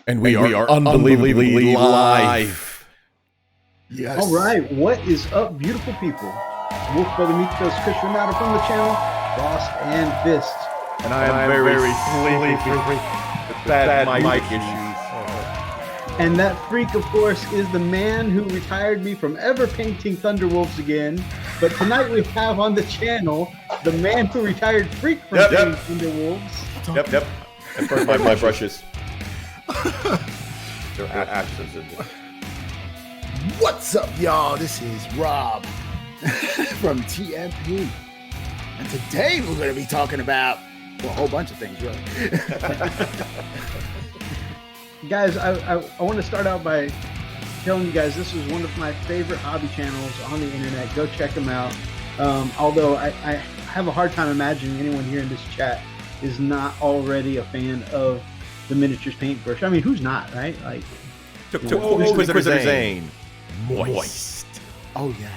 And we are unbelievably live. Yes. All right, what is up, beautiful people? Wolf Brother Mikos, Chris Renata from the channel, Frost and Fist. And I am very sleepy with bad mic issues. And that freak, of course, is the man who retired me from ever painting Thunderwolves again. But tonight we have on the channel the man who retired freak from painting Thunderwolves. Yep. I burned my brushes. There are ashes in there. What's up, y'all? This is Rob from TMP. And today we're going to be talking about, well, a whole bunch of things, really. Guys, I want to start out by telling you guys this is one of my favorite hobby channels on the internet. Go check them out. Although I have a hard time imagining anyone here in this chat is not already a fan of the miniatures paintbrush. I mean, who's not, right? Like, Inquisitor Zane. Moist. Oh, yeah.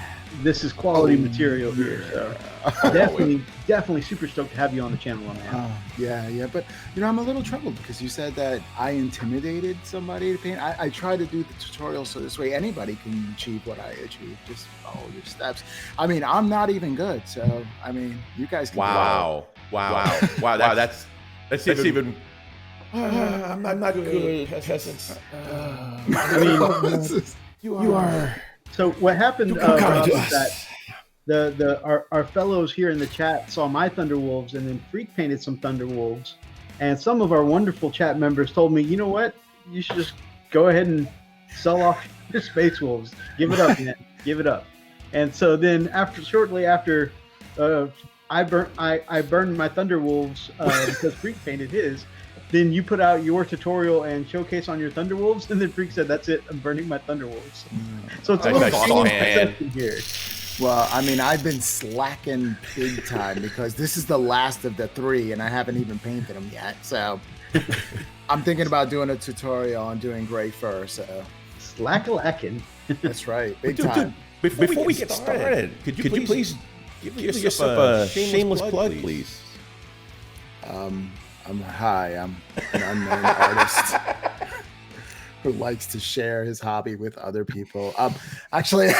This is quality material here. So definitely super stoked to have you on the channel, man. Yeah. But, you know, I'm a little troubled because you said that I intimidated somebody to paint. I try to do the tutorial so this way anybody can achieve what I achieve. Just follow your steps. I mean, I'm not even good. So, I mean, you guys can Wow. That's even... I'm not good, peasants. I mean, you are. So what happened Rob, is that our fellows here in the chat saw my Thunderwolves and then Freak painted some Thunderwolves, and some of our wonderful chat members told me, you know what, you should just go ahead and sell off your Space Wolves. Give it up, man. Give it up. And so then shortly after I burned my Thunderwolves because Freak painted his. Then you put out your tutorial and showcase on your Thunderwolves, and then Freak said, "That's it. I'm burning my Thunderwolves." So it's a little awesome here. Well, I mean, I've been slacking big time because this is the last of the three, and I haven't even painted them yet. So I'm thinking about doing a tutorial on doing gray fur. So slack-a-lacking. That's right, big time. Before we get started, could you please give yourself a shameless plug, please? I'm an unknown artist who likes to share his hobby with other people. Actually,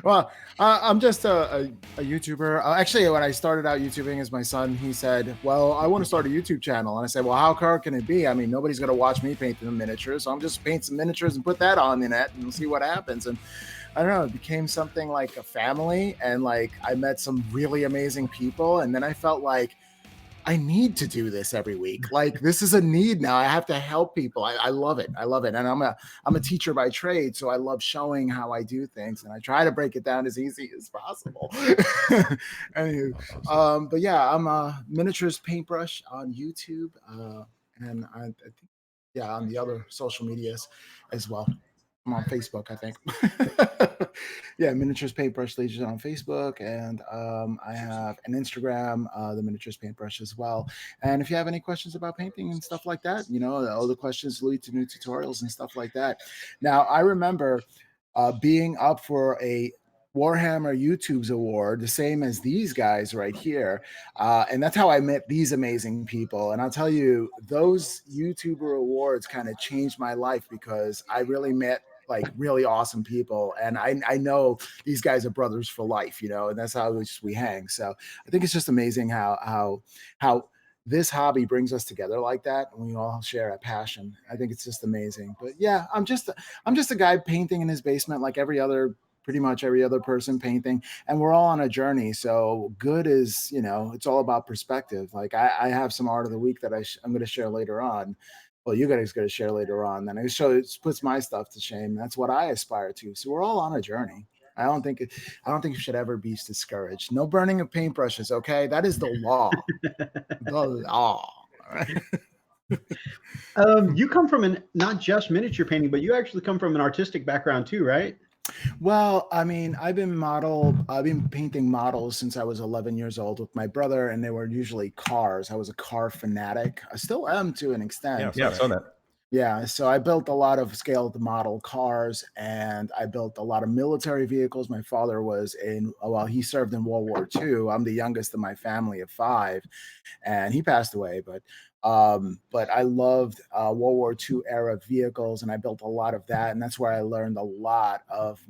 well, I'm just a YouTuber. Actually, when I started out YouTubing as my son, he said, well, I want to start a YouTube channel. And I said, well, how hard can it be? I mean, nobody's going to watch me paint the miniatures. So I'm just paint some miniatures and put that on the net and we'll see what happens. And I don't know, it became something like a family, and like I met some really amazing people, and then I felt like I need to do this every week. Like this is a need now. I have to help people. I love it. And I'm a teacher by trade, so I love showing how I do things, and I try to break it down as easy as possible. Anywho, but yeah, I'm a miniatures paintbrush on YouTube, and I think on the other social medias as well. I'm on Facebook, I think. Yeah, Miniatures Paintbrush Legion on Facebook, and I have an Instagram, the Miniatures Paintbrush as well. And if you have any questions about painting and stuff like that, you know, all the questions lead to new tutorials and stuff like that. Now, I remember being up for a Warhammer YouTube's award, the same as these guys right here. And that's how I met these amazing people. And I'll tell you, those YouTuber awards kind of changed my life because I really met like really awesome people. And I know these guys are brothers for life, you know, and that's how we hang. So I think it's just amazing how this hobby brings us together like that, and we all share a passion. I think it's just amazing. But yeah, I'm just a guy painting in his basement like pretty much every other person painting, and we're all on a journey. So good is, you know, it's all about perspective. Like I have some art of the week that I'm going to share later on. Well, you guys going to share later on. Then it puts my stuff to shame. That's what I aspire to. So we're all on a journey. I don't think you should ever be discouraged. No burning of paintbrushes. Okay. That is the law. The law. You come from not just miniature painting, but you actually come from an artistic background too, right? Well, I mean, I've been painting models since I was 11 years old with my brother, and they were usually cars. I was a car fanatic. I still am to an extent. Yeah, I saw that. Yeah, so I built a lot of scaled model cars, and I built a lot of military vehicles. My father was in, well, he served in World War II. I'm the youngest of my family of five, and he passed away. But I loved World War II era vehicles, and I built a lot of that, and that's where I learned a lot of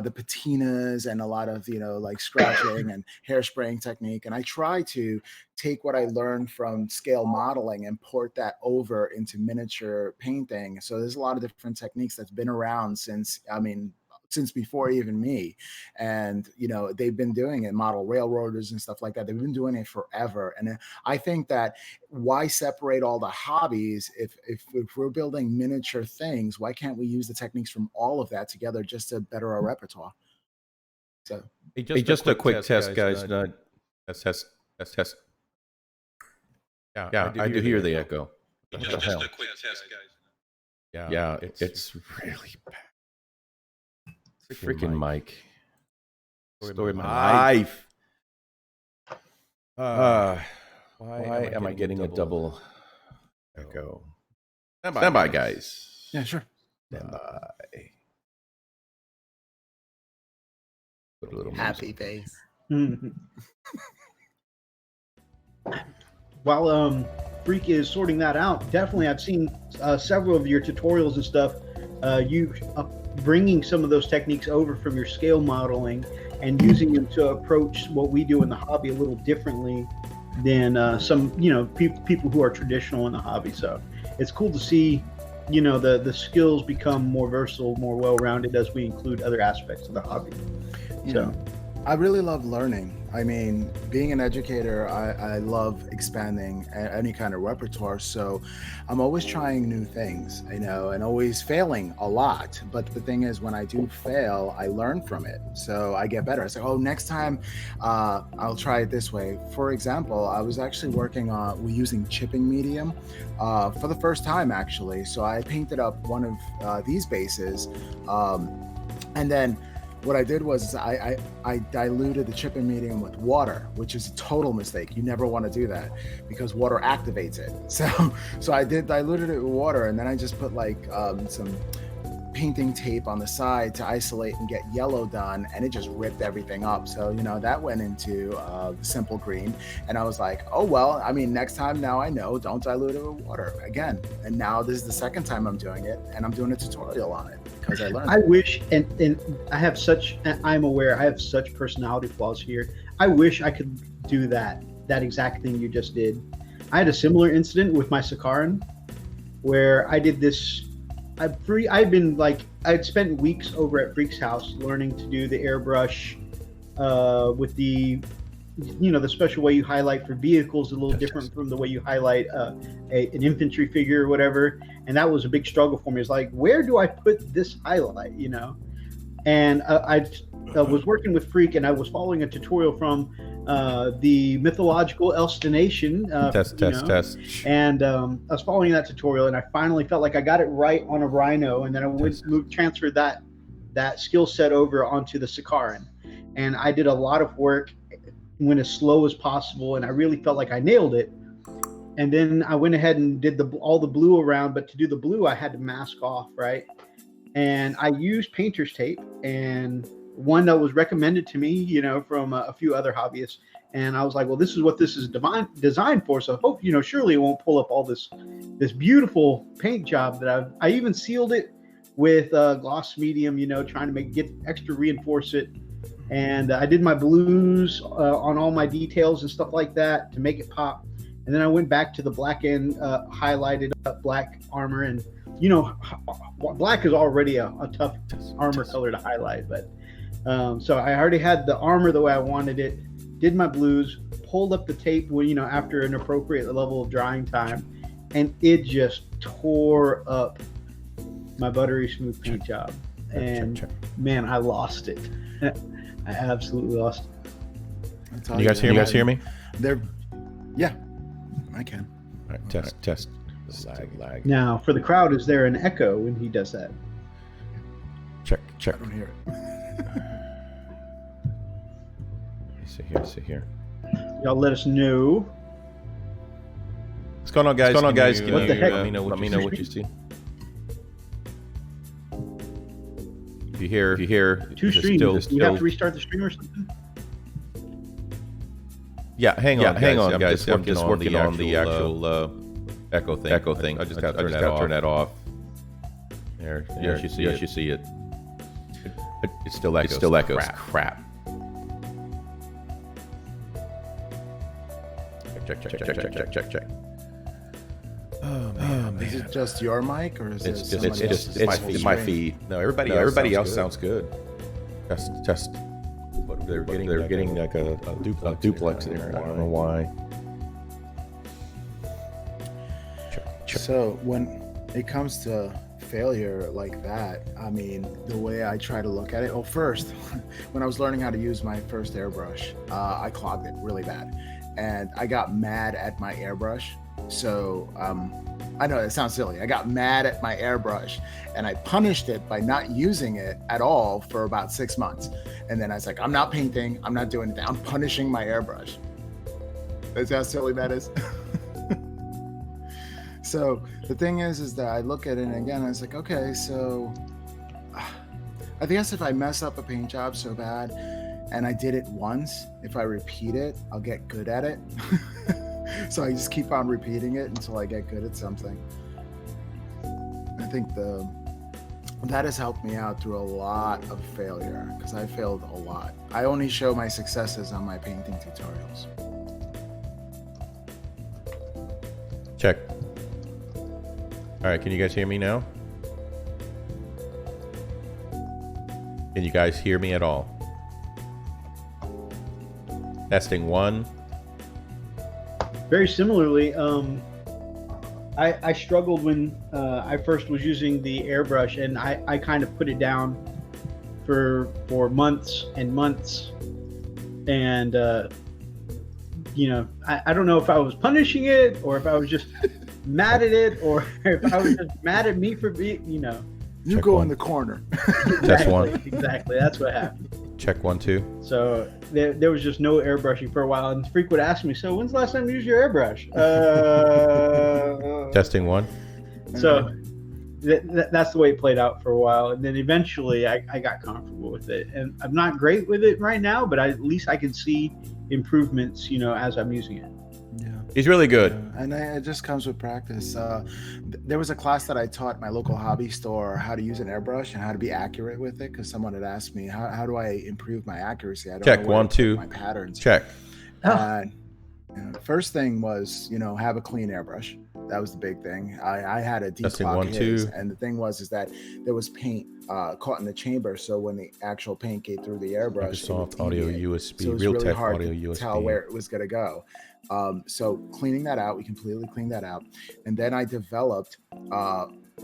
the patinas and a lot of, like scratching and hairspraying technique. And I try to take what I learned from scale modeling and port that over into miniature painting. So there's a lot of different techniques that's been around since, since before even me. And, they've been doing it, model railroaders and stuff like that. They've been doing it forever. And I think that why separate all the hobbies? If we're building miniature things, why can't we use the techniques from all of that together just to better our repertoire? So Hey, just a quick test, guys. Test. Yeah, I do hear the echo. Just a quick test, guys. Yeah, it's really bad. Freaking Mike. Story of my life. Why am I getting a double echo? Stand by, guys. yeah, sure. Stand by. Put a little Happy face. While Freak is sorting that out, definitely I've seen several of your tutorials and stuff. You bringing some of those techniques over from your scale modeling and using them to approach what we do in the hobby a little differently than some, people who are traditional in the hobby. So it's cool to see, the skills become more versatile, more well-rounded as we include other aspects of the hobby. So I really love learning. I mean, being an educator, I love expanding any kind of repertoire. So I'm always trying new things, and always failing a lot. But the thing is, when I do fail, I learn from it. So I get better. I say, oh, next time I'll try it this way. For example, I was actually working on using chipping medium for the first time, actually. So I painted up one of these bases, and then what I did was I diluted the chipping medium with water, which is a total mistake. You never want to do that because water activates it. So I diluted it with water, and then I just put like some painting tape on the side to isolate and get yellow done, and it just ripped everything up. So that went into the simple green, and I was like, oh well, next time, now I know, don't dilute it with water again. And now this is the second time I'm doing it, and I'm doing a tutorial on it because I learned. I wish, and I'm aware I have such personality flaws here. I wish I could do that exact thing you just did. I had a similar incident with my Sakaran where I did this. I'd spent weeks over at Freak's house learning to do the airbrush with the special way you highlight for vehicles, a little different from the way you highlight an infantry figure or whatever. And that was a big struggle for me. It's like, where do I put this highlight, And I was working with Freak, and I was following a tutorial from the mythological Elstonation. Test. And I was following that tutorial, and I finally felt like I got it right on a Rhino, and then I transferred that skill set over onto the Sakaran. And I did a lot of work, went as slow as possible, and I really felt like I nailed it. And then I went ahead and did all the blue around, but to do the blue, I had to mask off, right? And I used painter's tape, and one that was recommended to me, from a few other hobbyists. And I was like, well, this is what this is designed for. So I hope, surely it won't pull up all this beautiful paint job that I even sealed it with gloss medium, trying to get extra reinforce it. And I did my blues on all my details and stuff like that to make it pop. And then I went back to the black end, highlighted up black armor. And, black is already a tough armor color to highlight. But so I already had the armor the way I wanted it, did my blues, pulled up the tape after an appropriate level of drying time. And it just tore up my buttery smooth paint job. And man, I lost it. I absolutely lost it. You guys hear me? Yeah, I can. All right, test. Lag. Now, for the crowd, is there an echo when he does that? Check. I don't hear it. See here. Y'all let us know. going on, guys? What the heck? Let me know what you see. If you hear Two streams. Do you have to restart the stream or something? Yeah, hang on, guys. I'm just working on the actual echo thing. I just got to turn that off. There, you see it. It still echoes. Crap. Check. Oh man, Is it just your mic, or is it's my feed? No, everybody else sounds good. Just. But they're getting like a duplex there. I don't know why. So when it comes to failure like that, I mean, the way I try to look at it. Well, first, when I was learning how to use my first airbrush, I clogged it really bad, and I got mad at my airbrush. So I know it sounds silly. I got mad at my airbrush, and I punished it by not using it at all for about 6 months. And then I was like, I'm not painting. I'm not doing anything. I'm punishing my airbrush. That's how silly that is. So the thing is that I look at it and again, I was like, okay, so I guess if I mess up a paint job so bad and I did it once, if I repeat it, I'll get good at it. So I just keep on repeating it until I get good at something. I think that has helped me out through a lot of failure, because I failed a lot. I only show my successes on my painting tutorials. Check. All right, can you guys hear me now? Can you guys hear me at all? Testing 1. Very similarly, I struggled when I first was using the airbrush, and I kind of put it down for months and months, and you know, I don't know if I was punishing it or if I was just mad at it, or if I was just mad at me for being, you know. You Check go 1. in the corner. Test 1. Exactly, that's what happened. Check 1, 2. So there was just no airbrushing for a while, and Freak would ask me, so when's the last time you used your airbrush? Testing 1. So that's the way it played out for a while, and then eventually I got comfortable with it, and I'm not great with it right now, but at least I can see improvements, you know, as I'm using it. Yeah. He's really good. And it just comes with practice. There was a class that I taught my local hobby store how to use an airbrush and how to be accurate with it, because someone had asked me, how do I improve my accuracy? I don't Check know where 1, to put 2. my patterns. Check. First thing was, have a clean airbrush. That was the big thing. I had a Testing declog 1, his, 2. and the thing was that there was paint caught in the chamber, so when the actual paint came through the airbrush, Microsoft Audio USB, so it was Realtek really hard Audio to USB. tell where it was going to go. So cleaning that out, we completely cleaned that out, and then I developed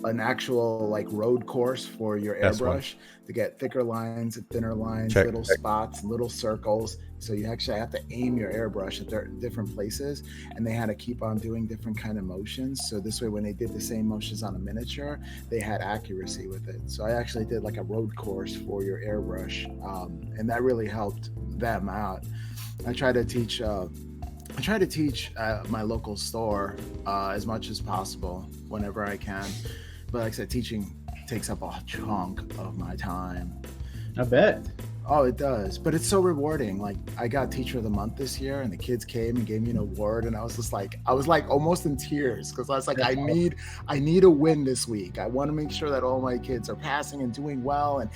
an actual like road course for your That's airbrush to get thicker lines and thinner lines, Check. little spots, little circles. So you actually have to aim your airbrush at different places, and they had to keep on doing different kind of motions. So this way, when they did the same motions on a miniature, they had accuracy with it. So I actually did like a road course for your airbrush, and that really helped them out. I try to teach my local store as much as possible whenever I can. But like I said, teaching takes up a chunk of my time. I bet. Oh, it does. But it's so rewarding. Like, I got Teacher of the Month this year, and the kids came and gave me an award, and I was like almost in tears, because I was like, I need a win this week. I want to make sure that all my kids are passing and doing well and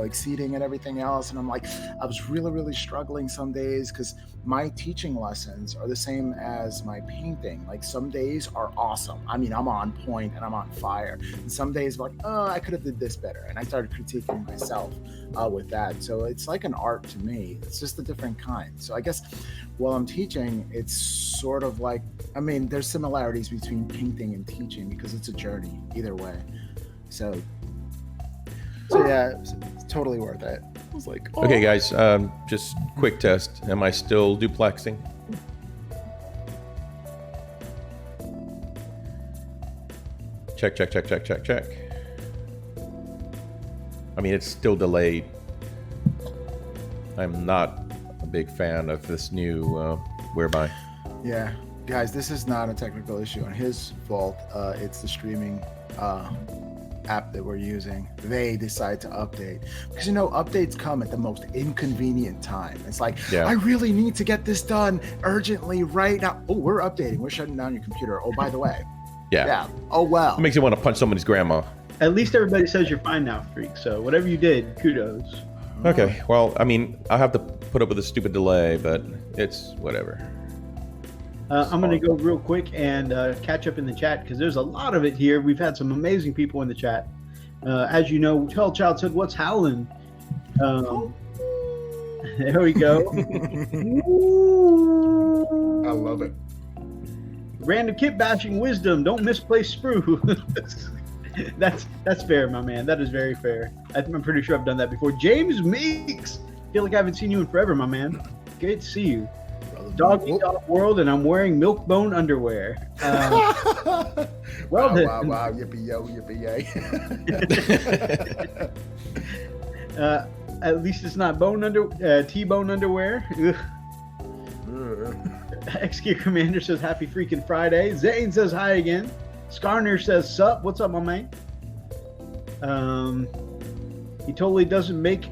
exceeding and everything else. And I'm like, I was really, really struggling some days, because my teaching lessons are the same as my painting. Like, some days are awesome. I mean, I'm on point and I'm on fire. And some days I'm like, oh, I could have did this better. And I started critiquing myself with that. So it's like an art to me. It's just a different kind. So I guess while I'm teaching, it's sort of like, I mean, there's similarities between painting and teaching, because it's a journey either way. So yeah, it's totally worth it. I was like, oh. Okay, guys, just quick test. Am I still duplexing? Check. I mean, it's still delayed. I'm not a big fan of this new whereby. Yeah, Guys, this is not a technical issue on his fault. It's the streaming app that we're using. They decide to update because updates come at the most inconvenient time. It's like, I really need to get this done urgently right now. Oh, we're updating. We're shutting down your computer. Oh, by the way. Yeah. Oh, well. It makes you want to punch somebody's grandma. At least everybody says you're fine now, Freak. So whatever you did, kudos. Okay. Well, I mean, I'll have to put up with a stupid delay, but it's whatever. I'm going to go real quick and catch up in the chat because there's a lot of it here. We've had some amazing people in the chat. As you know, Child said, "What's howling?" There we go. I love it. Random kit bashing wisdom. Don't misplace sprue. That's fair, my man. That is very fair. I'm pretty sure I've done that before. James Meeks. Feel like I haven't seen you in forever, my man. Great to see you. Dog eat dog world, and I'm wearing milk bone underwear. Well, wow, yippee yo, yippee yay. At least it's not T-bone underwear. X-Gear Commander says happy freaking Friday. Zane says hi again. Skarner says sup. What's up, my man? He totally doesn't make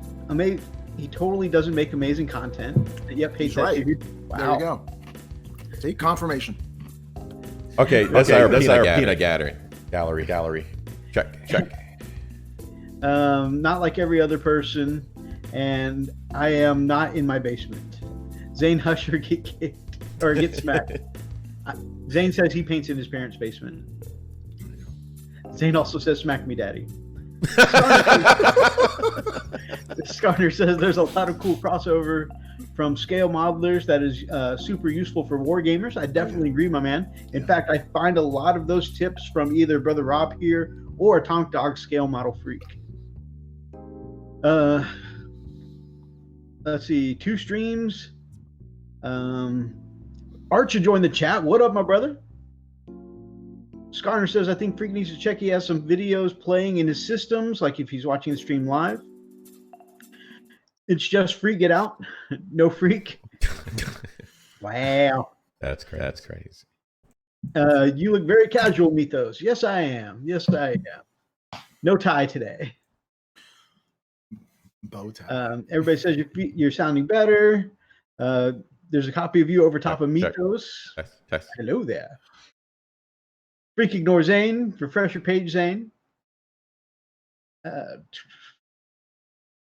amazing content. Yep, hate that. Right. Wow. There we go. See, confirmation. Okay, that's our peanut gallery. Check. Not like every other person, and I am not in my basement. Zane Husher get kicked or get smacked. Zane says he paints in his parents' basement. Zane also says, "Smack me, daddy." Skarner says there's a lot of cool crossover from scale modelers that is super useful for war gamers. I definitely agree, my man. In fact, I find a lot of those tips from either Brother Rob here or Tonk Dog Scale Model Freak. Let's see, 2 streams. Archer joined the chat. What up, my brother? Skarner says, I think Freak needs to check. He has some videos playing in his systems, like if he's watching the stream live. It's just Freak, get out. No Freak. Wow. That's crazy. You look very casual, Mythos. Yes, I am. No tie today. Bow tie. Everybody says you're sounding better. There's a copy of you over top of Mythos. Test. Hello there. Freak ignore Zane. Refresh your page, Zane.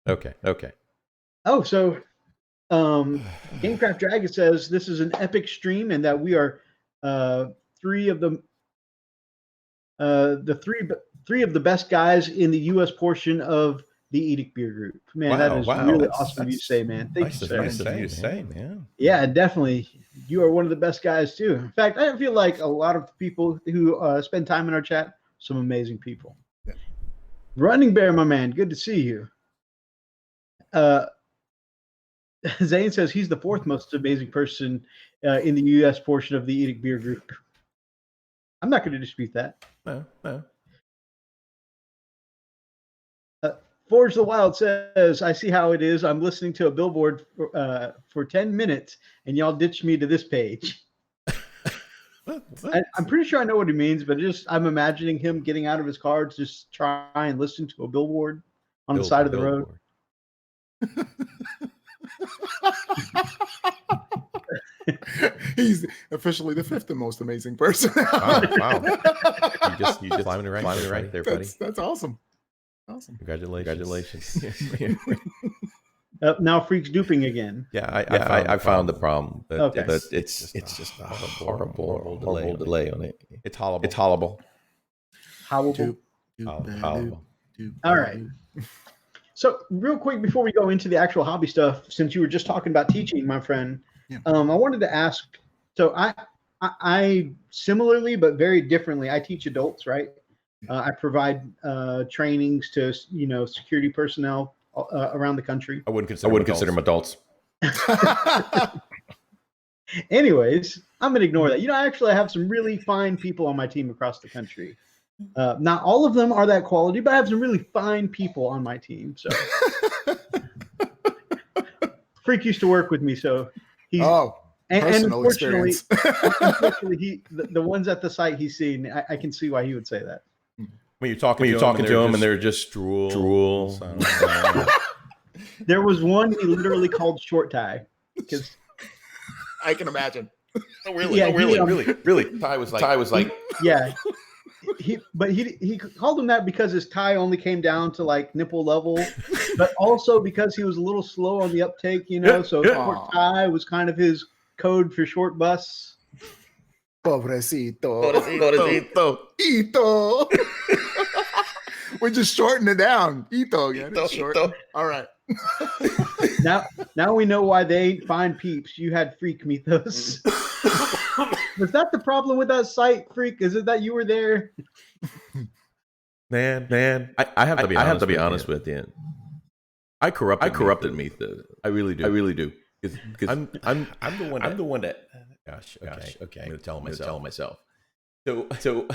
Okay. Oh, so Gamecraft Dragon says this is an epic stream and that we are three of the best guys in the U.S. portion of the Edict Beer Group. Man, that is really awesome of you to say, man. Thank you, sir. Nice of you to say, man. Yeah, definitely. You are one of the best guys too. In fact, I feel like a lot of people who spend time in our chat, some amazing people. Yeah. Running Bear, my man, good to see you. Zane says he's the 4th most amazing person in the U.S. portion of the Edict Beer Group. I'm not going to dispute that. No. Forge the Wild says, I see how it is. I'm listening to a billboard for 10 minutes, and y'all ditched me to this page. I'm pretty sure I know what he means, but I'm imagining him getting out of his car to just try and listen to a billboard on the side of the road. He's officially the 5th most amazing person. Wow. You just climbing the right there, buddy. That's awesome. Awesome. Congratulations. Now Freak's duping again. Yeah, I found the problem. But it's just a horrible delay on it. It's tolerable. Howable. Tolerable. All right. So real quick before we go into the actual hobby stuff, since you were just talking about teaching, my friend, I wanted to ask. So I similarly but very differently. I teach adults, right? I provide trainings to security personnel around the country. I wouldn't consider them adults. Anyways, I'm gonna ignore that. I have some really fine people on my team across the country. Not all of them are that quality, but I have some really fine people on my team. So Freak used to work with me, so And personal experience. unfortunately, the ones at the site he's seen, I can see why he would say that. When you're talking to them and they're just drool. There was one he literally called short tie because I can imagine. Really? Yeah, Really? Ty was like, yeah. He called him that because his tie only came down to like nipple level, but also because he was a little slow on the uptake, so short tie was kind of his code for short bus. Pobrecito. Ito. We're just shortening it down. Ito again. Ito. All right. Now we know why they ain't fine peeps. You had Freak Mythos. Was that the problem with that site, Freak? Is it that you were there? Man, I have to be honest with you. I corrupted Mythos. I really do. Because I'm the one that. Gosh. Okay. I'm gonna tell myself. So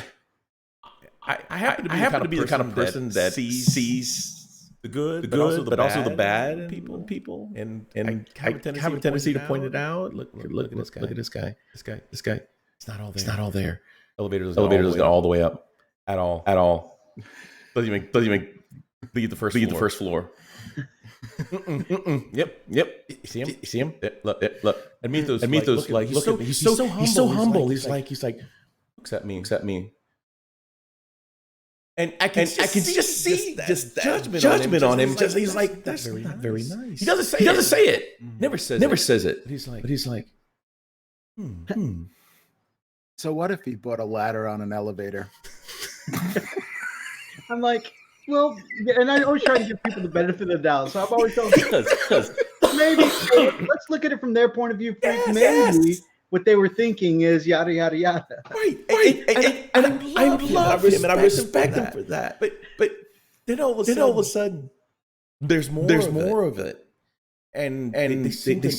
I happen to be the kind of person that sees the good, but also the bad people, and have a tendency to point it out. Look at this guy. Look at this guy. This guy. It's not all there. Elevators go all the way up at all. Doesn't even leave the first floor. Yep. You see him? Look. And Mythos like he's so humble. He's like looks at me. And I can just see that judgment on him. Just he's like, that's not very nice. He doesn't say it. Never says it. But he's like, So what if he bought a ladder on an elevator? I'm like, well, and I always try to give people the benefit of the doubt. So I'm always telling people, maybe let's look at it from their point of view. Maybe what they were thinking is yada yada yada. Right. And I love him and I respect him for that. But then all of a sudden, there's more of it. And they seem to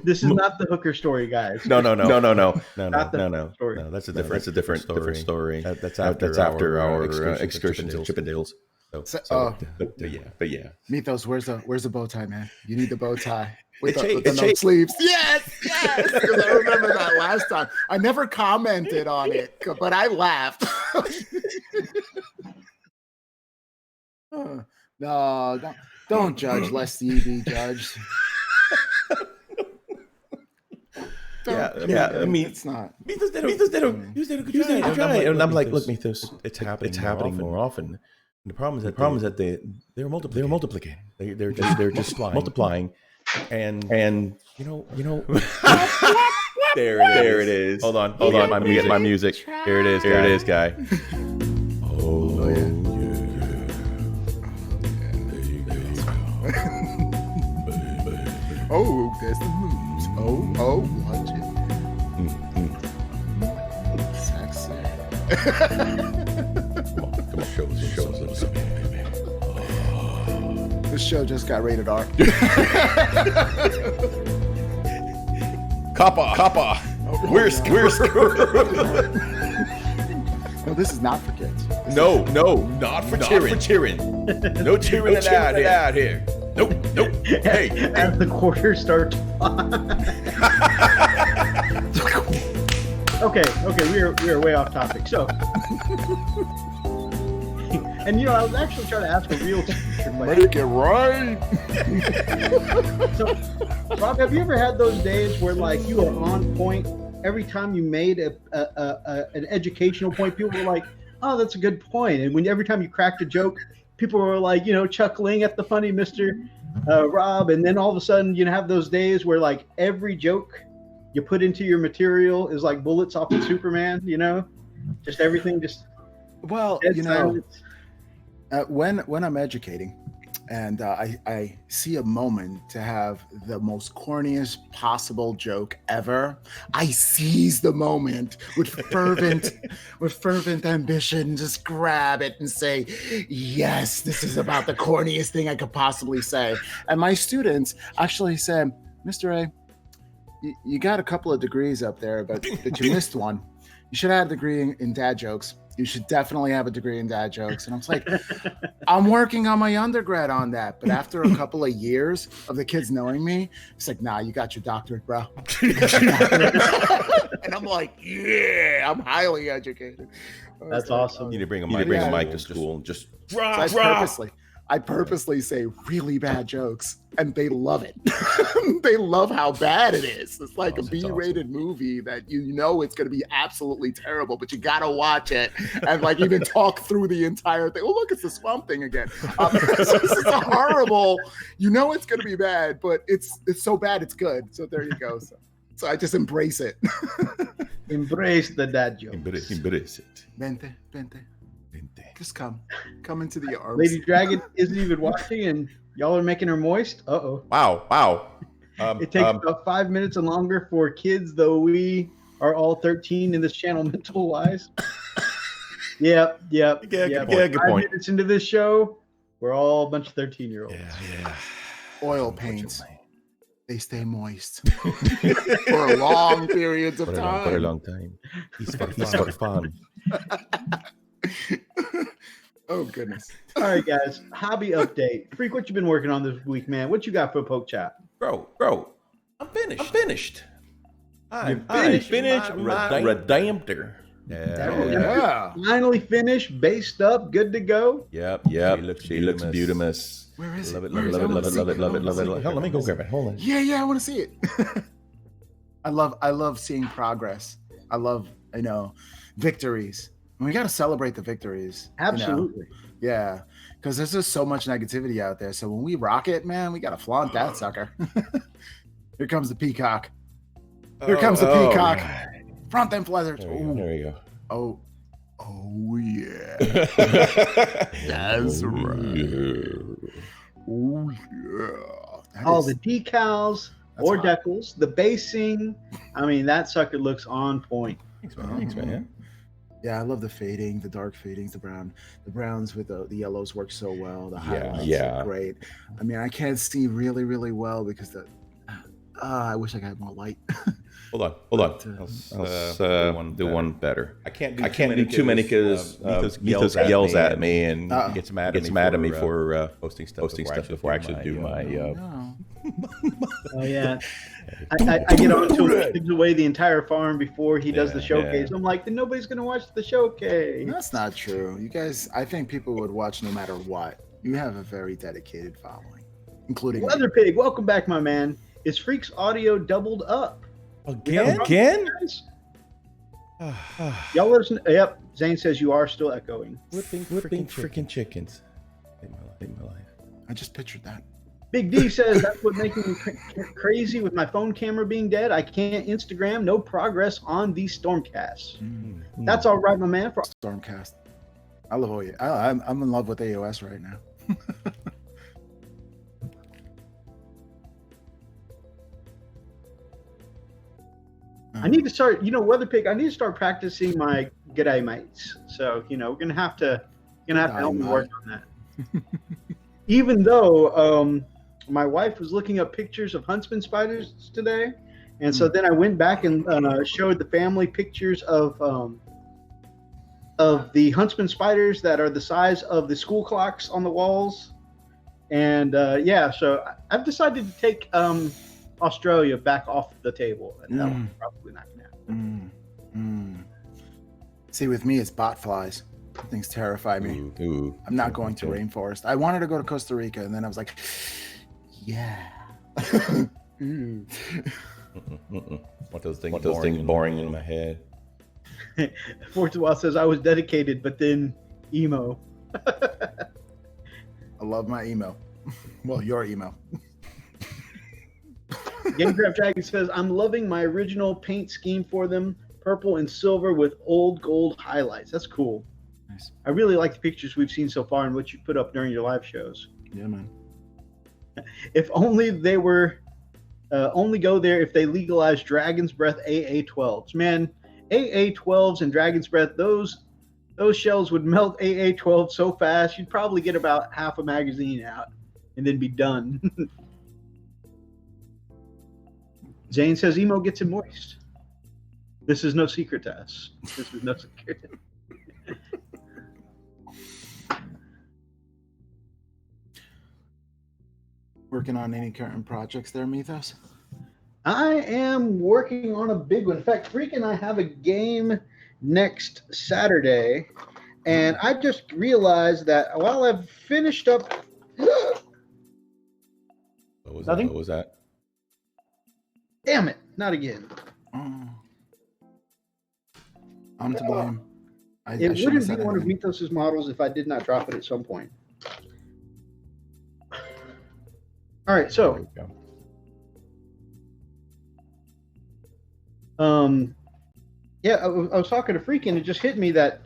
This is not the hooker story, guys. No. Not No. story. No, that's a different story. That's after our excursion to Chippendales. But yeah. Mythos, where's the bow tie, man? You need the bow tie with the no sleeves. Yes. Because I remember that last time. I never commented on it, but I laughed. No, don't judge lest ye be judged. I mean, it's not. Mythos did a good job. And I'm like, look, Mythos, it's happening more often. And the problem is that they're multiplicating. They're just multiplying, and there it is. Hold on, my music. Here it is, guy. Oh yeah. Oh, there's the moves. Oh, watch it. Sexy. Come on, show us a little something, baby. This show just got rated R. Kappa. We're No, this is not for kids. No, not for cheering. No cheering out here. Nope. Hey. As the quarter starts. Okay, we are way off topic. So, and I was actually trying to ask a real question. Make it right. So, Rob, have you ever had those days where like you are on point every time you made an educational point? People were like, "Oh, that's a good point," and when every time you cracked a joke, people were like, chuckling at the funny Mr. Rob, and then all of a sudden you have those days where like every joke you put into your material is like bullets off of Superman, just everything just. Well, when I'm educating and I see a moment to have the most corniest possible joke ever, I seize the moment with fervent ambition, just grab it and say, yes, this is about the corniest thing I could possibly say. And my students actually said, Mr. A, you got a couple of degrees up there, but you missed one. You should have had a degree in dad jokes. You should definitely have a degree in dad jokes. And I was like, I'm working on my undergrad on that. But after a couple of years of the kids knowing me, it's like, nah, you got your doctorate, bro. You got your doctorate. And I'm like, yeah, I'm highly educated. That's awesome. You need to bring a mic to school and just drop. I purposely say really bad jokes, and they love it. They love how bad it is. It's like a B-rated movie that you know it's going to be absolutely terrible, but you got to watch it and like even talk through the entire thing. Oh, look, it's the swamp thing again. So this is a horrible, you know it's going to be bad, but it's so bad it's good. So there you go. So I just embrace it. Embrace the dad joke. Embrace it. Vente. Just come into the arms. Lady Dragon isn't even watching, and y'all are making her moist. Wow. It takes about 5 minutes and longer for kids, though we are all 13 in this channel mental wise. Yep. Yeah, 5 good point. minutes into this show, we're all a bunch of 13-year-olds. Yeah. Oil paints. They stay moist for long periods of time. For a long time. He's for fun. Oh goodness. All right, guys. Hobby update. Freak, what you been working on this week, man? What you got for Poke Chat? Bro, I'm finished. I finished my Redemptor. Yeah. Finally finished, based up, good to go. Yep. She looks beautimous. Where is Love it? it. Hell, let me go grab it. Hold on. Yeah, I want to see it. I love seeing progress. I love, victories. And we got to celebrate the victories. Absolutely. Yeah, because there's just so much negativity out there. So when we rock it, man, we got to flaunt that sucker. Here comes the peacock. Peacock. Front them feathers. There we go. Oh yeah. That's right. Oh yeah. All the decals or decals, the basing. I mean, that sucker looks on point. Thanks, man. Yeah, I love the fading, the dark fadings, the browns with the yellows work so well. The highlights are great. I mean, I can't see really, really well because I wish I had more light. Hold on. I'll do one better. I can't do too many because Mithas yells at me and gets mad at me for posting stuff before I actually do my. Oh yeah, I get on to him, gives away the entire farm before he does the showcase. I'm like, then nobody's gonna watch the showcase. That's not true. You guys, I think people would watch no matter what. You have a very dedicated following, including Leather Pig. Welcome back, my man. Is Freak's audio doubled up? Again? Y'all listen. Yep. Zane says you are still echoing. Whipping freaking chickens. Hate my life. I just pictured that. Big D says that's what making me crazy with my phone camera being dead. I can't Instagram. No progress on these Stormcasts. That's all right, my man. For Stormcast. I love all you. I'm in love with AOS right now. I need to start, Weather Pig, I need to start practicing my g'day mates. So, we're gonna have to help me work on that. Even though my wife was looking up pictures of huntsman spiders today, and so then I went back and showed the family pictures of the huntsman spiders that are the size of the school clocks on the walls. And so I've decided to take Australia back off the table, and that one's probably not gonna happen. See, with me, it's botflies. Things terrify me. I'm not going to rainforest. I wanted to go to Costa Rica, and then I was like, yeah. What those things boring in my head. Fortuwell says I was dedicated, but then emo. I love my emo. Well, your emo. GameCraft Dragon says, I'm loving my original paint scheme for them, purple and silver with old gold highlights. That's cool. Nice. I really like the pictures we've seen so far and what you put up during your live shows. Yeah, man. If only they were only go there if they legalized Dragon's Breath AA12s. Man, AA12s and Dragon's Breath, those shells would melt AA12 so fast, you'd probably get about half a magazine out and then be done. Zane says emo gets him moist. This is no secret to us. This is no secret. Working on any current projects there, Mythos? I am working on a big one. In fact, Freak and I have a game next Saturday, and I just realized that while I've finished up. What was that? Damn it! Not again. I'm to blame. It wouldn't be one of Mythos's models if I did not drop it at some point. All right, so yeah, I was talking to Freak, and it just hit me that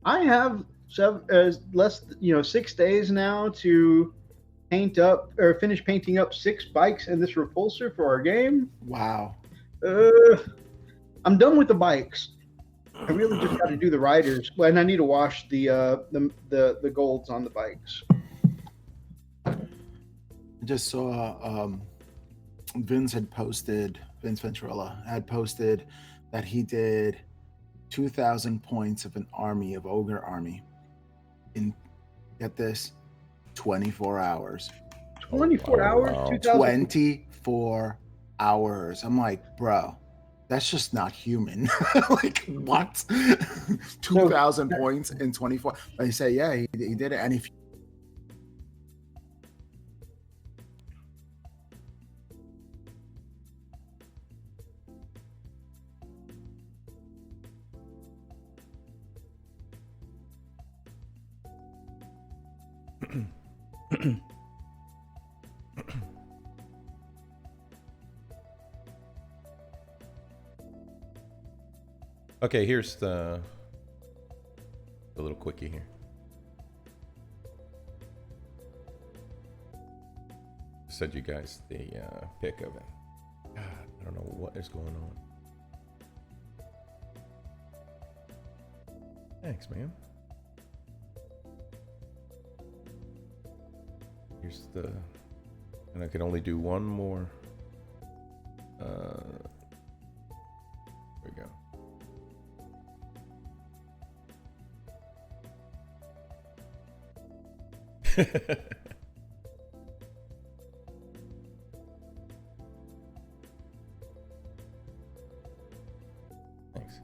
I have 6 days now to paint up or finish painting up 6 bikes and this repulsor for our game. Wow. I'm done with the bikes. I really just got to do the riders, and I need to wash the golds on the bikes. I just saw Vince Venturella had posted that he did 2,000 points of an army of ogre army in, get this, 24 hours. 24 hours? Wow. 24 hours. I'm like, bro, that's just not human. Like, what? 2,000 points in 24. They say, yeah, he did it. And if Okay, here's the little quickie here. Send you guys the pic of it. God, I don't know what is going on. Thanks, man. Here's the, and I can only do one more. There we go. Thanks.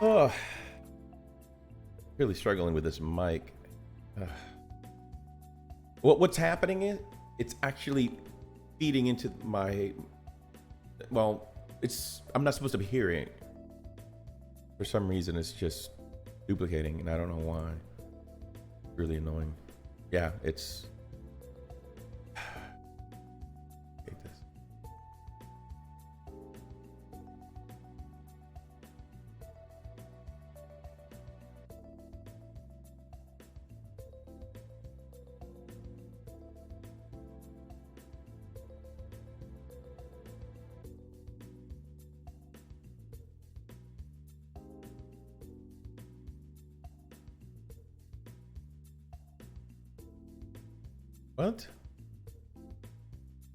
Oh, really struggling with this mic. What's happening is it's actually feeding into my, well, I'm not supposed to be hearing it. For some reason, it's just duplicating, and I don't know why. Really annoying. Yeah, it's. Hate this. What?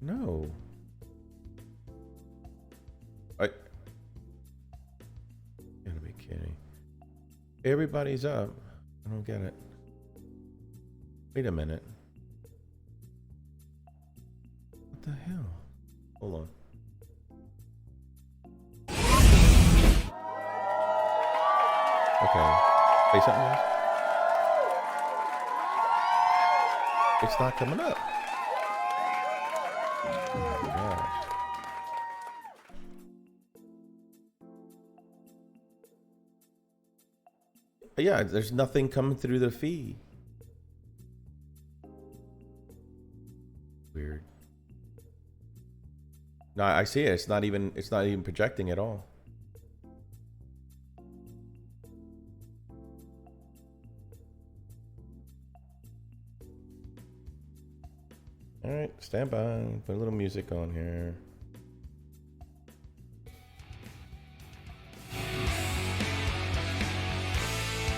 No. You gotta be kidding. Everybody's up. I don't get it. Wait a minute. What the hell? Hold on. Okay. Say something else. It's not coming up. Oh my gosh. Yeah, there's nothing coming through the feed. Weird. No, I see it. It's not even projecting at all. All right, stand by. Put a little music on here.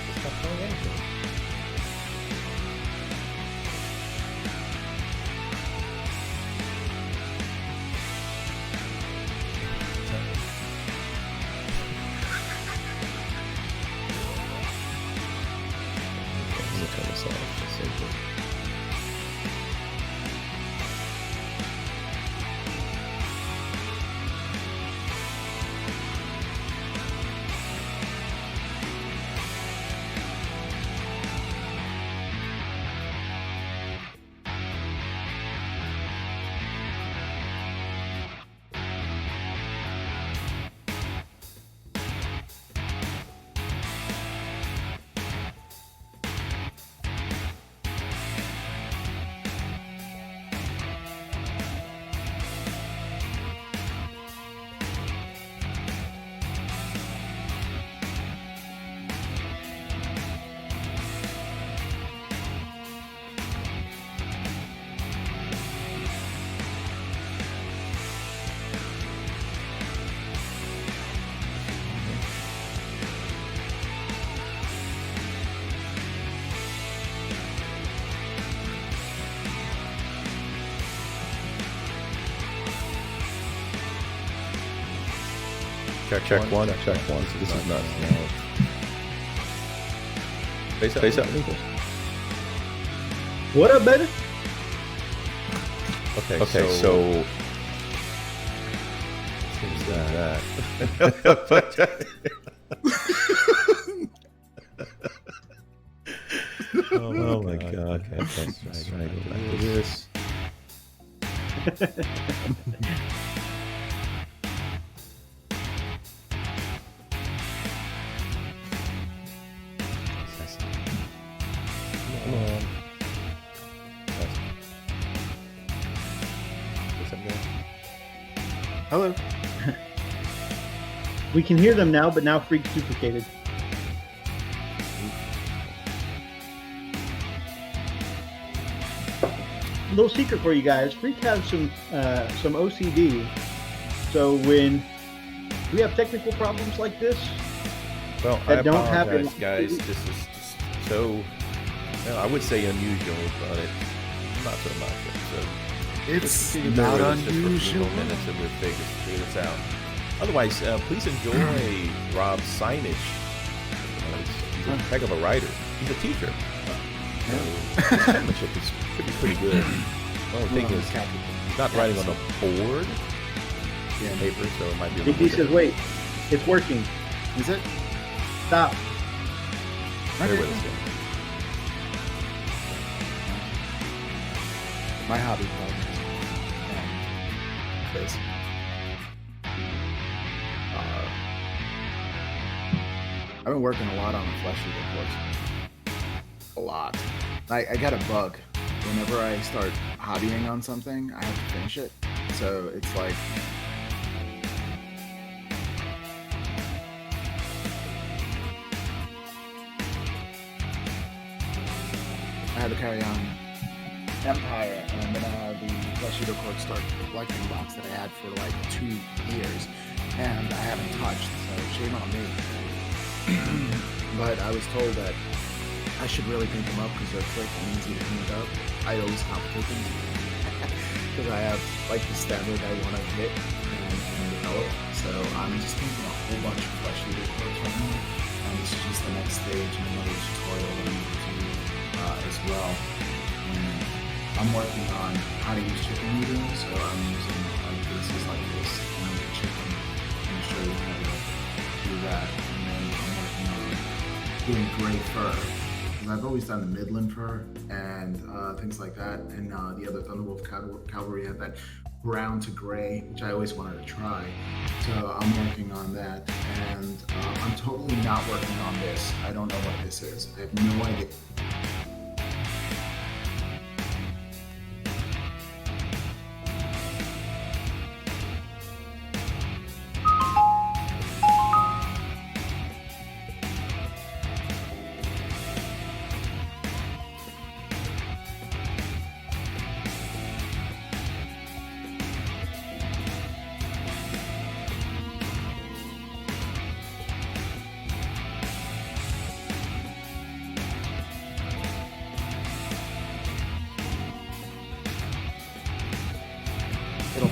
It's not playing anything. Check one. So this is nuts. No. Face up. What up, baby? Okay. So that. Oh my God. Okay, that's right. Go back to this. Come on. Hello. We can hear them now, but now Freak's duplicated. A little secret for you guys. Freak has some OCD. So when we have technical problems like this, well, I apologize, guys. This is just so, well, I would say unusual, but not so much. So it's not unusual. Minutes and we'll figure this out. Otherwise, please enjoy Rob's signage. He's a heck of a writer. He's a teacher. His penmanship is pretty good. The only thing is, he's not writing on a board, paper, so it might be a little he says, wait, it's working. Is it? Stop. Bear with us. My hobby project. This. I've been working a lot on the flesh eater course. A lot. I got a bug. Whenever I start hobbying on something, I have to finish it. So it's like, I had to carry on Empire, and I'm gonna have the flesh eater court start collecting box that I had for like 2 years, and I haven't touched. So shame on me. But I was told that I should really paint them up because they're quick and easy to paint up. I always complicate things because I have like the standard I want to hit and develop. So I'm just painting a whole bunch of flesh eater courts right now, and this is just the next stage in another tutorial that I'm going to do as well. And I'm working on how to use chicken eating, so I'm using like pieces like this and chicken and show you how to do that. And then I'm working on doing gray fur. I've always done the Midland fur and things like that, and the other Thunderwolf Cavalry had that brown to gray, which I always wanted to try. So I'm working on that, and I'm totally not working on this. I don't know what this is. I have no idea.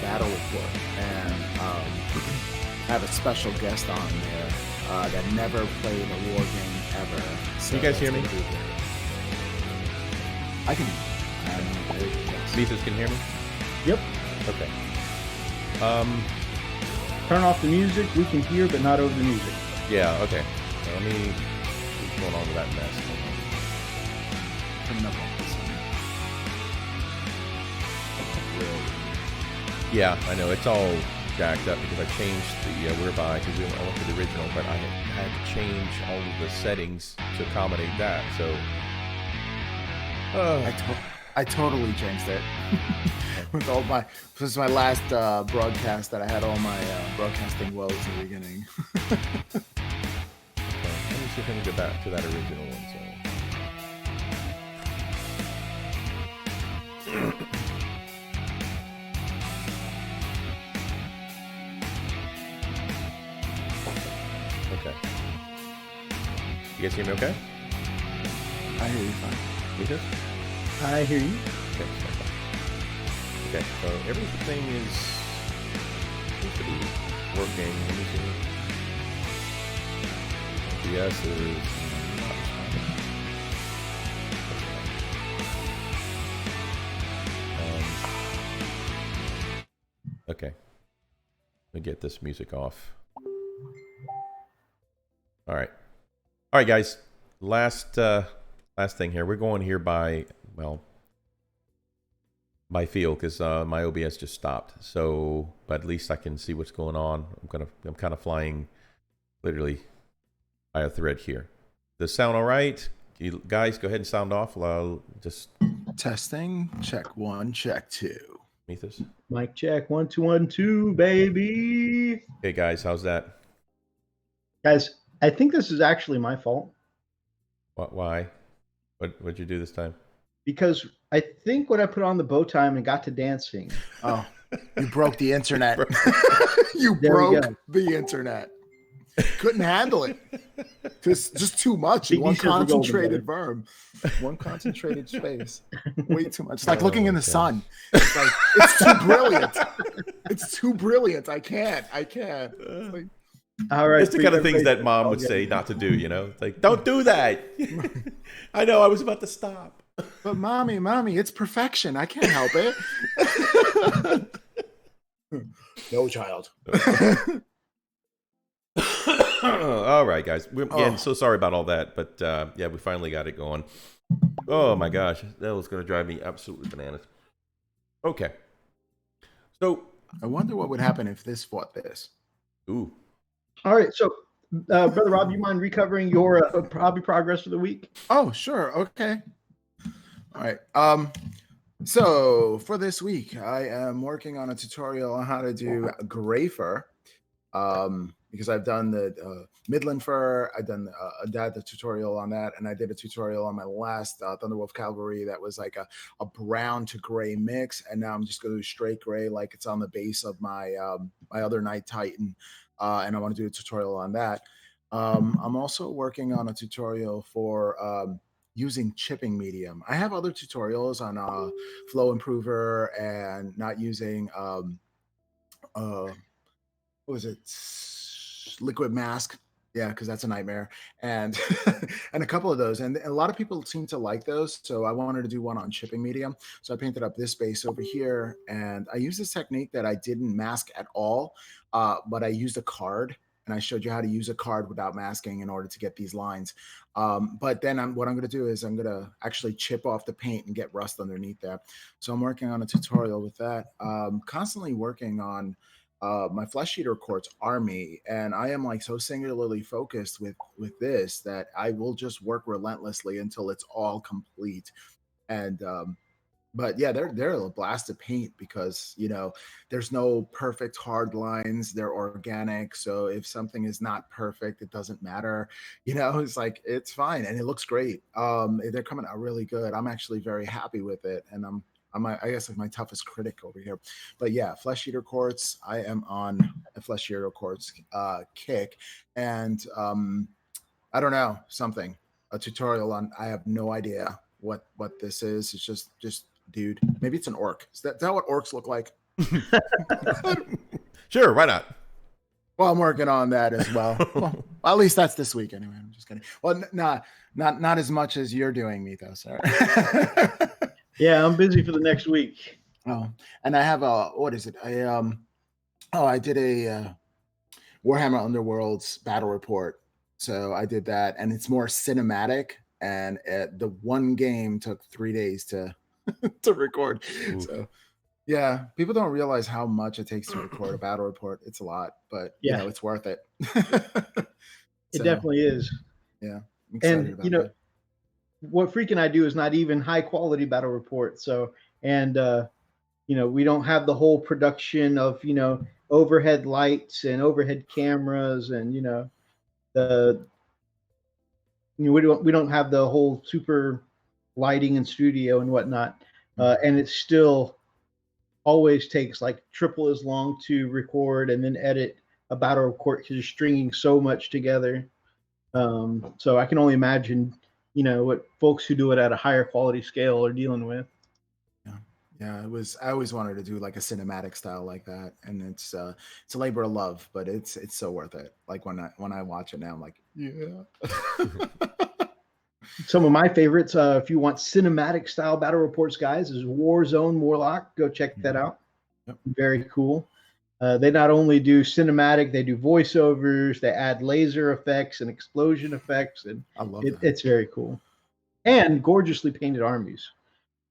Battle Report, and I have a special guest on there that never played a war game ever. So you guys hear me? I can. Beefus can hear me? Yep. Okay. Turn off the music. We can hear, but not over the music. Yeah. Okay. So let me see what's going on with that mess. Coming up on this one. Yeah, I know. It's all jacked up because I changed the whereby, because I went to the original, but I had to change all of the settings to accommodate that. So I totally changed it. With all my, this is my last broadcast that I had all my broadcasting woes in the beginning. Okay, let me see if I can get back to that original one. So. Okay. You guys hear me okay? I hear you fine. You good? I hear you. Okay, so everything is seems to be working. Let me see. OBS is okay. Let me get this music off. All right, guys. Last thing here. We're going here by feel because my OBS just stopped. So, but at least I can see what's going on. I'm kind of flying, literally, by a thread here. Does sound all right? You guys, go ahead and sound off. Just testing. Check 1, check 2. Methus. Mic check 1 2 1 2, baby. Hey guys, how's that? Guys, I think this is actually my fault. Why? What'd you do this time? Because I think when I put on the bow tie and got to dancing. Oh, you broke the internet. You broke the internet. Couldn't handle it. Just too much. One concentrated verb. One concentrated space. Way too much. It's like looking in the sun. It's like, it's too brilliant. It's too brilliant. I can't. It's like, all right. It's the kind of things that mom would say not to do, you know? It's like, don't do that. I know, I was about to stop. But mommy, it's perfection. I can't help it. No, child. All right, guys. Again, so sorry about all that, but yeah, we finally got it going. Oh my gosh, that was going to drive me absolutely bananas. Okay. So I wonder what would happen if this fought this. Ooh. All right, so Brother Rob, you mind recovering your hobby progress for the week? Oh, sure. Okay. All right. So for this week, I am working on a tutorial on how to do gray fur. Because I've done the Midland fur, I've done the tutorial on that, and I did a tutorial on my last Thunderwolf Cavalry that was like a brown to gray mix, and now I'm just going to do straight gray like it's on the base of my my other Night Titan, and I want to do a tutorial on that. I'm also working on a tutorial for using chipping medium. I have other tutorials on flow improver and not using what was it? Liquid mask. Yeah, because that's a nightmare. And and a couple of those. And a lot of people seem to like those. So I wanted to do one on chipping medium. So I painted up this base over here. And I used this technique that I didn't mask at all, but I used a card. And I showed you how to use a card without masking in order to get these lines. But then what I'm going to do is I'm going to actually chip off the paint and get rust underneath that. So I'm working on a tutorial with that. Constantly working on my Flesh Eater Quartz army, and I am like so singularly focused with this that I will just work relentlessly until it's all complete. And but yeah, they're a blast to paint because, you know, there's no perfect hard lines. They're organic. So if something is not perfect, it doesn't matter. You know, it's like, it's fine. And it looks great. They're coming out really good. I'm actually very happy with it. And I guess like my toughest critic over here. But yeah, Flesh Eater Quartz. I am on a Flesh Eater Quartz kick. And I don't know, a tutorial on, I have no idea what this is. It's just dude. Maybe it's an orc. Is that what orcs look like? Sure, why not? Well, I'm working on that as well. Well, at least that's this week anyway. I'm just kidding. Well, not as much as you're doing, Mito, sir. Yeah, I'm busy for the next week. Oh, and I have what is it? I did a Warhammer Underworld's battle report. So I did that, and it's more cinematic. And the one game took 3 days to record. Ooh. So yeah, people don't realize how much it takes to record a battle report. It's a lot, but yeah, you know, it's worth it. It definitely is. Yeah, and you know, what Freak and I do is not even high quality battle report. So, and you know, we don't have the whole production of, you know, overhead lights and overhead cameras, and you know, we don't have the whole super lighting in studio and whatnot. And it still always takes like triple as long to record and then edit a battle report because you're stringing so much together. So I can only imagine, you know, what folks who do it at a higher quality scale are dealing with. Yeah, it was. I always wanted to do like a cinematic style like that, and it's a labor of love, but it's so worth it. Like when I watch it now, I'm like, yeah. Some of my favorites, if you want cinematic style battle reports, guys, is Warzone Warlock. Go check that out. Yep. Very cool. They not only do cinematic, they do voiceovers. They add laser effects and explosion effects, and I love that. It's very cool. And gorgeously painted armies.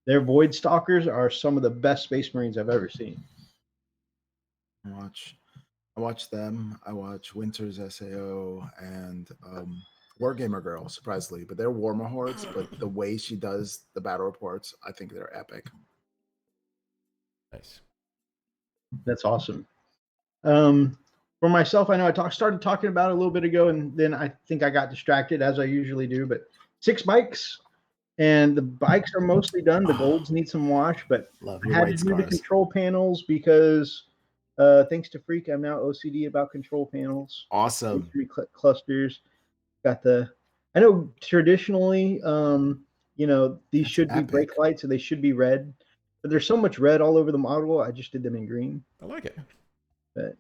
Their Void Stalkers are some of the best Space Marines I've ever seen. I watch them. I watch Winter's SAO and Wargamer Girl, surprisingly, but they're Warma Hordes. But the way she does the battle reports, I think they're epic. Nice. That's awesome. For myself, I know I started talking about it a little bit ago, and then I think I got distracted, as I usually do. But 6 bikes, and the bikes are mostly done. The golds need some wash, but I had to do the control panels because thanks to Freak, I'm now OCD about control panels. Awesome. 3 clusters. Got the. I know traditionally, these should be brake lights, so they should be red. But there's so much red all over the model. I just did them in green. I like it. But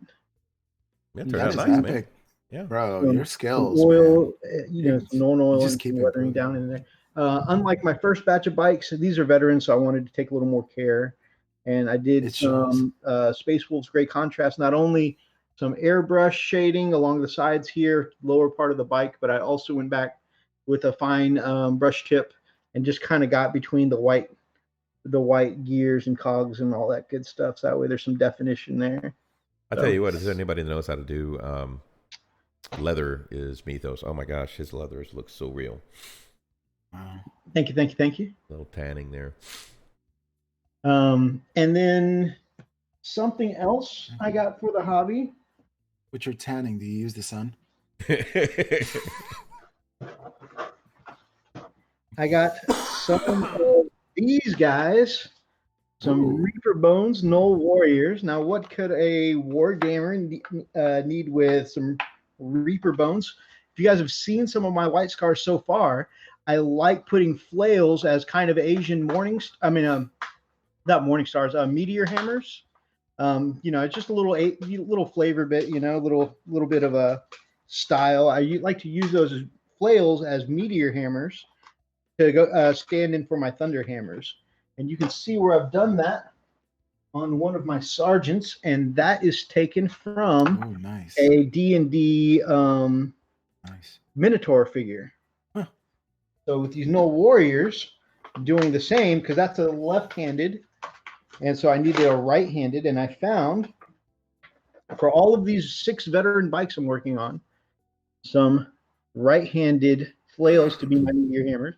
that's nice, man. Yeah, bro, your skills. Oil, man. some non-oil and some weathering down in there. Unlike my first batch of bikes, these are veterans, so I wanted to take a little more care. And I did some Space Wolves Gray Contrast, not only some airbrush shading along the sides here, lower part of the bike, but I also went back with a fine brush tip and just kind of got between the white gears and cogs and all that good stuff. So that way there's some definition there. I tell you what, is there anybody that knows how to do leather is Mythos. Oh my gosh, his leathers look so real. Wow. Thank you. A little tanning there. And then something else I got for the hobby. With your tanning, do you use the sun? I got some of these guys, some Reaper Bones Null Warriors. Now, what could a wargamer need with some Reaper Bones? If you guys have seen some of my white scars so far, I like putting flails as kind of Asian not morning stars, meteor hammers. It's just a little flavor bit, a little bit of a style. I like to use those as flails as meteor hammers to go stand in for my thunder hammers. And you can see where I've done that on one of my sergeants, and that is taken from a D&D Minotaur figure. Huh. So with these Null Warriors, doing the same, because that's a left-handed, and so I needed a right-handed, and I found, for all of these 6 veteran bikes I'm working on, some right-handed flails to be my meteor hammers.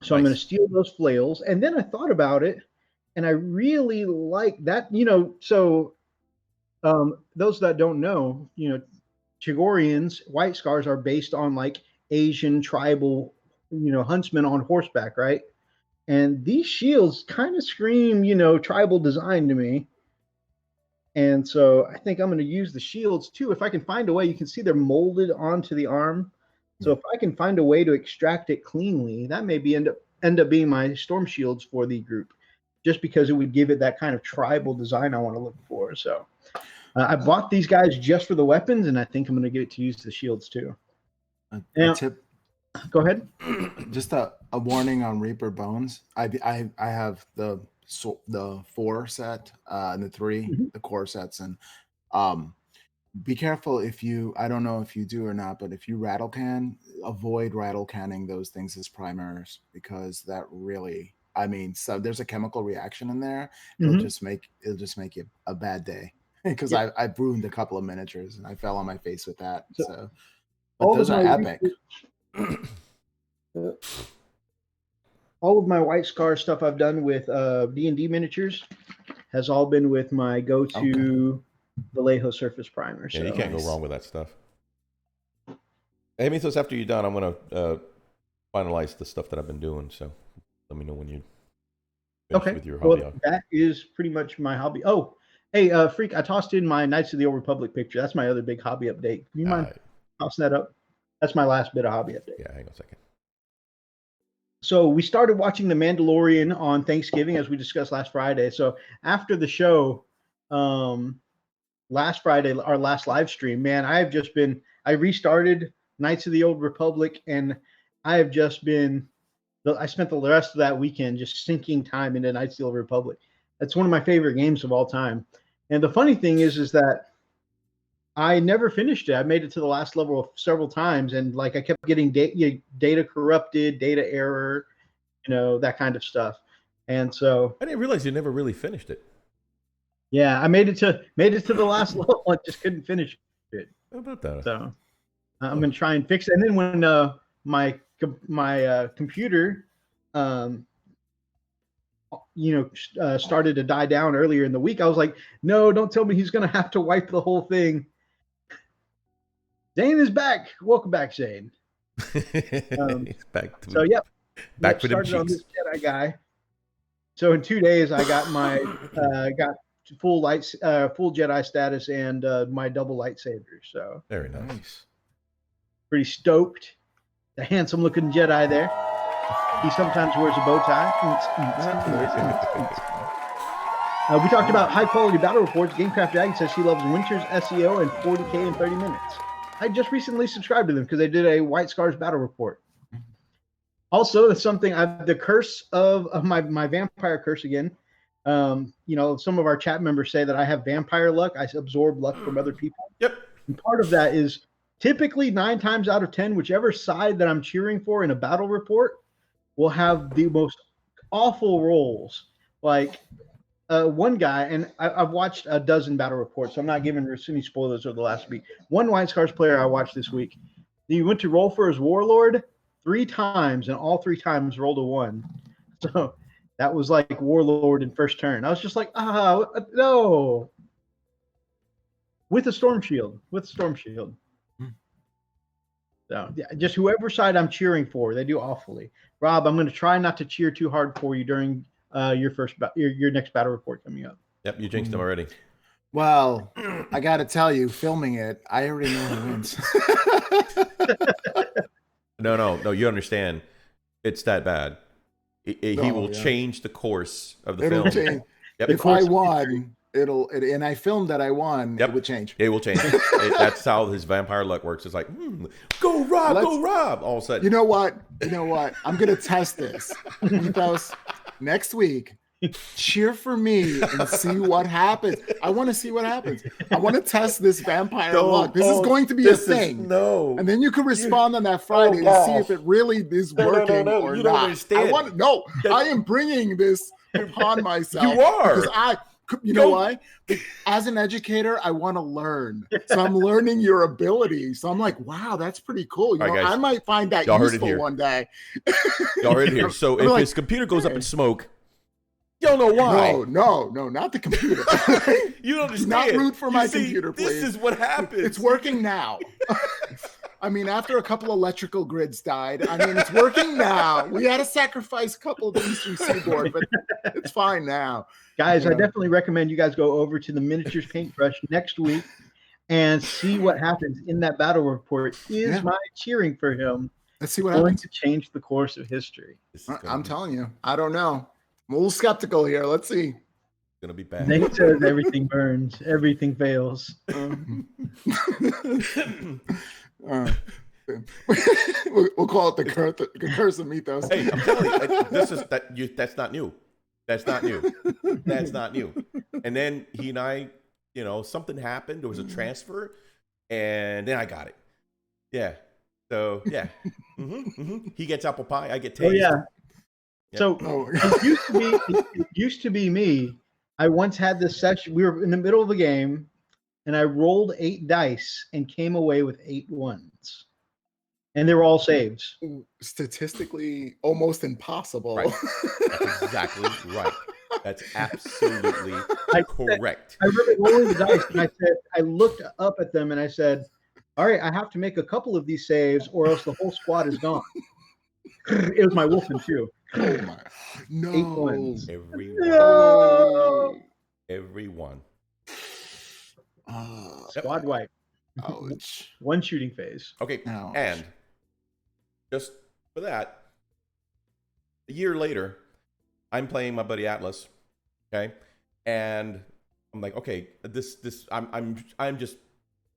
So I'm going to steal those flails. And then I thought about it, and I really like that. So those that don't know, Chigorians, white scars are based on like Asian tribal, huntsmen on horseback, right? And these shields kind of scream, tribal design to me. And so I think I'm going to use the shields too. If I can find a way, you can see they're molded onto the arm. So if I can find a way to extract it cleanly, that may end up being my storm shields for the group, just because it would give it that kind of tribal design I want to look for. So I bought these guys just for the weapons, and I think I'm going to get to use the shields too. A tip. Go ahead. Just a warning on Reaper Bones. I have the 4 set and the 3 the core sets, and be careful I don't know if you do or not, but if you rattle can, avoid rattle canning those things as primers, because that really, so there's a chemical reaction in there. It'll just make you a bad day. Because I ruined a couple of miniatures and I fell on my face with that. So but those are epic. All of my white scar stuff I've done with D&D miniatures has all been with my go-to Vallejo surface primer. Yeah, you can't go wrong with that stuff. Hey, Mythos, after you're done, I'm going to finalize the stuff that I've been doing. So let me know when you finish with your hobby. Well, that is pretty much my hobby. Oh, hey, Freak, I tossed in my Knights of the Old Republic picture. That's my other big hobby update. Do you mind tossing that up? That's my last bit of hobby update. Yeah, hang on a second. So we started watching The Mandalorian on Thanksgiving, as we discussed last Friday. So after the show, last Friday, our last live stream, man, I restarted Knights of the Old Republic, and I spent the rest of that weekend just sinking time into Knights of the Old Republic. That's one of my favorite games of all time. And the funny thing is that I never finished it. I made it to the last level several times, and like I kept getting data corrupted, data error, that kind of stuff. And so I didn't realize you never really finished it. Yeah, I made it to the last level. I just couldn't finish it. How about that? So I'm gonna try and fix it. And then when my computer, started to die down earlier in the week, I was like, no, don't tell me he's gonna have to wipe the whole thing. Zane is back. Welcome back, Zane. He's back. Back for the cheeks. On this Jedi guy. So in 2 days, I got my got full Jedi status and my double lightsaber. So very nice. Pretty stoked. The handsome looking Jedi there. He sometimes wears a bow tie. We talked about high quality battle reports. Gamecraft Dragon says he loves Winter's SEO and 40K in 30 minutes. I just recently subscribed to them because they did a White Scars battle report. Also, that's something the curse of my vampire curse again. Some of our chat members say that I have vampire luck. I absorb luck from other people. Yep. And part of that is typically 9 times out of 10, whichever side that I'm cheering for in a battle report will have the most awful rolls. Like one guy, and I've watched a dozen battle reports, so I'm not giving any spoilers over the last week. One White Scars player I watched this week, he went to roll for his warlord 3 times, and all 3 times rolled a 1. So that was like warlord in first turn. I was just like, no. With a storm shield. So yeah, just whoever side I'm cheering for, they do awfully. Rob, I'm going to try not to cheer too hard for you during your next battle report coming up. Yep, you jinxed him already. Well, I got to tell you, filming it, I already know who wins. No, you understand. It's that bad. He will change the course of the film. Change. Yep. If I won, and I filmed that I won, it would change. It will change. That's how his vampire luck works. It's like, go Rob, go Rob. All of a sudden. You know what? I'm going to test this. Ethos, next week, cheer for me and see what happens. I want to see what happens. I want to test this vampire luck. This is going to be a thing. And then you can respond on that Friday to see if it really is working or you not. Don't understand. I am bringing this upon myself. You are. Because you know why? As an educator, I want to learn. So I'm learning your ability. So I'm like, wow, that's pretty cool. Guys, I might find that useful one day. Y'all heard it here. So if his computer goes up in smoke, you don't know why. No, not the computer. You don't understand. Not root for my computer, please. This is what happens. It's working now. I mean, after a couple electrical grids died, it's working now. We had to sacrifice a couple of the Eastern Seaboard, but it's fine now. Guys, I definitely recommend you guys go over to the Miniatures Paintbrush next week and see what happens in that battle report. Is my cheering for him Let's see what happens. Going to change the course of history? I'm telling you, I don't know. I'm a little skeptical here. Let's see. It's gonna be bad. Nate says everything burns, everything fails. We'll call it the curse of Mythos. Hey, I'm telling you, that's not new. That's not new. And then he and I, something happened. There was a transfer, and then I got it. Yeah. So yeah. He gets apple pie. I get tased. Oh yeah. Yep. So it used to be me. I once had this session. We were in the middle of a game, and I rolled 8 dice and came away with 8 ones. And they were all saves. Statistically, almost impossible. Right. That's exactly right. That's absolutely correct. I remember rolling the dice, and I looked up at them, and I said, all right, I have to make a couple of these saves, or else the whole squad is gone. It was my Wolfen, too. Oh, my. No. 8 ones. Everyone. Squad wipe. Ouch. 1 shooting phase. Okay, Ouch. And just for that, a year later, I'm playing my buddy Atlas, okay, and I'm like, okay, I'm just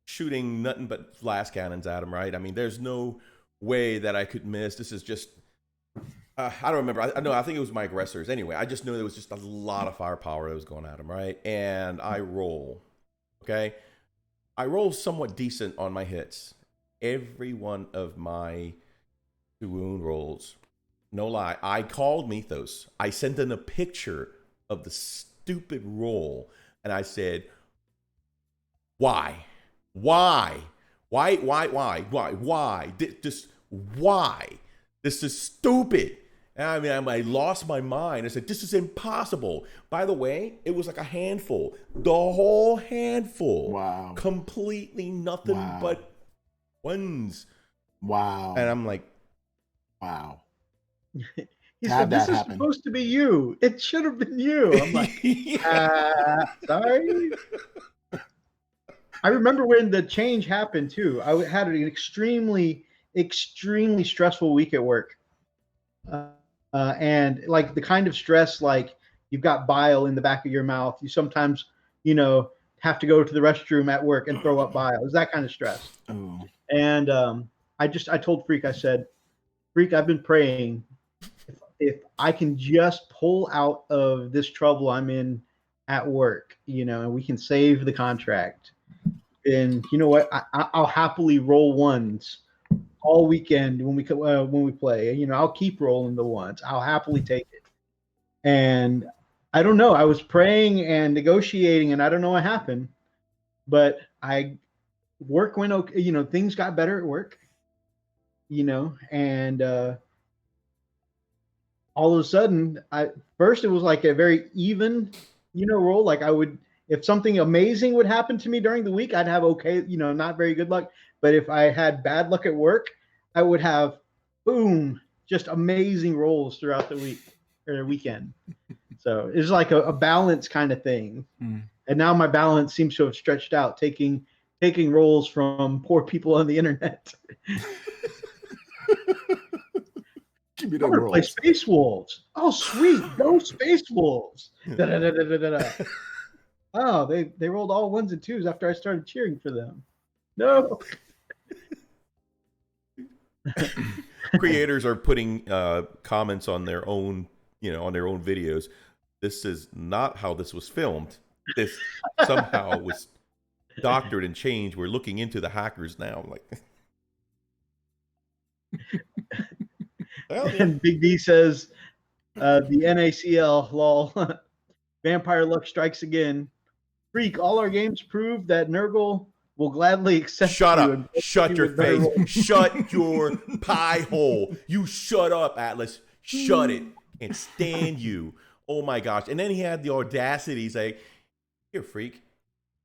shooting nothing but blast cannons at him, right? I mean, there's no way that I could miss. This is just, I don't remember. I think it was my aggressors. Anyway, I just knew there was just a lot of firepower that was going at him, right? And I roll, okay? I roll somewhat decent on my hits. Every one of my 2 wound rolls, no lie, I called Mythos. I sent in a picture of the stupid roll, and I said, why? Why? Just why? This is stupid. And I mean, I lost my mind. I said, this is impossible. By the way, it was like a handful. The whole handful. Wow. Completely nothing but ones. Wow. And I'm like, wow. He said, this is supposed to be you. It should have been you. I'm like, sorry. I remember when the change happened too. I had an extremely stressful week at work. And like the kind of stress, like you've got bile in the back of your mouth. You sometimes, have to go to the restroom at work and throw up bile. It's that kind of stress. Oh. And I told Freak, I said, Freak, I've been praying if I can just pull out of this trouble I'm in at work, and we can save the contract. And you know what? I'll happily roll ones all weekend when we play. I'll keep rolling the ones. I'll happily take it. And I don't know. I was praying and negotiating, and I don't know what happened. But work went okay. Things got better at work. And all of a sudden, first it was like a very even, roll. Like if something amazing would happen to me during the week, I'd have okay, not very good luck. But if I had bad luck at work, I would have, boom, just amazing rolls throughout the week or the weekend. So it's like a balance kind of thing. Mm. And now my balance seems to have stretched out, taking rolls from poor people on the internet. Give me I'm gonna play Space Wolves. Oh, sweet, go Space Wolves! Oh, they rolled all 1s and 2s after I started cheering for them. No. Creators are putting comments on their own, on their own videos. This is not how this was filmed. This somehow was doctored and changed. We're looking into the hackers now. Like, and Big D says, the NACL lol. Vampire luck strikes again. Freak, all our games prove that Nurgle will gladly accept Shut you. up. Shut your face. Shut your pie hole. You shut up, Atlas. Shut it. Can't stand you. Oh my gosh. And then he had the audacity to say, here, Freak,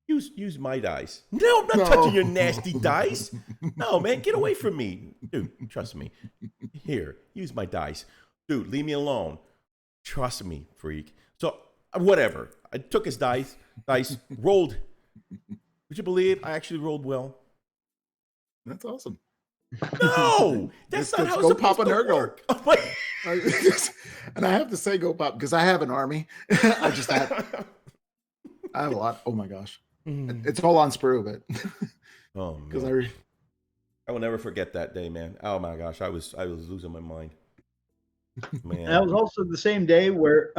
use my dice. No, I'm not touching your nasty dice. No, man, get away from me. Dude, trust me. Here, use my dice. Dude, leave me alone. Trust me, Freak. So, whatever. I took his dice, rolled. Would you believe I actually rolled well? That's awesome. No, that's not how it's supposed to work. And I have to say, go pop, because I have an army. I have a lot. Oh my gosh, it's all on Sprue, but oh, because I will never forget that day, man. Oh my gosh, I was losing my mind. Man, that was also the same day where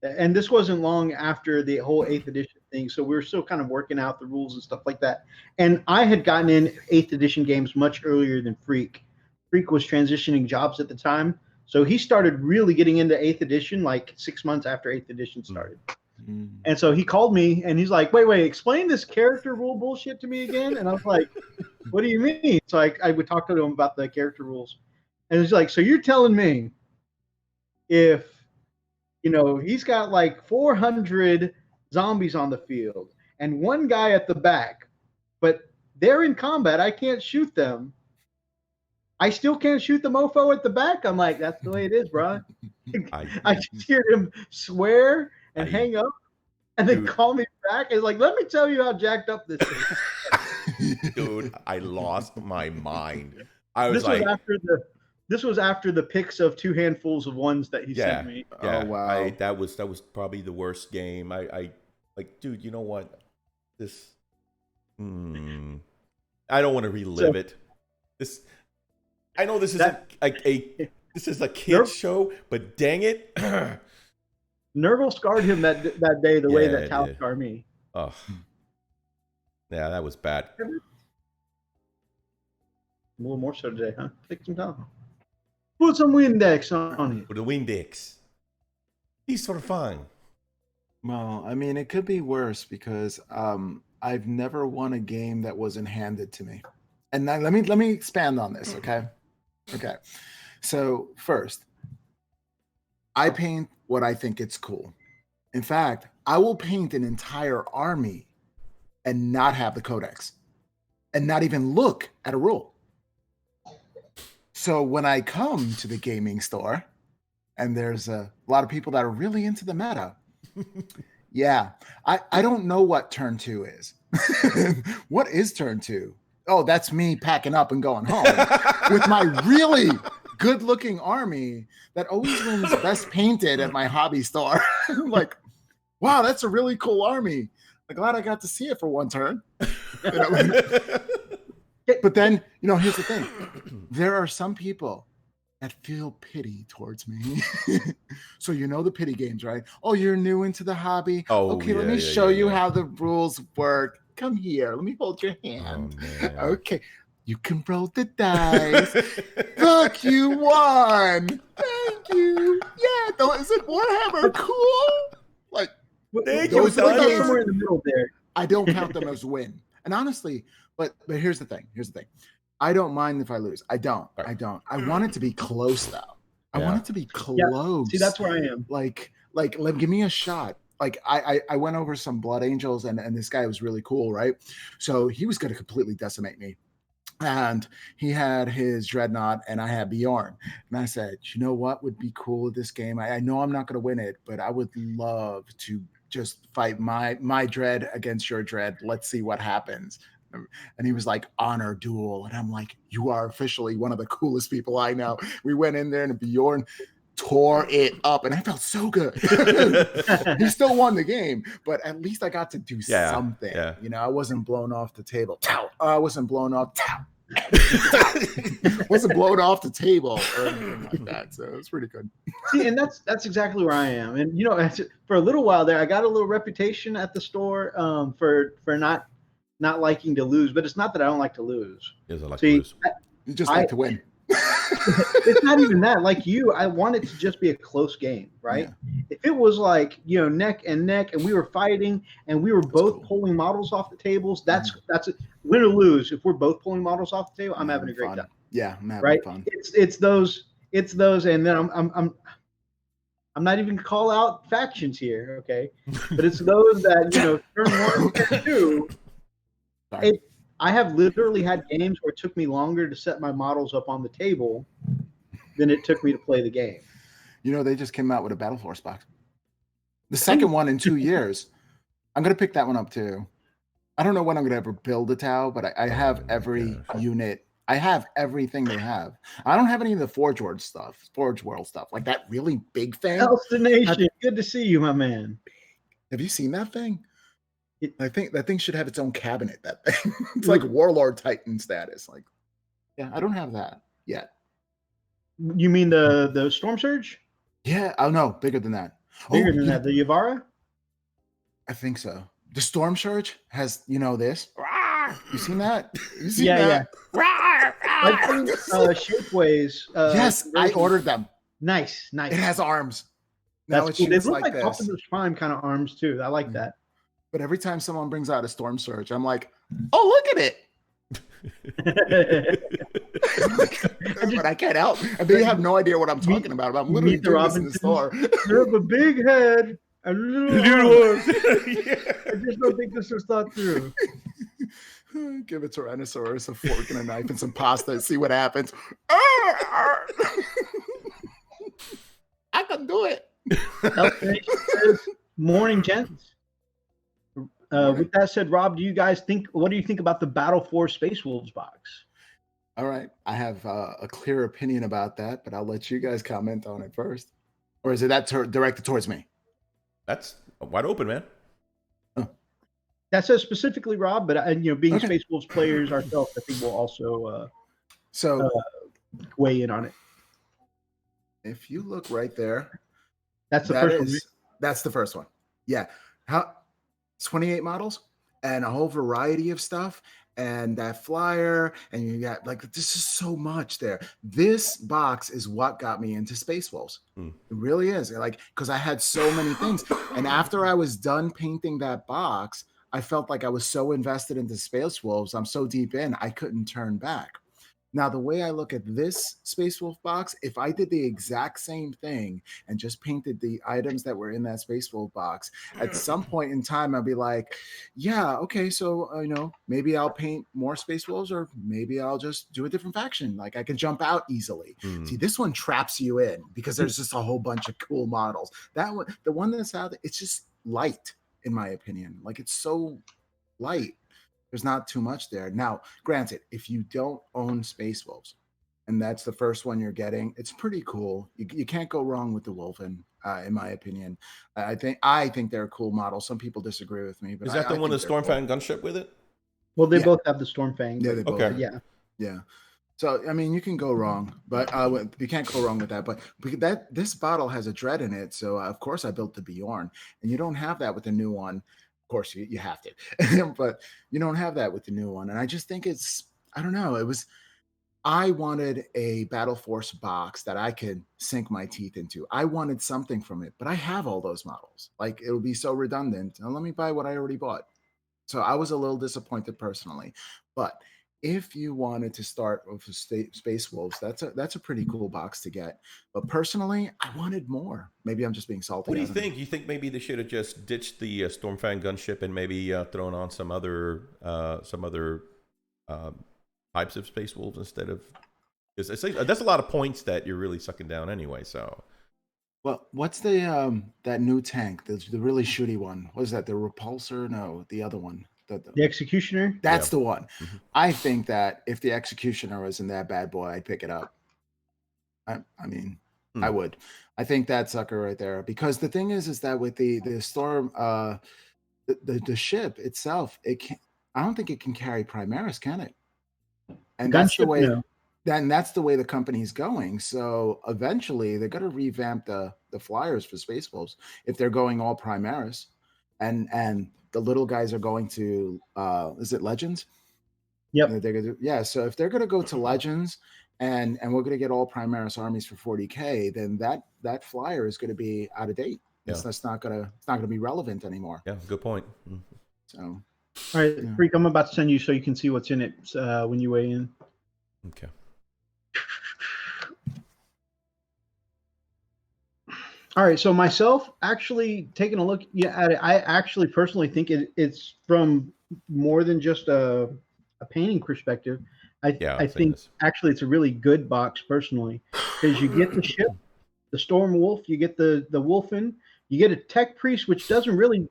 and this wasn't long after the whole 8th edition thing, so we were still kind of working out the rules and stuff like that. And I had gotten in 8th edition games much earlier than Freak. Freak was transitioning jobs at the time, so he started really getting into 8th edition like 6 months after 8th edition started. Mm. And so he called me, and he's like, wait, explain this character rule bullshit to me again. And I was like, what do you mean? So I would talk to him about the character rules. And he's like, so you're telling me if he's got like 400 zombies on the field and one guy at the back, but they're in combat, I can't shoot them. I still can't shoot the mofo at the back. I'm like, that's the way it is, bro. I just hear him swear and hang up and then call me back. It's like, let me tell you how jacked up this is. Dude, I lost my mind. This was This was after the pics of 2 handfuls of ones that he sent me. Yeah. Oh, wow. That was probably the worst game. I like, dude. You know what? This. I don't want to relive it. This. I know this is this is a kid's show, but dang it. Nurgle scarred him that day the way that Tal scarred me. Oh. Yeah, that was bad. A little more so today, huh? Take some time. Put some Windex on it. With the Windex. He's sort of fine. Well, I mean, it could be worse because I've never won a game that wasn't handed to me. And now let me expand on this, okay? Okay. So first, I paint what I think it's cool. In fact, I will paint an entire army and not have the codex and not even look at a rule. So when I come to the gaming store and there's a lot of people that are really into the meta, yeah, I don't know what turn 2 is. What is turn 2? Oh, that's me packing up and going home with my really good-looking army that always wins best painted at my hobby store. Like, wow, that's a really cool army. I'm glad I got to see it for one turn. You know? But then, here's the thing. There are some people that feel pity towards me. So the pity games, right? Oh, you're new into the hobby. Oh, okay, let me show you how the rules work. Come here. Let me hold your hand. Oh, okay. You can roll the dice. Look, you won. Thank you. Yeah, isn't Warhammer cool? Like, Those are somewhere in the middle there. I don't count them as win. And honestly, but here's the thing. I don't mind if I lose. I don't. I want it to be close though. I want it to be close. Yeah. See, that's where I am. Like, give me a shot. Like I went over some Blood Angels and this guy was really cool, right? So he was going to completely decimate me. And he had his Dreadnought and I had Bjorn. And I said, you know what would be cool with this game? I know I'm not going to win it, but I would love to just fight my Dread against your Dread. Let's see what happens. And he was like, honor duel. And I'm like, you are officially one of the coolest people I know. We went in there and Bjorn tore it up and I felt so good. He still won the game, but at least I got to do something. Yeah. I wasn't blown off the table. I wasn't blown off. Wasn't blown off the table or anything like that. So it's pretty good. See, and that's exactly where I am. And for a little while there, I got a little reputation at the store for not liking to lose, but it's not that I don't like to lose. Yes, I like to lose. You just like to win. It's not even that. Like you, I want it to just be a close game, right? Yeah. If it was like neck and neck, and we were fighting, and we were both pulling models off the tables, that's it. Win or lose. If we're both pulling models off the table, I'm having a great time. Yeah, I'm having fun. It's those, and then I'm not even gonna call out factions here, okay? But it's those that turn 1, turn 2. I have literally had games where it took me longer to set my models up on the table than it took me to play the game. They just came out with a Battle Force box. The second one in 2 years. I'm going to pick that one up too. I don't know when I'm going to ever build a Tau, but I have every unit. I have everything they have. I don't have any of the Forge World stuff, like that really big thing. Destination. Good to see you, my man. Have you seen that thing? I think that thing should have its own cabinet. That thing, it's like Warlord Titan status. Like, yeah, I don't have that yet. You mean the Storm Surge? Yeah. Oh no, bigger than that. Bigger than that. The Yavara? I think so. The Storm Surge has this. You seen that? You seen that? Yeah. I think Shapeways. Yes, I ordered them. Nice. It has arms. Now that's cool. They look like Optimus Prime kind of arms too. I like that. But every time someone brings out a Storm Surge, I'm like, oh, look at it. But I can't help. And they have no idea what I'm talking about. I'm literally doing this in the store. You have a big head and little arms. I just don't think this was thought through. Give a Tyrannosaurus a fork and a knife and some pasta and see what happens. I can do it. Morning, gents. With that said, Rob, what do you think about the Battle Force Space Wolves box? All right. I have a clear opinion about that, but I'll let you guys comment on it first. Or is it that directed towards me? That's wide open, man. Oh. That says specifically Rob, but being Space Wolves players ourselves, I think we'll also weigh in on it. If you look right there, that's the first one. Right? That's the first one. Yeah. 28 models and a whole variety of stuff. And that flyer, and you got this is so much there. This box is what got me into Space Wolves. It really is. Because I had so many things. And after I was done painting that box, I felt like I was so invested into Space Wolves. I'm so deep in, I couldn't turn back. Now, the way I look at this Space Wolf box, if I did the exact same thing and just painted the items that were in that Space Wolf box, at some point in time, I'll be like, yeah, okay, so, maybe I'll paint more Space Wolves, or maybe I'll just do a different faction. I can jump out easily. See, this one traps you in because there's just a whole bunch of cool models. That one, the one that's out, it's just light, in my opinion. It's so light. There's not too much there. Now, granted, if you don't own Space Wolves, and that's the first one you're getting, it's pretty cool. You can't go wrong with the Wolfen, in my opinion. I think they're a cool model. Some people disagree with me, but is that the one with the Stormfang gunship with it? Well, they both have the Stormfang. Yeah, they both. Okay. Yeah. So you can go wrong, but you can't go wrong with that. But this bottle has a dread in it, so of course I built the Bjorn, and you don't have that with the new one. Of course, you have to, but you don't have that with the new one. And I just think I don't know. I wanted a Battle Force box that I could sink my teeth into. I wanted something from it, but I have all those models. It would be so redundant. Now, let me buy what I already bought. So I was a little disappointed personally, but if you wanted to start with Space Wolves, that's a pretty cool box to get. But personally, I wanted more. Maybe I'm just being salty. What do you think? You think maybe they should have just ditched the Stormfang gunship and maybe thrown on some other types of Space Wolves instead of? Because that's a lot of points that you're really sucking down anyway. So. Well, what's the that new tank? The really shooty one. What is that? The Repulsor? No, the other one. The Executioner? That's the one. Mm-hmm. I think that if the Executioner was in that bad boy, I'd pick it up. I would. I think that sucker right there. Because the thing is that with the Storm, the ship itself, I don't think it can carry Primaris, can it? And that's the way. No. Then that's the way the company's going. So eventually they're going to revamp the flyers for Space Wolves if they're going all Primaris, and the little guys are going to is it Legends? Yep. Yeah. So if they're going to go to Legends and we're going to get all Primaris armies for 40K, then that flyer is going to be out of date. Yeah. It's not going to be relevant anymore. Yeah. Good point. So. All right, Freak, I'm about to send you so you can see what's in it when you weigh in. Okay. All right, so myself actually taking a look at it, I actually personally think it's from more than just a painting perspective. I think actually it's a really good box personally, because you get the ship, the Storm Wolf, you get the Wolfen, you get a Tech Priest, which doesn't really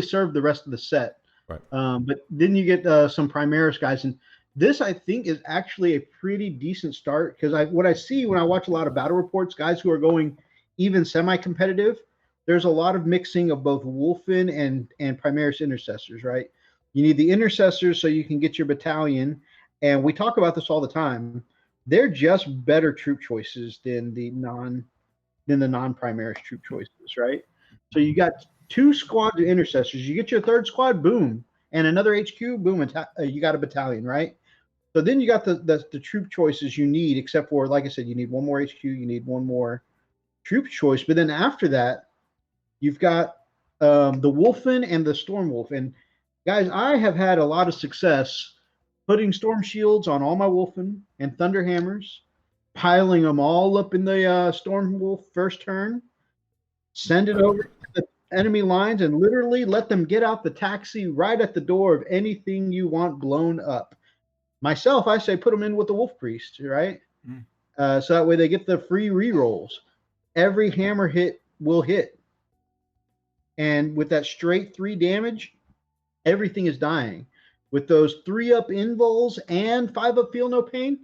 serve the rest of the set. Right. But then you get some Primaris guys, and this, I think, is actually a pretty decent start, because what I see when I watch a lot of battle reports, guys who are going even semi-competitive, there's a lot of mixing of both Wolfen and Primaris Intercessors, right? You need the Intercessors so you can get your battalion, and we talk about this all the time. They're just better troop choices than the non-Primaris troop choices, right? So you got 2 squads of Intercessors. You get your 3rd squad, boom, and another HQ, boom, you got a battalion, right? So then you got the troop choices you need, except for, like I said, you need 1 more HQ, you need 1 more troop choice. But then after that, you've got the Wolfen and the Storm Wolf. And guys, I have had a lot of success putting Storm Shields on all my Wolfen and Thunder Hammers, piling them all up in the Storm Wolf first turn, send it over to the enemy lines, and literally let them get out the taxi right at the door of anything you want blown up. Myself, I say put them in with the Wolf Priest, right? So that way they get the free rerolls. Every hammer hit will hit. And with that straight 3 damage, everything is dying. with those 3-up invols and 5-up feel no pain,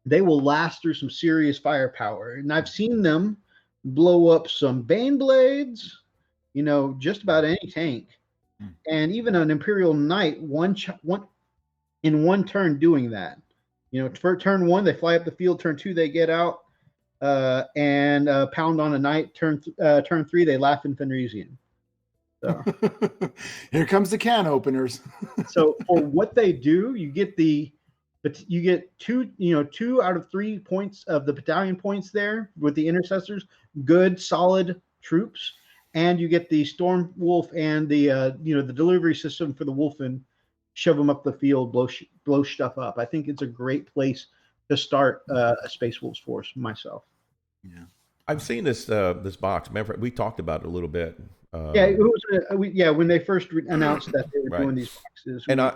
they will last through some serious firepower. And I've seen them blow up some Bane Blades, just about any tank. And even an Imperial Knight, in one turn doing that. For turn 1, they fly up the field. Turn 2, they get out and pound on a Knight. Turn 3, they laugh in Fenrisian. So here comes the can openers. So for what they do, you get two out of 3 points of the battalion points there with the intercessors, good solid troops, and you get the Storm Wolf and the the delivery system for the Wolfen, shove them up the field, blow stuff up. I think it's a great place to start a Space Wolves force myself. Yeah, I've seen this box. Remember, we talked about it a little bit. It was when they first announced that they were doing these boxes. And I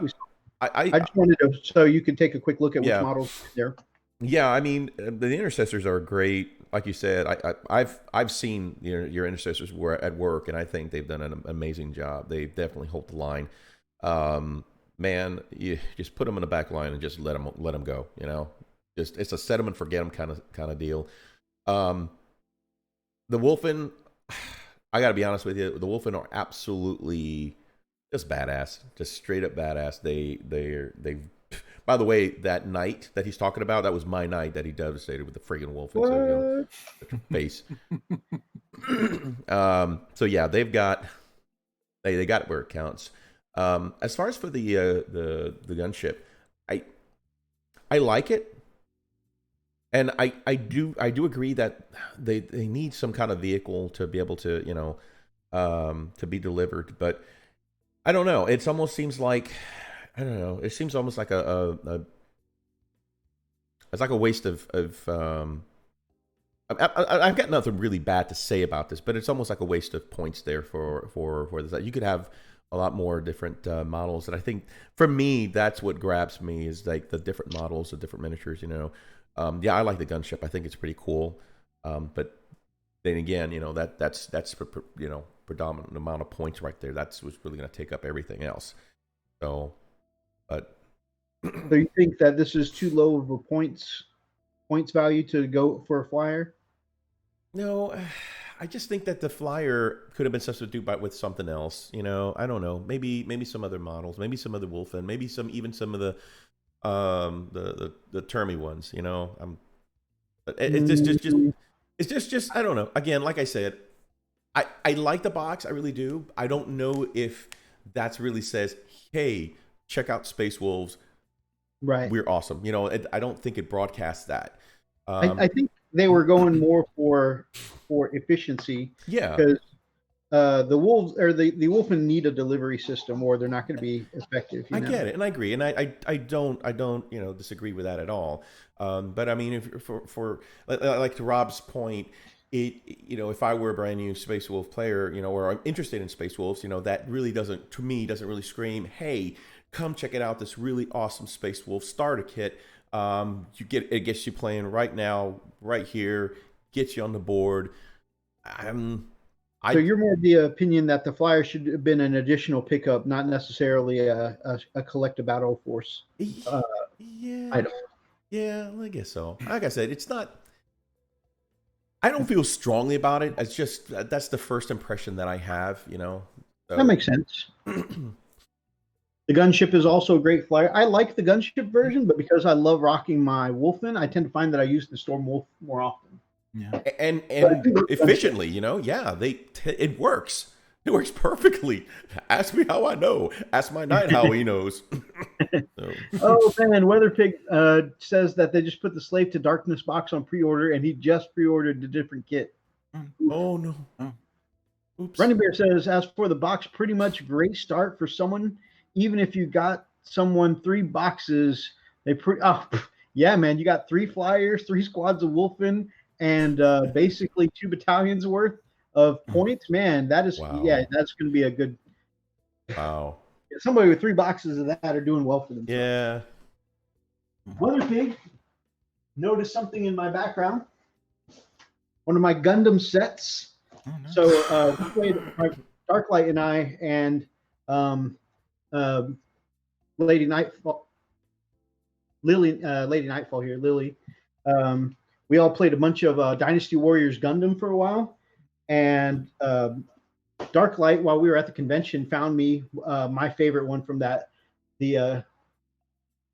just wanted to, so you could take a quick look at which models there. Yeah, I mean, the intercessors are great. Like you said, I've seen your intercessors at work, and I think they've done an amazing job. They definitely hold the line. Man, you just put them in the back line and just let them go. Just it's a set them and forget them kind of deal. The Wolfen, I got to be honest with you, the Wolfen are absolutely just badass, just straight up badass. They. By the way, that Knight that he's talking about, that was my Knight that he devastated with the friggin' Wolfen. So, face. So yeah, they got it where it counts. As far as for the gunship, I like it, and I do agree that they need some kind of vehicle to be able to to be delivered, but I don't know. It almost seems like it seems almost like it's like a waste of. I've got nothing really bad to say about this, but it's almost like a waste of points there for this. You could have a lot more different models, and I think for me that's what grabs me is like the different models, the different miniatures. I like the gunship. I think it's pretty cool, but then again, that's predominant amount of points right there. That's what's really going to take up everything else. So. So you think that this is too low of a points value to go for a flyer? No, I just think that the flyer could have been substituted with something else. I don't know. Maybe some other models, maybe some other Wolfen, maybe some of the termy ones. It's just I don't know. Again, like I said, I like the box. I really do. I don't know if that's really says, hey, check out Space Wolves. Right. We're awesome. I don't think it broadcasts that. I think they were going more for efficiency. Yeah. Because the Wolves or the Wolfen need a delivery system or they're not going to be effective. I get it, and I agree, and I don't disagree with that at all. But I mean, if for like to Rob's point, if I were a brand new Space Wolf player, or I'm interested in Space Wolves, that really doesn't really scream, hey, come check it out, this really awesome Space Wolf starter kit. It gets you playing right now, right here, gets you on the board. So you're more of the opinion that the flyer should have been an additional pickup, not necessarily a collective battle force. Yeah, I guess so. Like I said, it's not. I don't feel strongly about it. It's just that's the first impression that I have. So. That makes sense. The gunship is also a great flyer. I like the gunship version, but because I love rocking my Wolfen, I tend to find that I use the Storm Wolf more often. Yeah, and efficiently, it works. It works perfectly. Ask me how I know. Ask my knight how he knows. Oh man, Weatherpig says that they just put the Slave to Darkness box on pre-order, and he just pre-ordered a different kit. Oh no! Oh. Oops. Running Bear says, as for the box, pretty much great start for someone. Even if you got someone 3 boxes, yeah, man, you got 3 flyers, 3 squads of Wolfen, and basically 2 battalions worth of points. Man, that is that's going to be a good. Wow. Somebody with 3 boxes of that are doing well for themselves. Yeah. Weatherpig noticed something in my background. One of my Gundam sets. Oh, no. So we played Darklight and I, and Lady Nightfall, Lady Nightfall here, Lily. We all played a bunch of Dynasty Warriors Gundam for a while, and Darklight, while we were at the convention, found me my favorite one from that, the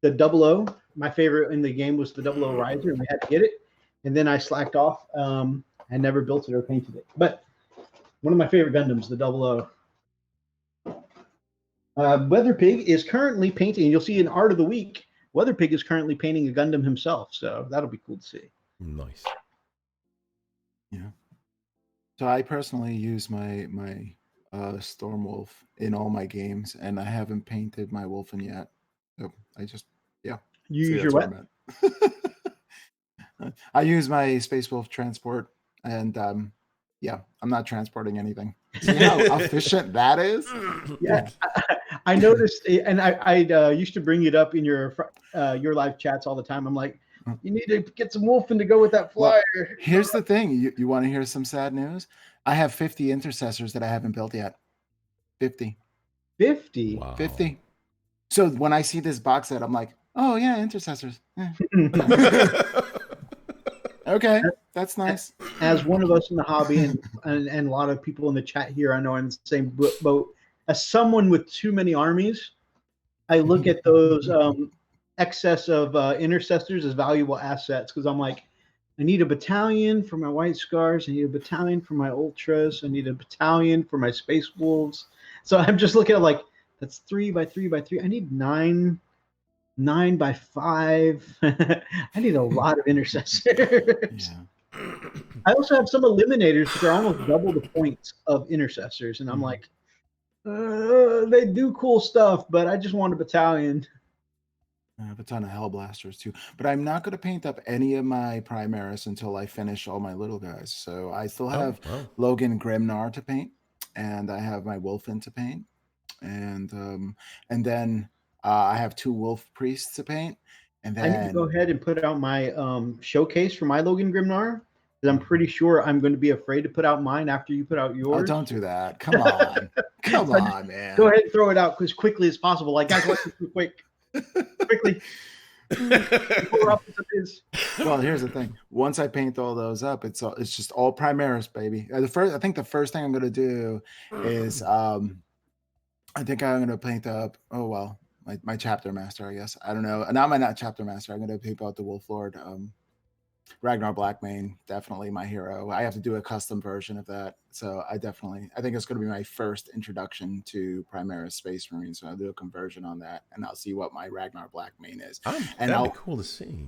00. My favorite in the game was the 00 Riser, and we had to get it. And then I slacked off and never built it or painted it. But one of my favorite Gundams, the 00. Weatherpig is currently painting, and you'll see in Art of the Week, Weatherpig is currently painting a Gundam himself, so that'll be cool to see. Nice. Yeah. So I personally use my Stormwolf in all my games, and I haven't painted my Wolfen yet. So I just You use your what? I use my Space Wolf transport, and I'm not transporting anything. See how efficient that is? Yeah, I noticed, and I used to bring it up in your live chats all the time. I'm like, you need to get some Wolfen to go with that flyer. Well, here's the thing. You want to hear some sad news? I have 50 intercessors that I haven't built yet. 50. 50? Wow. 50. So when I see this box set, I'm like, oh yeah, intercessors. Okay, that's nice. As one of us in the hobby and a lot of people in the chat here, I know I'm in the same boat. As someone with too many armies, I look at those excess of intercessors as valuable assets, because I'm like, I need a battalion for my White Scars. I need a battalion for my Ultras. I need a battalion for my Space Wolves. So I'm just looking at like, that's 3 by 3 by 3. I need 9 by 5. I need a lot of intercessors. Yeah. I also have some eliminators, but they're almost double the points of intercessors. And I'm like, they do cool stuff, but I just want a battalion. I have a ton of Hellblasters too, but I'm not going to paint up any of my Primaris until I finish all my little guys. So I still have Logan Grimnar to paint, and I have my Wolfen to paint, and then I have 2 Wolf Priests to paint, and then I need to go ahead and put out my showcase for my Logan Grimnar, because I'm pretty sure I'm going to be afraid to put out mine after you put out yours. Oh, don't do that! Come on, come on, man! Go ahead and throw it out as quickly as possible. Like, guys, watch this real quick. Quickly. Well, here's the thing. Once I paint all those up, it's just all Primaris, baby. I think the first thing I'm gonna do is I think I'm gonna paint up. Oh well, my chapter master, I guess. I don't know. Not chapter master. I'm gonna paint out the Wolf Lord. Ragnar Blackmane, definitely my hero. I have to do a custom version of that. So I think it's going to be my first introduction to Primaris Space Marine. So I'll do a conversion on that, and I'll see what my Ragnar Blackmane is. That'd be cool to see.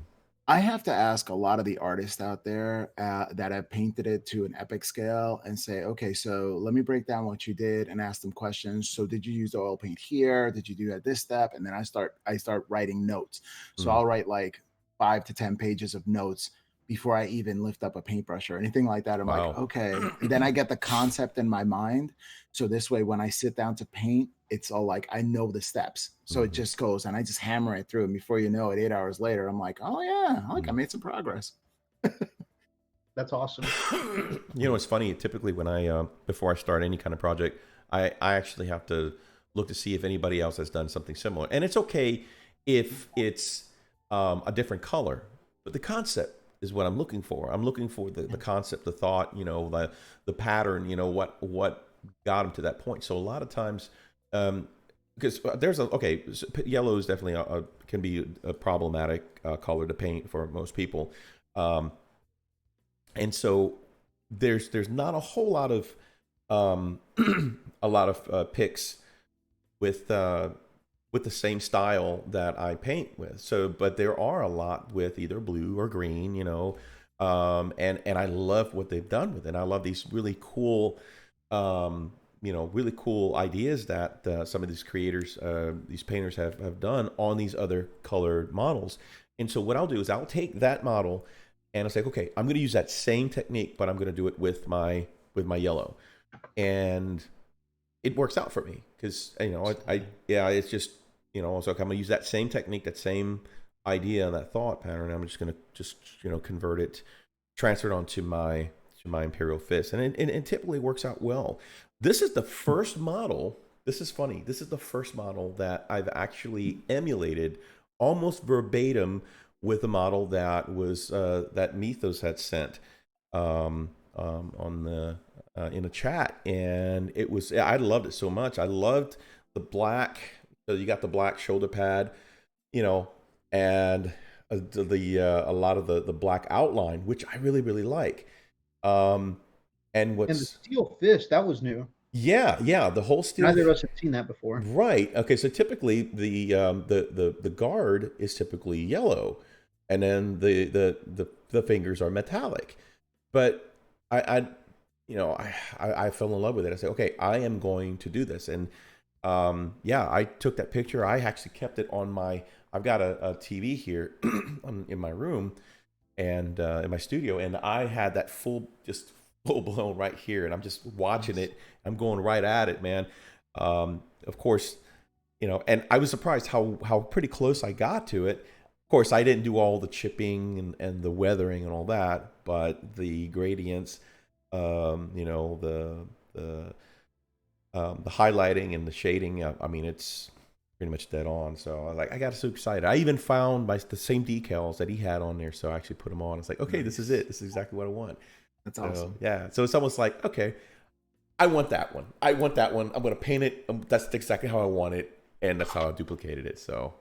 I have to ask a lot of the artists out there that have painted it to an epic scale and say, okay, so let me break down what you did and ask them questions. So did you use the oil paint here? Did you do at this step? And then I start writing notes. So I'll write like 5 to 10 pages of notes before I even lift up a paintbrush or anything like that. I'm like, okay. And then I get the concept in my mind. So this way, when I sit down to paint, it's all like, I know the steps. So it just goes, and I just hammer it through. And before you know it, 8 hours later, I'm like, oh yeah, I made some progress. That's awesome. You know, it's funny. Typically when I, before I start any kind of project, I actually have to look to see if anybody else has done something similar. And it's okay if it's a different color, but the concept is what I'm looking for. I'm looking for the concept, the thought, you know, the pattern, you know, what got them to that point. So a lot of times, because yellow is definitely can be a problematic color to paint for most people. And so there's not a whole lot of picks with the same style that I paint with. So, but there are a lot with either blue or green, you know, and I love what they've done with it. And I love these really cool, really cool ideas that some of these creators, these painters have done on these other colored models. And so what I'll do is I'll take that model and I'll say, okay, I'm going to use that same technique, but I'm going to do it with my yellow. And it works out for me because, you know, it's just, you know, so I'm going to use that same technique, that same idea, and that thought pattern. I'm just going to convert it, transfer it onto my Imperial Fist. And it typically works out well. This is the first model this is funny. This is the first model that I've actually emulated almost verbatim with a model that was that Mythos had sent on the in a chat, and it was, I loved it so much. I loved the black. So you got the black shoulder pad, you know, and a lot of the black outline, which I really like. And the steel fist, that was new. Yeah, the whole steel. Neither of us have seen that before. Right. Okay. So typically the guard is typically yellow, and then the fingers are metallic. But I fell in love with it. I said, okay, I am going to do this, and I took that picture. I actually kept it on I've got a TV here in my room and in my studio, and I had that full blown right here, and I'm just watching it. I'm going right at it, man. Of course, and I was surprised how pretty close I got to it. Of course, I didn't do all the chipping and the weathering and all that, but the gradients, the highlighting and the shading, I mean, it's pretty much dead on. So I got so excited. I even found the same decals that he had on there, so I actually put them on. It's like, okay, This is it. This is exactly what I want. That's awesome. Yeah. So it's almost like, okay, I want that one. I'm going to paint it. That's exactly how I want it, and that's how I duplicated it. So.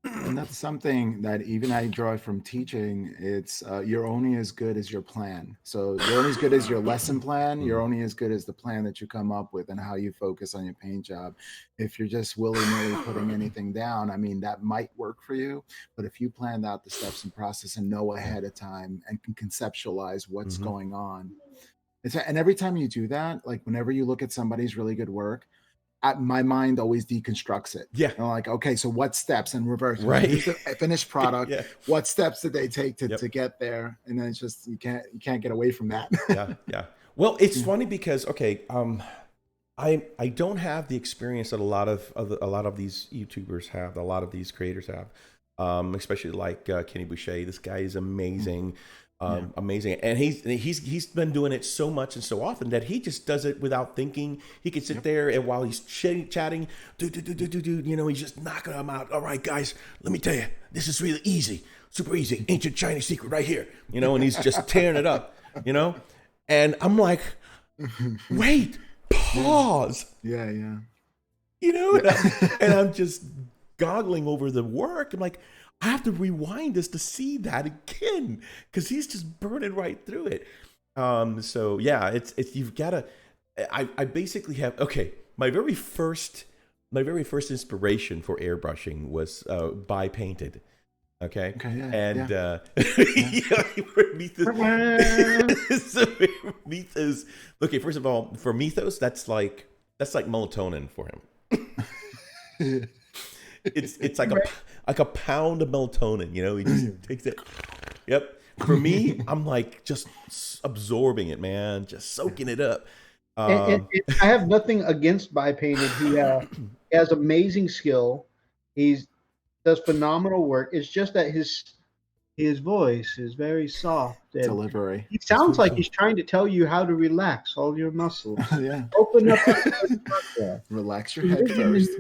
And that's something that even I draw from teaching. It's you're only as good as your plan. So you're only as good as your lesson plan. You're only as good as the plan that you come up with and how you focus on your paint job. If you're just willy-nilly putting anything down, I mean, that might work for you. But if you planned out the steps and process and know ahead of time and can conceptualize what's going on. And every time you do that, like whenever you look at somebody's really good work, my mind always deconstructs it. Yeah. And I'm like, okay, so what steps and reverse? Right. Here's the finished product. Yeah. What steps did they take to get there? And then it's just you can't get away from that. Yeah. Well, it's funny because I don't have the experience that a lot of these YouTubers have, a lot of these creators have, especially like Kenny Boucher. This guy is amazing. Amazing, and he's been doing it so much and so often that he just does it without thinking. He can sit there and while he's chatting, he's just knocking them out. All right, guys, let me tell you, this is really easy, super easy, ancient Chinese secret right here, and he's just tearing it up, and I'm like, wait, pause, and I'm just goggling over the work. I'm like, I have to rewind this to see that again because he's just burning right through it. So yeah, it's you've got to. I basically have My very first inspiration for airbrushing was by painted. Okay. Mythos. Okay, first of all, for Mythos, that's like melatonin for him. It's like a pound of melatonin, he just takes it. Yep. For me, I'm like just absorbing it, man, just soaking it up. And I have nothing against by painted. He has amazing skill. He does phenomenal work. It's just that his voice is very soft. Delivery. He sounds like he's trying to tell you how to relax all your muscles. Yeah. Open up. Relax your head first.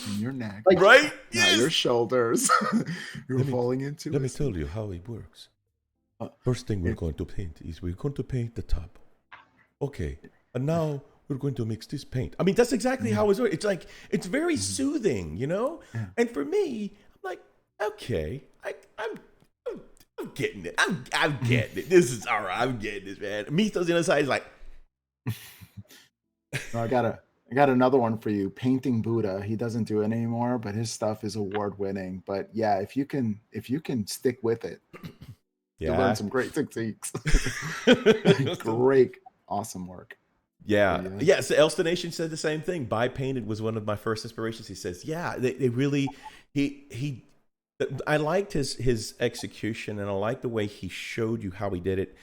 And your neck, right? Now your shoulders. You're falling into. Let me tell you how it works. First thing we're going to paint is we're going to paint the top. Okay, and now we're going to mix this paint. I mean, that's exactly how it's. It's like it's very soothing, Yeah. And for me, I'm like, okay, I'm getting it. I'm getting it. This is all right. I'm getting this, man. Mythos on the other side is like. I got another one for you. Painting Buddha. He doesn't do it anymore, but his stuff is award winning. But yeah, if you can stick with it, you'll learn some great techniques. Great, awesome work. Yeah. So Elston Nation said the same thing. By painted was one of my first inspirations. He says, they really I liked his execution, and I liked the way he showed you how he did it.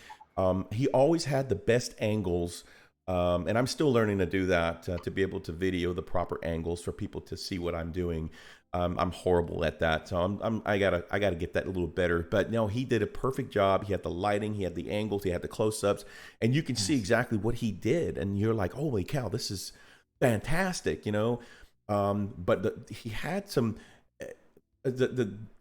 He always had the best angles. And I'm still learning to do that, to be able to video the proper angles for people to see what I'm doing. I'm horrible at that, so I gotta get that a little better. But no, he did a perfect job. He had the lighting, he had the angles, he had the close-ups, and you can see exactly what he did. And you're like, holy cow, this is fantastic, you know. But he had some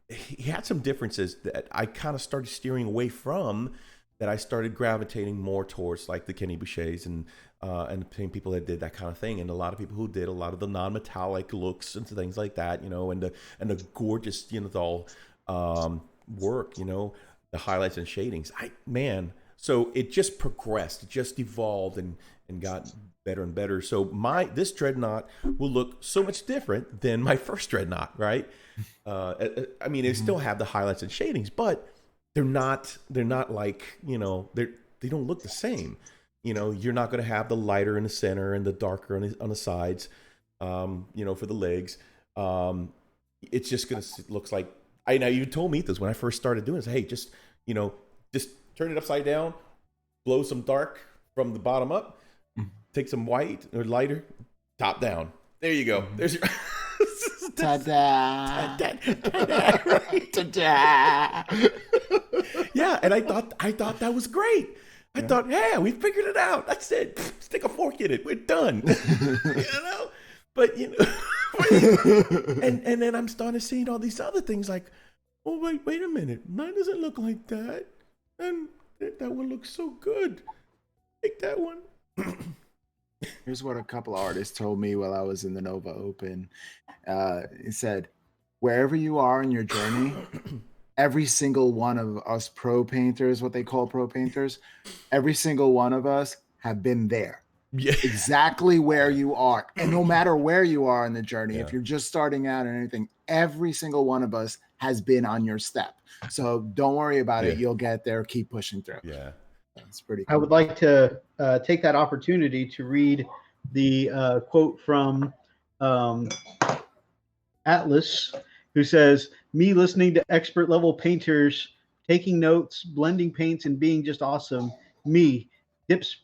he had some differences that I kind of started steering away from, that I started gravitating more towards, like the Kenny Bouchers and the same people that did that kind of thing, and a lot of people who did a lot of the non-metallic looks and things like that, you know, and the gorgeous, you know, the work, you know, the highlights and shadings. So it just progressed, it just evolved and got better and better. So this dreadnought will look so much different than my first dreadnought, right? I mean, they still have the highlights and shadings, but they're not like, you know, they don't look the same. You know, you're not going to have the lighter in the center and the darker on the sides, you know, for the legs. It's just going to looks like, you told me this when I first started doing this. Hey, just turn it upside down, blow some dark from the bottom up, take some white or lighter, top down. There you go. There's your Ta-da. Ta-da. Right? Ta-da. Yeah, and I thought that was great. I thought, yeah, we figured it out. That's it. Stick a fork in it. We're done. You know? But, you know, and then I'm starting to see all these other things like, oh, wait a minute. Mine doesn't look like that. And that one looks so good. Take that one. Here's what a couple of artists told me while I was in the Nova Open. It said, wherever you are in your journey, every single one of us pro painters, what they call pro painters, every single one of us have been there. Yeah. Exactly where you are. And no matter where you are in the journey, if you're just starting out or anything, every single one of us has been on your step. So don't worry about it. You'll get there. Keep pushing through. Yeah. That's pretty cool. I would like to take that opportunity to read the quote from Atlas, who says, me listening to expert level painters, taking notes, blending paints, and being just awesome. Me dips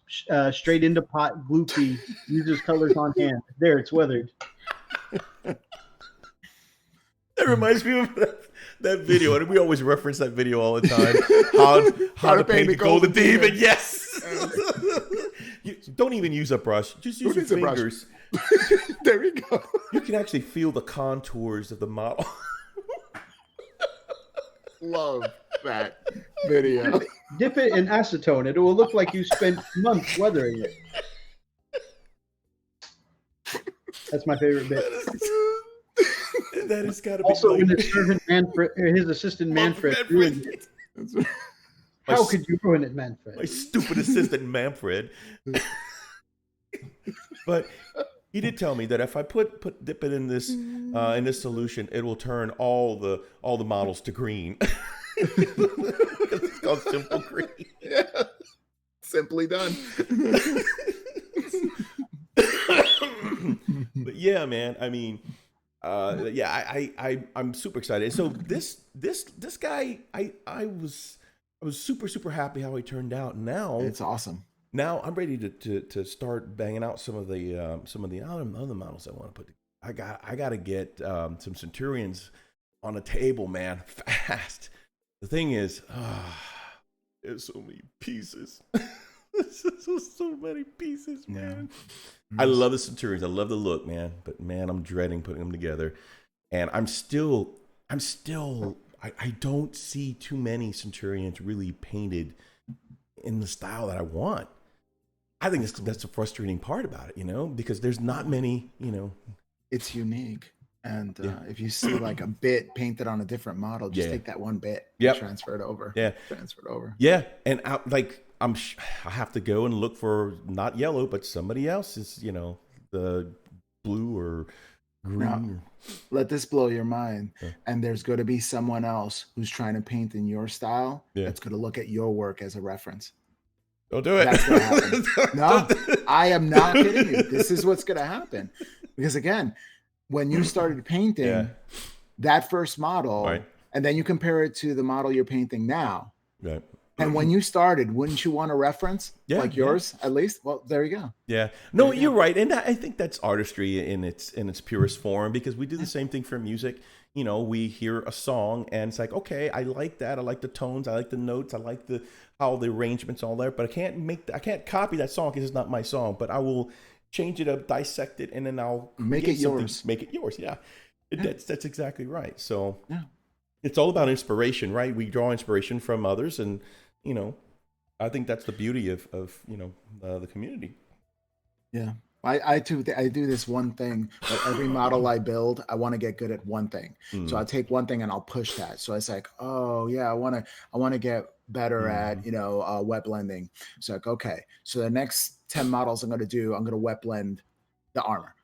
straight into pot, gloopy, uses colors on hand. There, it's weathered. That reminds me of that video, and we always reference that video all the time. How to paint the Golden Demon. Yes. Don't even use a brush. Just use your fingers. There we go. You can actually feel the contours of the model. Love that video. Dip it in acetone. It will look like you spent months weathering it. That's my favorite bit. That has got to be also when his servant Manfred, his assistant Manfred. Ruined it. How could you ruin it, Manfred? My stupid assistant Manfred. But he did tell me that if I dip it in this solution, it will turn all the models to green. It's called simple green. Yeah. Simply done. But yeah, man. I mean, I'm super excited. So this guy, I was super happy how he turned out. Now it's awesome. Now I'm ready to start banging out some of the other models I want to put. I got to get some Centurions on the table, man, fast. The thing is, there's so many pieces. so many pieces, man. I love the Centurions. I love the look, man. But man, I'm dreading putting them together. And I don't see too many Centurions really painted in the style that I want. I think that's the frustrating part about it, you know, because there's not many, you know. It's unique. And if you see like a bit painted on a different model, just take that one bit and transfer it over. Yeah. Transfer it over. Yeah. And I have to go and look for not yellow, but somebody else's, you know, the blue or green. Now, let this blow your mind. Yeah. And there's going to be someone else who's trying to paint in your style that's going to look at your work as a reference. Don't do it. That's what happens. No, I am not kidding you. This is what's going to happen. Because again, when you started painting that first model, and then you compare it to the model you're painting now. Right. And when you started, wouldn't you want a reference like yours, at least? Well, there you go. Yeah. No, you're right. And I think that's artistry in its purest form, because we do the same thing for music. You know, we hear a song and it's like, okay, I like that. I like the tones. I like the notes. I like how the arrangements all there. But I can't copy that song because it's not my song. But I will change it up, dissect it, and then I'll make it yours. Make it yours. Yeah. That's exactly right. So it's all about inspiration, right? We draw inspiration from others, and I think that's the beauty of the community. Yeah. I do this one thing. Like every model I build, I want to get good at one thing. So I take one thing and I'll push that. So it's like, oh yeah, I want to get better at wet blending. So like, okay, so the next 10 models I'm going to wet blend the armor.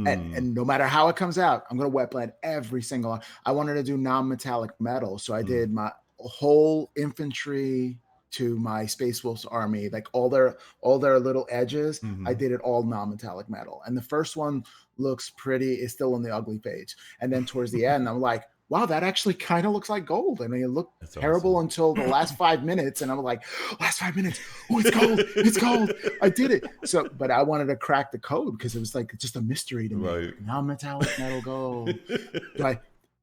And no matter how it comes out, I'm going to wet blend every single. I wanted to do non-metallic metal, so I did my whole infantry to my Space Wolves army, like all their little edges. I did it all non-metallic metal, and the first one looks pretty. It's still in the ugly phase, and then towards the end, I'm like, wow, that actually kind of looks like gold. I mean, it looked terrible until the last 5 minutes, and I'm like, last 5 minutes, oh, it's gold, it's gold. I did it. So, but I wanted to crack the code because it was like just a mystery to me. Right. Non-metallic metal gold.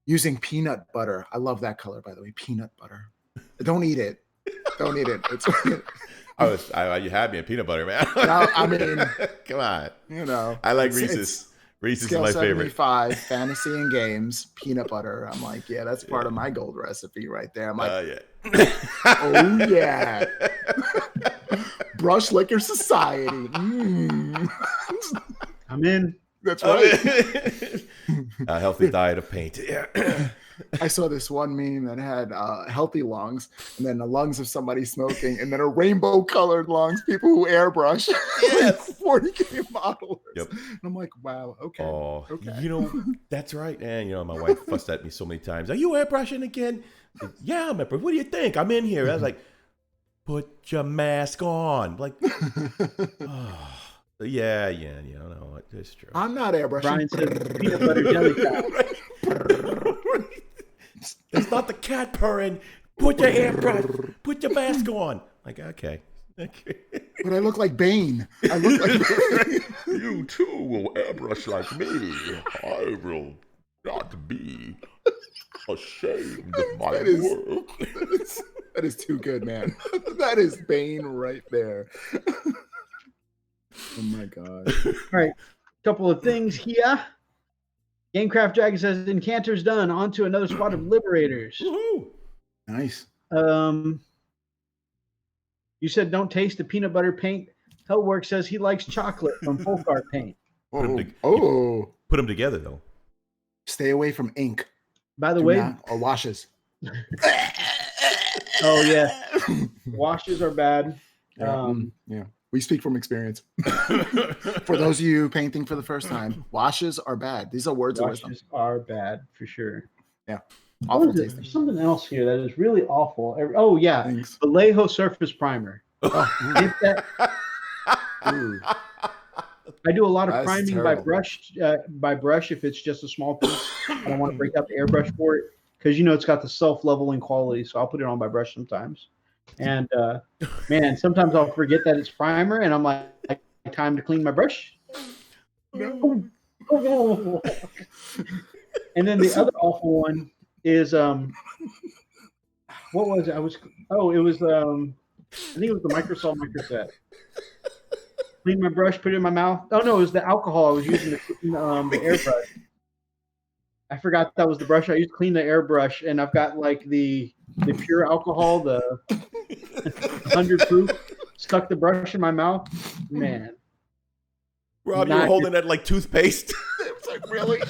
Using peanut butter. I love that color, by the way. Peanut butter. Don't eat it. Don't eat it. You had me in peanut butter, man. No, I mean, come on. I like Reese's. Reese's is my favorite. 75, fantasy and games, peanut butter. I'm like, yeah, that's part of my gold recipe right there. I'm like, oh yeah. Brush Liquor Society. I'm in. That's right. A healthy diet of paint. Yeah. I saw this one meme that had healthy lungs, and then the lungs of somebody smoking, and then a rainbow colored lungs, people who airbrush. Yes. 40K modelers. Yep. And I'm like, wow, okay. Oh, okay. That's right. And my wife fussed at me so many times. Are you airbrushing again? Yeah, I'm airbrushing. What do you think? I'm in here. I was like, put your mask on. Like, oh. Yeah, no, it's true. I'm not airbrushing. Brian said peanut butter jelly cat. That's not the cat purring. Put your airbrush. Put your mask on. Like, okay. But I look like Bane. I look like Bane. You too will airbrush like me. I will not be ashamed of my work. That is too good, man. That is Bane right there. Oh my god. All right. Couple of things here. Gamecraft Dragon says Encanter's done. On to another squad of Liberators. Woohoo! Nice. You said don't taste the peanut butter paint. Hellwork says he likes chocolate from Folk Art paint. Put them together though. Stay away from ink. By the way, or washes. Oh yeah, washes are bad. Yeah. We speak from experience. For those of you painting for the first time, washes are bad. These are words of wisdom. Washes are bad for sure. Yeah. Awful tasting. There's something else here that is really awful. Oh yeah, Thanks. Vallejo Surface Primer. I do a lot of priming by brush. If it's just a small piece, I don't want to break out the airbrush for it because it's got the self-leveling quality. So I'll put it on by brush sometimes. And man, sometimes I'll forget that it's primer, and I'm like, time to clean my brush. No. And then the other awful one is what was it? It was I think it was the Microsoft Microset. Clean my brush, put it in my mouth. Oh no, it was the alcohol I was using to clean the airbrush. I forgot that was the brush I used to clean the airbrush, and I've got like the pure alcohol, the 100 proof, stuck the brush in my mouth. Man. Rob, you were holding that like toothpaste. It's like, really?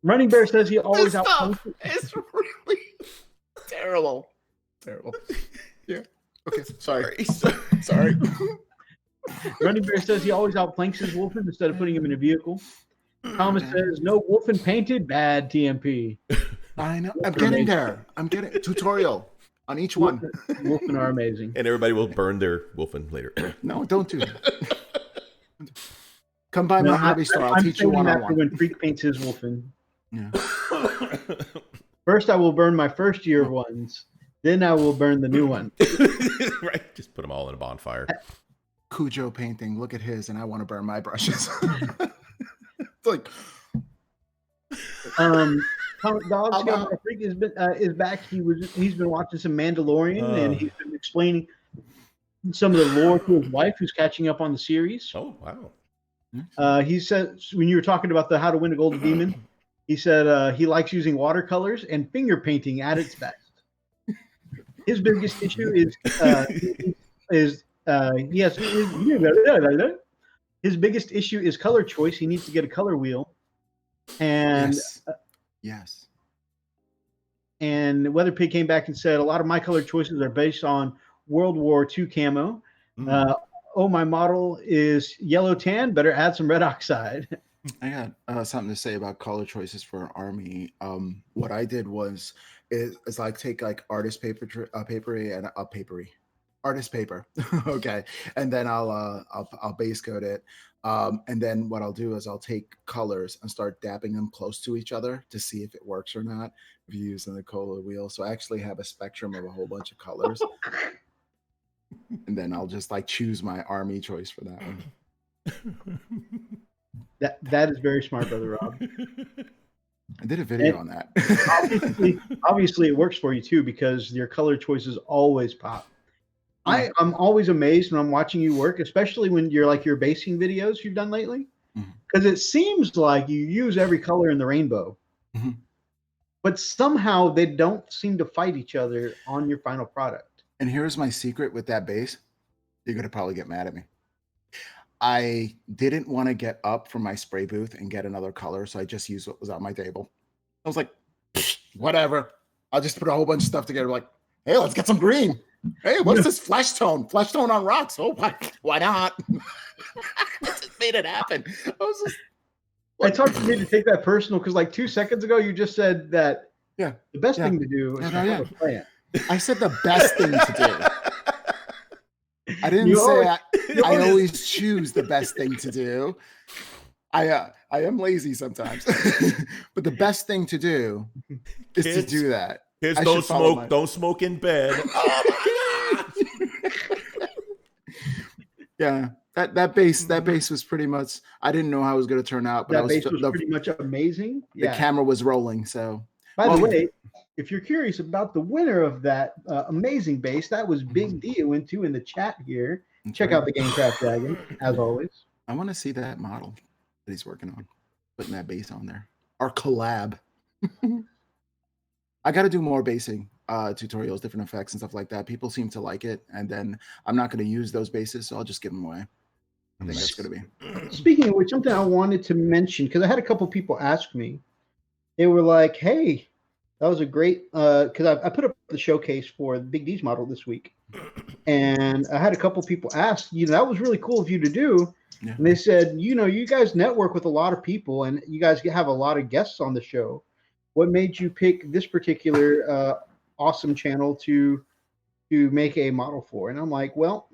Running Bear says he always It's really terrible. Terrible. Yeah. Okay. Sorry. Sorry. Running Bear says he always outflanks his Wolfen instead of putting him in a vehicle. Thomas says no Wolfen painted, bad TMP. I know. I'm getting there. I'm getting tutorial on each one. Wolfen are amazing. And everybody will burn their Wolfen later. No, don't do that. Come by my hobby store. I'll teach you one-on-one. When Freak paints his Wolfen. Yeah. First, I will burn my first year ones. Then I will burn the new one. Right. Just put them all in a bonfire. Cujo painting. Look at his, and I want to burn my brushes. It's like, Dog Freak is back. He's been watching some Mandalorian, and he's been explaining. some of the lore to his wife, who's catching up on the series. Oh, wow. He said, when you were talking about the How to Win a Golden Demon, he said he likes using watercolors and finger painting at its best. His biggest issue is his biggest issue is color choice. He needs to get a color wheel, and yes. And WeatherPig came back and said a lot of my color choices are based on World War II camo. Oh, my model is yellow tan. Better add some red oxide. I got something to say about color choices for Army. What I did was like take like artist paper and artist paper, okay, and then I'll base coat it, and then what I'll do is I'll take colors and start dabbing them close to each other to see if it works or not. If you're using the color wheel, so I actually have a spectrum of a whole bunch of colors, and then I'll just like choose my Army choice for that one. That is very smart, Brother Rob. I did a video on that. obviously, it works for you too because your color choices always pop. I'm always amazed when I'm watching you work, especially when you're like your basing videos you've done lately, because it seems like you use every color in the rainbow, but somehow they don't seem to fight each other on your final product. And here's my secret with that base. You're gonna probably get mad at me. I didn't want to get up from my spray booth and get another color, so I just used what was on my table. I was like, whatever. I'll just put a whole bunch of stuff together. Like, hey, let's get some green. Hey, what's this flesh tone? Flesh tone on rocks. Oh, why not? Just made it happen. It's hard for me to take that personal because, like 2 seconds ago, you just said that the best thing to do is to have a plan. I said the best thing to do. I didn't say I always choose the best thing to do. I am lazy sometimes, but the best thing to do is to do that. Kids don't smoke. Don't smoke in bed. Yeah, that base was pretty much. I didn't know how it was going to turn out, but that base was pretty much amazing. The camera was rolling. So, by the way, if you're curious about the winner of that amazing base, that was Big D who went to in the chat here. Check out the Gamecraft Dragon, as always. I want to see that model that he's working on, putting that base on there. Our collab. I got to do more basing tutorials, different effects and stuff like that. People seem to like it, and then I'm not going to use those bases, so I'll just give them away. I think that's going to be. Speaking of which, something I wanted to mention, because I had a couple people ask me. They were like, hey, that was a great, because I put up the showcase for the Big D's model this week. And I had a couple people ask, that was really cool of you to do. Yeah. And they said, you guys network with a lot of people and you guys have a lot of guests on the show. What made you pick this particular awesome channel to make a model for? And I'm like, well,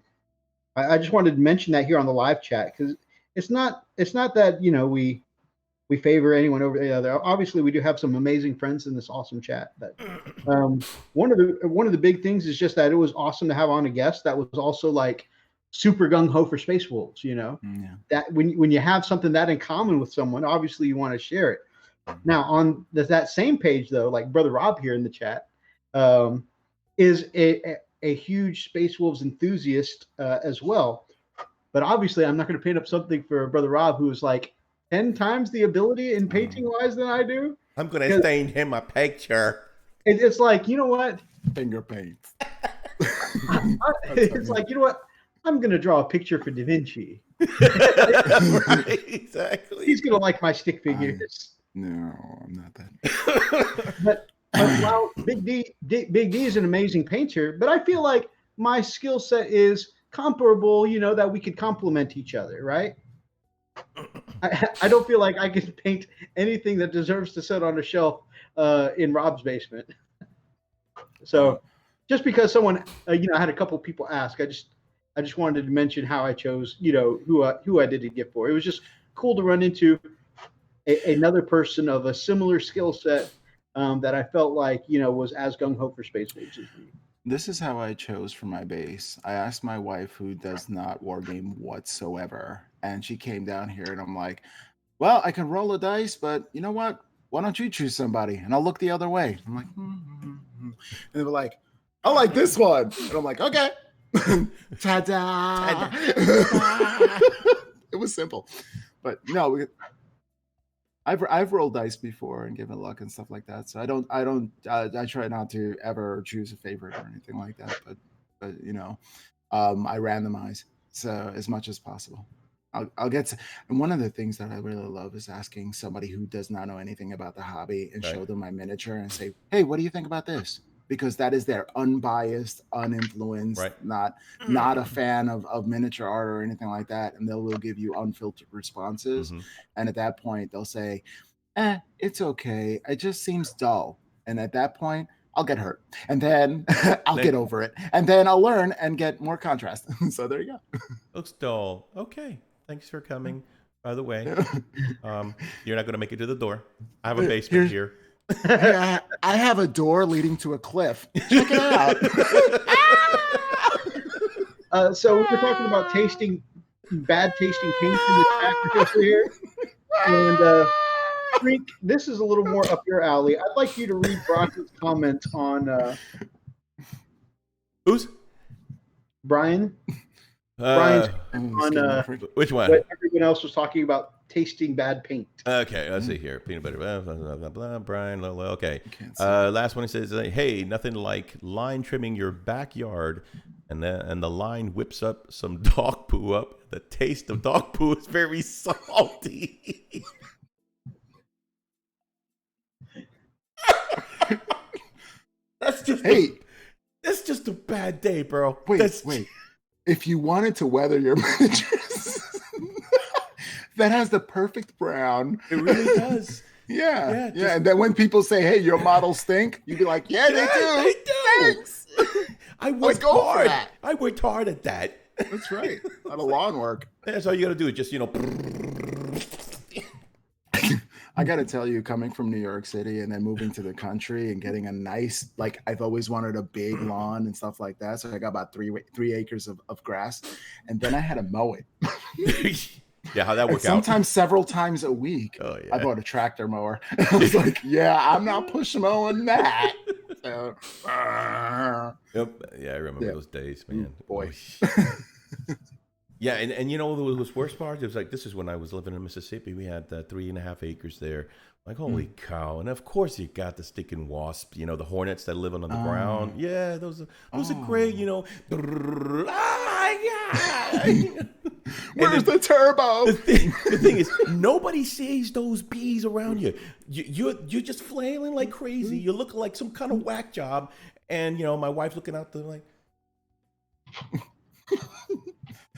I just wanted to mention that here on the live chat because it's not that we favor anyone over the other. Obviously, we do have some amazing friends in this awesome chat. But one of the big things is just that it was awesome to have on a guest that was also like super gung ho for Space Wolves. That when you have something that in common with someone, obviously you want to share it. Now on that same page though, like Brother Rob here in the chat, is a huge Space Wolves enthusiast as well. But obviously, I'm not going to paint up something for Brother Rob who is like 10 times the ability in painting wise than I do. I'm going to stain him a picture. It's like, you know what? Finger paint. It's like, you know what? I'm going to draw a picture for Da Vinci. Right, exactly. He's going to like my stick figures. No, I'm not that. But while Big D is an amazing painter, but I feel like my skill set is comparable, that we could complement each other, right? I don't feel like I can paint anything that deserves to sit on a shelf in Rob's basement. So just because someone, I had a couple of people ask, I just wanted to mention how I chose, who I did a gift for. It was just cool to run into another person of a similar skill set that I felt like, was as gung-ho for Space Wolves as me. This is how I chose for my base. I asked my wife, who does not wargame whatsoever, and she came down here, and I'm like, well, I can roll a dice, but you know what? Why don't you choose somebody? And I'll look the other way. I'm like, And they were like, I like this one. And I'm like, okay. Ta-da! It was simple, but no, I've rolled dice before and given luck and stuff like that. So I try not to ever choose a favorite or anything like that. But I randomize so as much as possible. I'll get to, and one of the things that I really love is asking somebody who does not know anything about the hobby and show them my miniature and say, hey, what do you think about this? Because that is their unbiased, uninfluenced, not a fan of miniature art or anything like that. And they will give you unfiltered responses. And at that point, they'll say, it's okay. It just seems dull. And at that point, I'll get hurt. And then I'll get over it. And then I'll learn and get more contrast. So there you go. Looks dull. Okay. Thanks for coming. By the way, you're not going to make it to the door. I have a basement here. Hey, I have a door leading to a cliff. Check it out. So we were talking about bad tasting paints in the chat producer here. And Freak, this is a little more up your alley. I'd like you to read Brock's comment on who's? Brian. Brian's on which one? What everyone else was talking about tasting bad paint. Okay, let's see here. Peanut butter, blah, blah, blah, blah, blah, Brian. Okay. Last one, he says, hey, nothing like line trimming your backyard, and the line whips up some dog poo up. The taste of dog poo is very salty. That's just a bad day, bro. Wait. If you wanted to weather your miniatures, that has the perfect brown. It really does. Yeah. And then when people say, hey, your models stink, you'd be like, yeah, they do. They do. Thanks. I worked hard. I worked hard at that. That's right. A lot of lawn work. That's all you got to do is just, I got to tell you, coming from New York City and then moving to the country and getting a nice, like, I've always wanted a big lawn and stuff like that. So I got about 3 acres of grass, and then I had to mow it. Yeah, how'd that work out? Sometimes several times a week. Oh, yeah. I bought a tractor mower. I was like, yeah, I'm not push mowing that. So, yep. Yeah, I remember those days, man. Boy. Yeah, and the worst part, it was like, this is when I was living in Mississippi. We had 3.5 acres there. Like, holy cow. And of course you got the sticking wasp, the hornets that live on the ground. Yeah, those are great, Where's the turbo? The thing is, nobody sees those bees around you. You're just flailing like crazy. You look like some kind of whack job. And, my wife's looking out there like...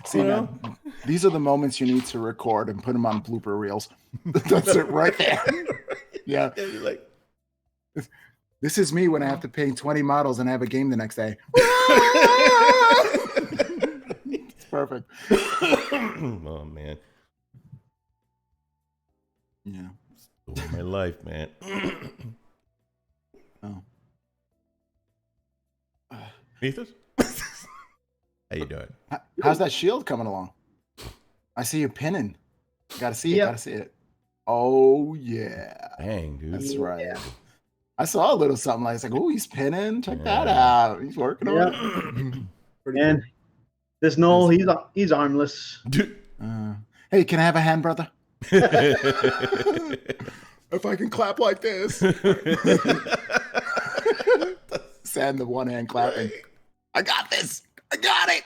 See, man, these are the moments you need to record and put them on blooper reels. That's it right there. Yeah. You're like, this is me when I have to paint 20 models and I have a game the next day. It's perfect. Oh, man. Yeah. Story of my life, man. Oh. Ethos? How you doing? How's that shield coming along? I see you pinning. Gotta see it. Gotta see it. Oh yeah. Dang, dude. That's right. Yeah. I saw a little something like, it's like, oh, he's pinning. Check that out. He's working on it. And this Noel, he's armless. Hey, can I have a hand, brother? If I can clap like this. Send the one hand clapping. I got this. I got it.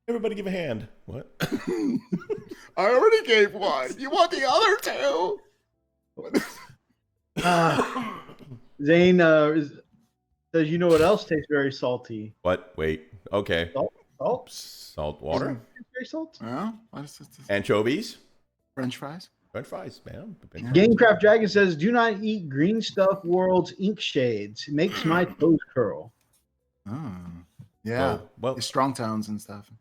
Everybody give a hand. What? I already gave one. You want the other two? Zane says, you know what else tastes very salty? What? Wait. Okay. Salt water. Very salty. Yeah. Anchovies. French fries. French fries, man. Gamecraft Dragon says, do not eat Green Stuff World's ink shades. It makes my toes curl. Oh, yeah. Well, strong tones and stuff.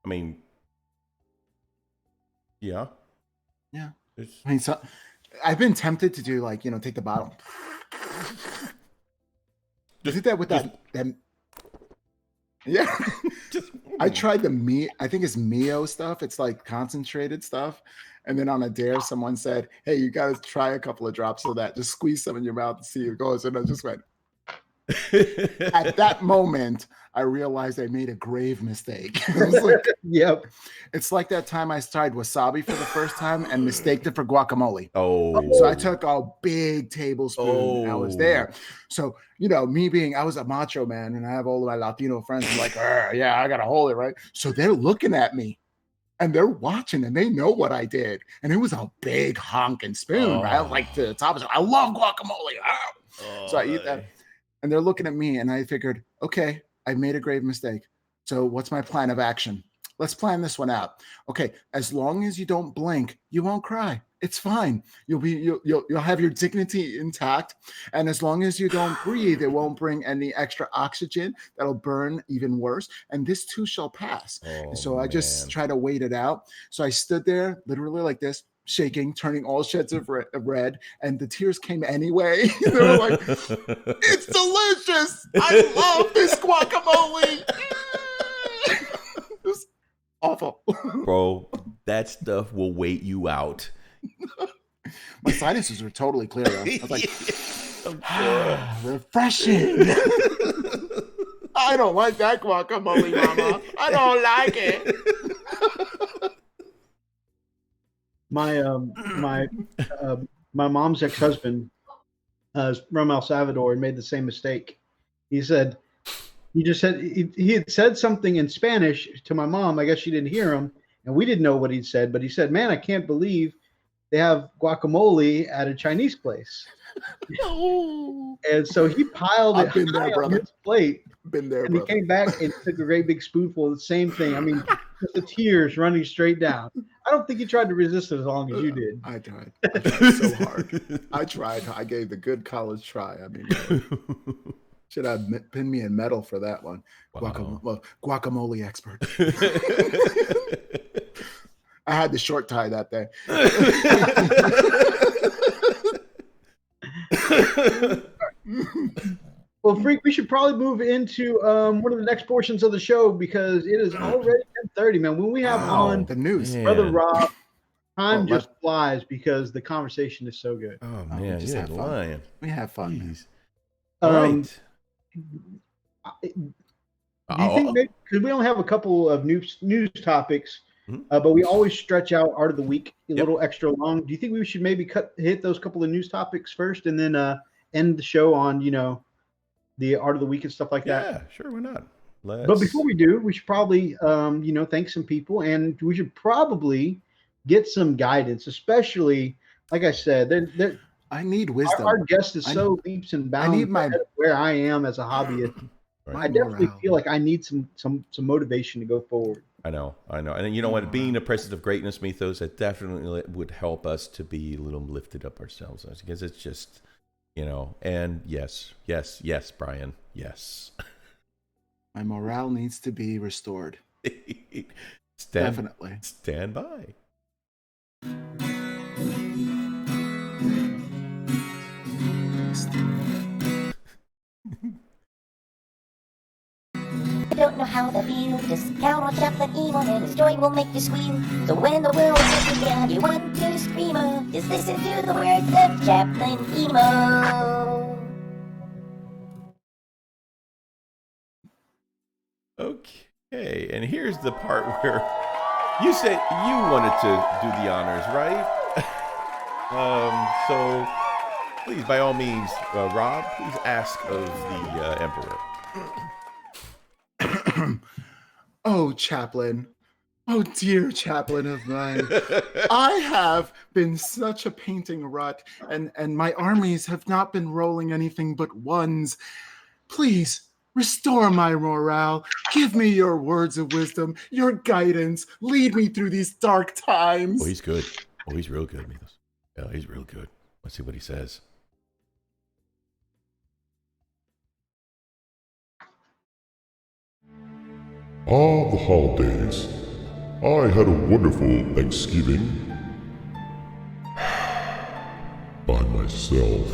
I mean, yeah. I mean, so I've been tempted to do take the bottle. Just did that with that. Yeah. I tried I think it's Mio stuff. It's like concentrated stuff. And then on a dare, someone said, hey, you got to try a couple of drops of that. Just squeeze some in your mouth and see if it goes. And I just went. At that moment, I realized I made a grave mistake. It was like, Yep. it's like that time I tried wasabi for the first time and mistaked it for guacamole. Oh. So I took a big tablespoon. I was there. So, I was a macho man and I have all of my Latino friends. I'm like, yeah, I got to hold it, right? So they're looking at me and they're watching and they know what I did. And it was a big honking spoon, right? Like to the top of it. I love guacamole. So I eat that. And they're looking at me and I figured, okay, I made a grave mistake. So what's my plan of action? Let's plan this one out. Okay, as long as you don't blink, you won't cry. It's fine. You'll have your dignity intact. And as long as you don't breathe, it won't bring any extra oxygen that'll burn even worse. And this too shall pass. So I just try to wait it out. So I stood there literally like this, shaking, turning all shades of red, and the tears came anyway. They were like, it's delicious. I love this guacamole. It was awful. Bro, that stuff will wait you out. My sinuses were totally clear, though. I was like, refreshing. I don't like that guacamole, Mama. I don't like it. My mom's ex-husband is from El Salvador and made the same mistake. He said he had said something in Spanish to my mom. I guess she didn't hear him, and we didn't know what he'd said. But he said, "Man, I can't believe they have guacamole at a Chinese place." And so he piled it high on his plate. Been there, and he came back and took a great big spoonful of the same thing. I mean, just the tears running straight down. I don't think he tried to resist it as long as you did. I tried so hard. I tried. I gave the good college try. I mean, should have pinned me in medal for that one. Wow. Guacamole expert. I had the short tie that day. Well, Freak, we should probably move into one of the next portions of the show because it is already 10:30, man. When we have on the news, Brother Rob, time just flies because the conversation is so good. Oh man, just have fun. We have fun. Right. Do you think maybe, because we only have a couple of news topics, but we always stretch out Art of the Week a little extra long. Do you think we should maybe hit those couple of news topics first and then end the show on, the Art of the Week and stuff like that? Yeah, sure, why not? But before we do, we should probably, thank some people, and we should probably get some guidance, especially, like I said, I need wisdom. Our guest is so leaps and bounds. I need where I am as a hobbyist. I definitely feel like I need some motivation to go forward. I know. And you know what? Being a presence of greatness mythos, that definitely would help us to be a little lifted up ourselves. Because it's just, and yes, Brian, yes. My morale needs to be restored. Definitely. Stand by. Don't know how to feel, just count on Chaplain EMO and his joy will make you squeal. So when the world gets you down, you want to scream, just listen to the words of Chaplain EMO. Okay, and here's the part where you said you wanted to do the honors, right? So please, by all means, Rob, please ask of the Emperor. Oh, Chaplain. Oh, dear Chaplain of mine. I have been such a painting rut, and my armies have not been rolling anything but ones. Please, restore my morale. Give me your words of wisdom, your guidance. Lead me through these dark times. Oh, he's good. Oh, he's real good, Mythos. Yeah, he's real good. Let's see what he says. The holidays. I had a wonderful Thanksgiving by myself.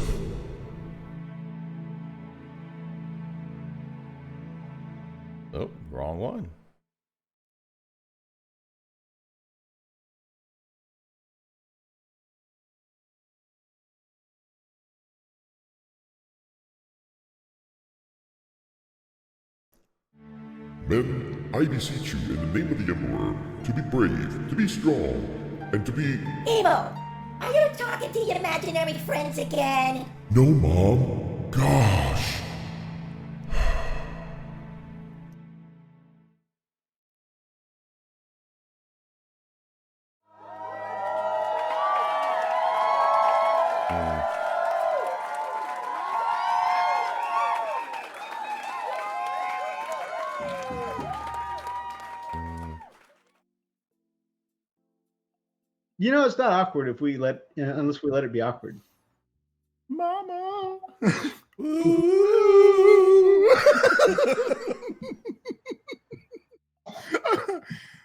Oh, wrong one. Men, I beseech you in the name of the Emperor, to be brave, to be strong, and to be... Emo, are you talking to your imaginary friends again? No, Mom. Gosh. You know, it's not awkward if we let, unless we let it be awkward. Mama.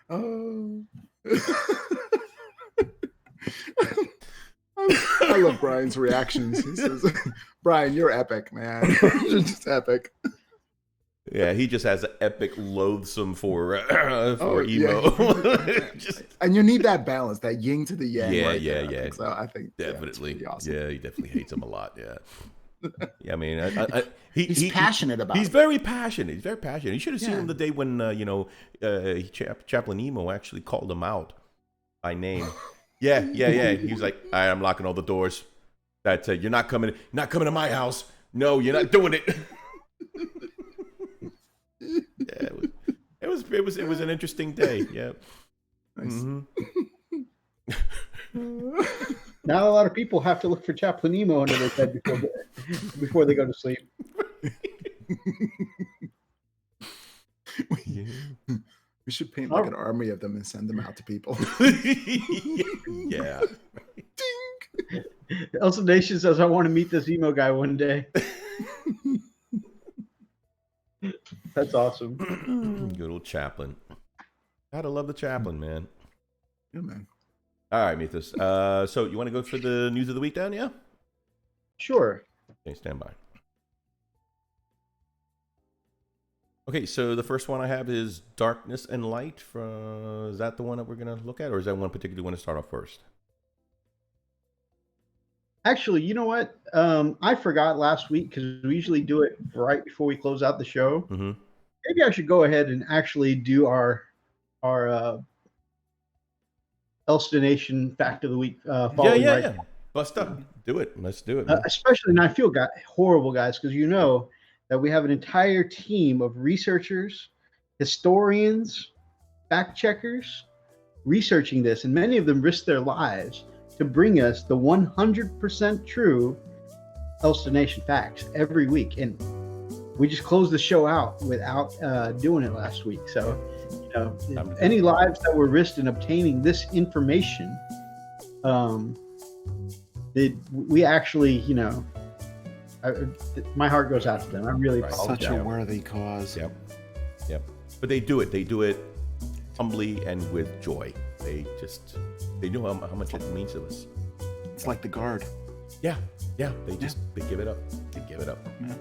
Oh. I love Brian's reactions. He says, Brian, you're epic, man. You're just epic. Yeah, he just has an epic loathsome for emo. Yeah. And you need that balance, that yin to the yang. Yeah, right yeah, there. yeah. So I think Definitely. it's awesome. Yeah, he definitely hates him a lot. Yeah. Yeah, I mean, He's passionate about it. He's very passionate. He's very passionate. You should have seen him the day when, Chaplain EMO actually called him out by name. Yeah. He was like, all right, I'm locking all the doors. That you're not coming to my house. No, you're not doing it. Yeah, it was an interesting day. Yeah. Nice. Mm-hmm. Not a lot of people have to look for Chaplain EMO under their bed before they go to sleep. We should paint like an army of them and send them out to people. Yeah. Elsa Nation says, I want to meet this emo guy one day. That's awesome. Good old Chaplain. Gotta love the Chaplain, man. Yeah, man. All right, Mythos. So you want to go for the news of the week, Dan? Yeah? Sure. Okay, stand by. Okay, so the first one I have is Darkness and Light. Is that the one that we're going to look at, or is that one particularly want to start off first? Actually, you know what? I forgot last week because we usually do it right before we close out the show. Mm-hmm. Maybe I should go ahead and actually do our Elston Nation Fact of the Week. Yeah. Bust up. Do it. Let's do it. Especially, and I feel horrible, guys, because you know that we have an entire team of researchers, historians, fact checkers researching this, and many of them risk their lives to bring us the 100% true Elston Nation facts every week. And we just closed the show out without doing it last week. So, you know, any lives that were risked in obtaining this information, we actually, you know, my heart goes out to them. I really apologize. Such a worthy cause. Yep. But they do it. They do it humbly and with joy. They know how much it means to us. It's like the guard. Yeah. They give it up. They give it up. Yeah.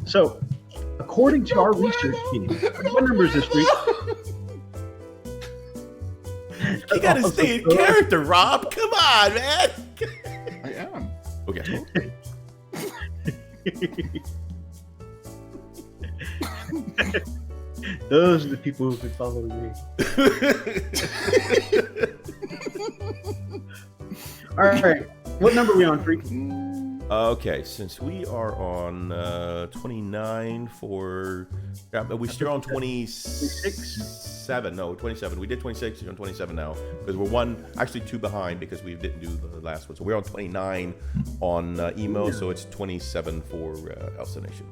So, according to our research team, what numbers this week? You gotta stay in character, Rob. Come on, man. I am. Okay. Those are the people who can follow me. All right. What number are we on, Freak? Okay, since we are on 29 for... we're still on 27. No, 27. We did 26. We're on 27 now. Because we're actually 2 behind because we didn't do the last one. So we're on 29 on emo, so it's 27 for Elsa Nation.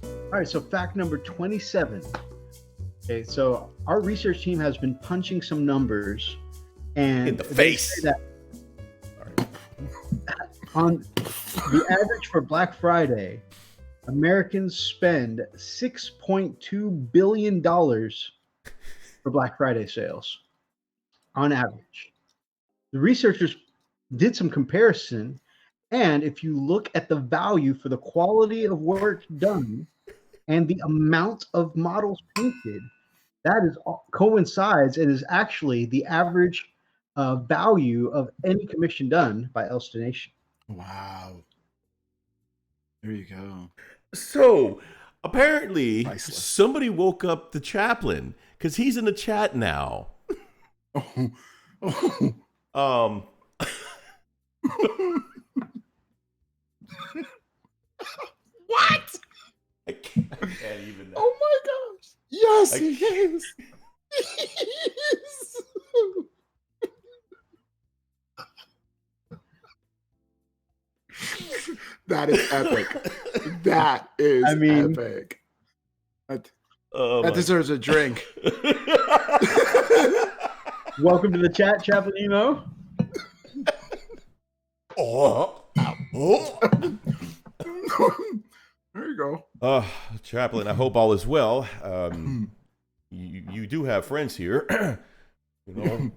All right, so fact number 27. Okay, so our research team has been punching some numbers. And in the face! On the average for Black Friday, Americans spend $6.2 billion for Black Friday sales on average. The researchers did some comparison, and if you look at the value for the quality of work done and the amount of models painted, that is coincides and is actually the average value of any commission done by Elston Nation. Wow. There you go. So apparently Priceless. somebody woke up the chaplain because he's in the chat now. Oh. What? I can't even. Oh my gosh! Yes, he is. He is. That is epic. That is epic. That deserves a drink. Welcome to the chat, Chaplain EMO. There you go. Chaplain, I hope all is well. You do have friends here. You know,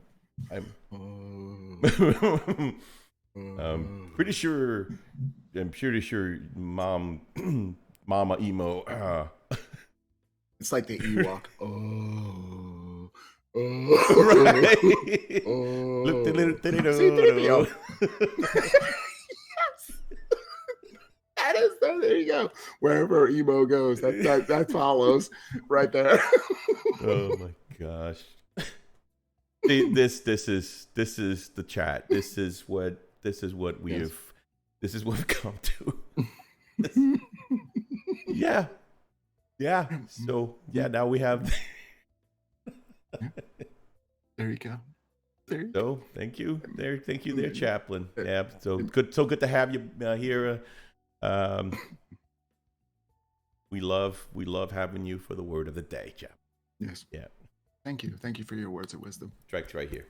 I'm pretty sure Mama Emo. It's like the Ewok. Right. Look, see the video. That is, there you go. Wherever emo goes, that follows right there. Oh my gosh. See, this is the chat. This is what we've come to. Yeah. So now we have. There you go. So thank you there, Chaplain. Yeah. So good to have you here. We love having you for the word of the day, Chaplain. Yes. Yeah. Thank you for your words of wisdom. Strike's right here.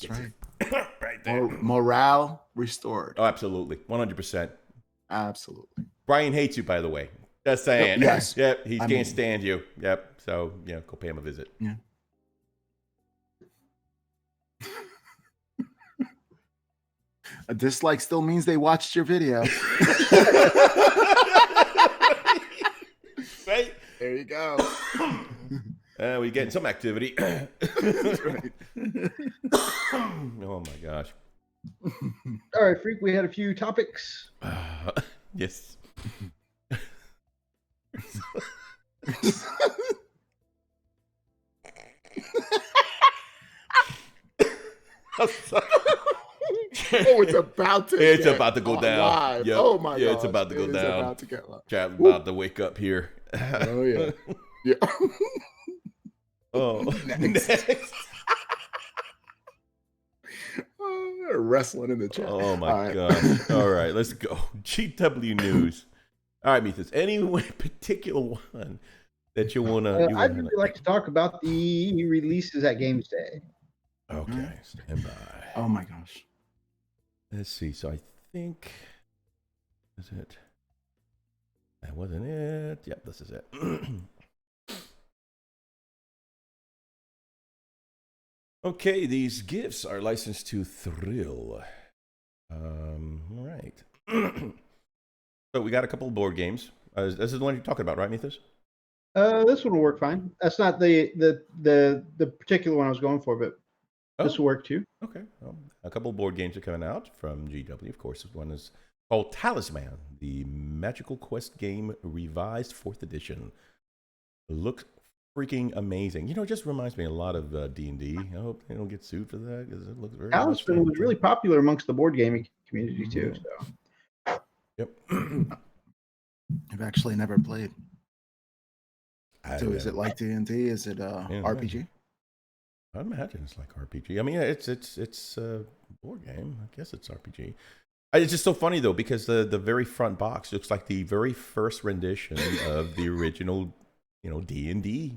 That's right. Right there. Morale restored. Oh, absolutely, 100%. Absolutely. Brian hates you, by the way. Just saying. Yes. Yep. He can't stand you. Yep. So go pay him a visit. Yeah. A dislike still means they watched your video. Right. There you go. We're getting some activity. That's right. Oh my gosh. All right, Freak, we had a few topics. Yes. Oh, it's about to. It's about to go down. Yep. Oh my god. Yeah, it's about to go down. About to get live. Chat about to wake up here. Oh yeah. Yeah. Oh. Next. Wrestling in the chat. Oh my gosh. All right, let's go. GW News. All right, Mithras. Any particular one that you wanna? I'd really like to talk about the releases at Games Day. Okay, stand by. Oh my gosh. Let's see. So I think is it? That wasn't it. Yep, this is it. Okay, these gifts are licensed to Thrill. Right. So we got a couple of board games. This is the one you're talking about, right, Mithras? This one will work fine. That's not the particular one I was going for, but this will work too. Okay. Well, a couple of board games are coming out from GW. Of course, one is called Talisman, the Magical Quest game revised 4th edition. Looks freaking amazing. It just reminds me a lot of D&D. I hope they don't get sued for that because it looks very. Talisman was really popular amongst the board gaming community too. So. Yep. I've actually never played. So is it like D&D? Is it RPG? I imagine it's like RPG. I mean, it's a board game. I guess it's RPG. It's just so funny though because the very front box looks like the very first rendition of the original, D&D.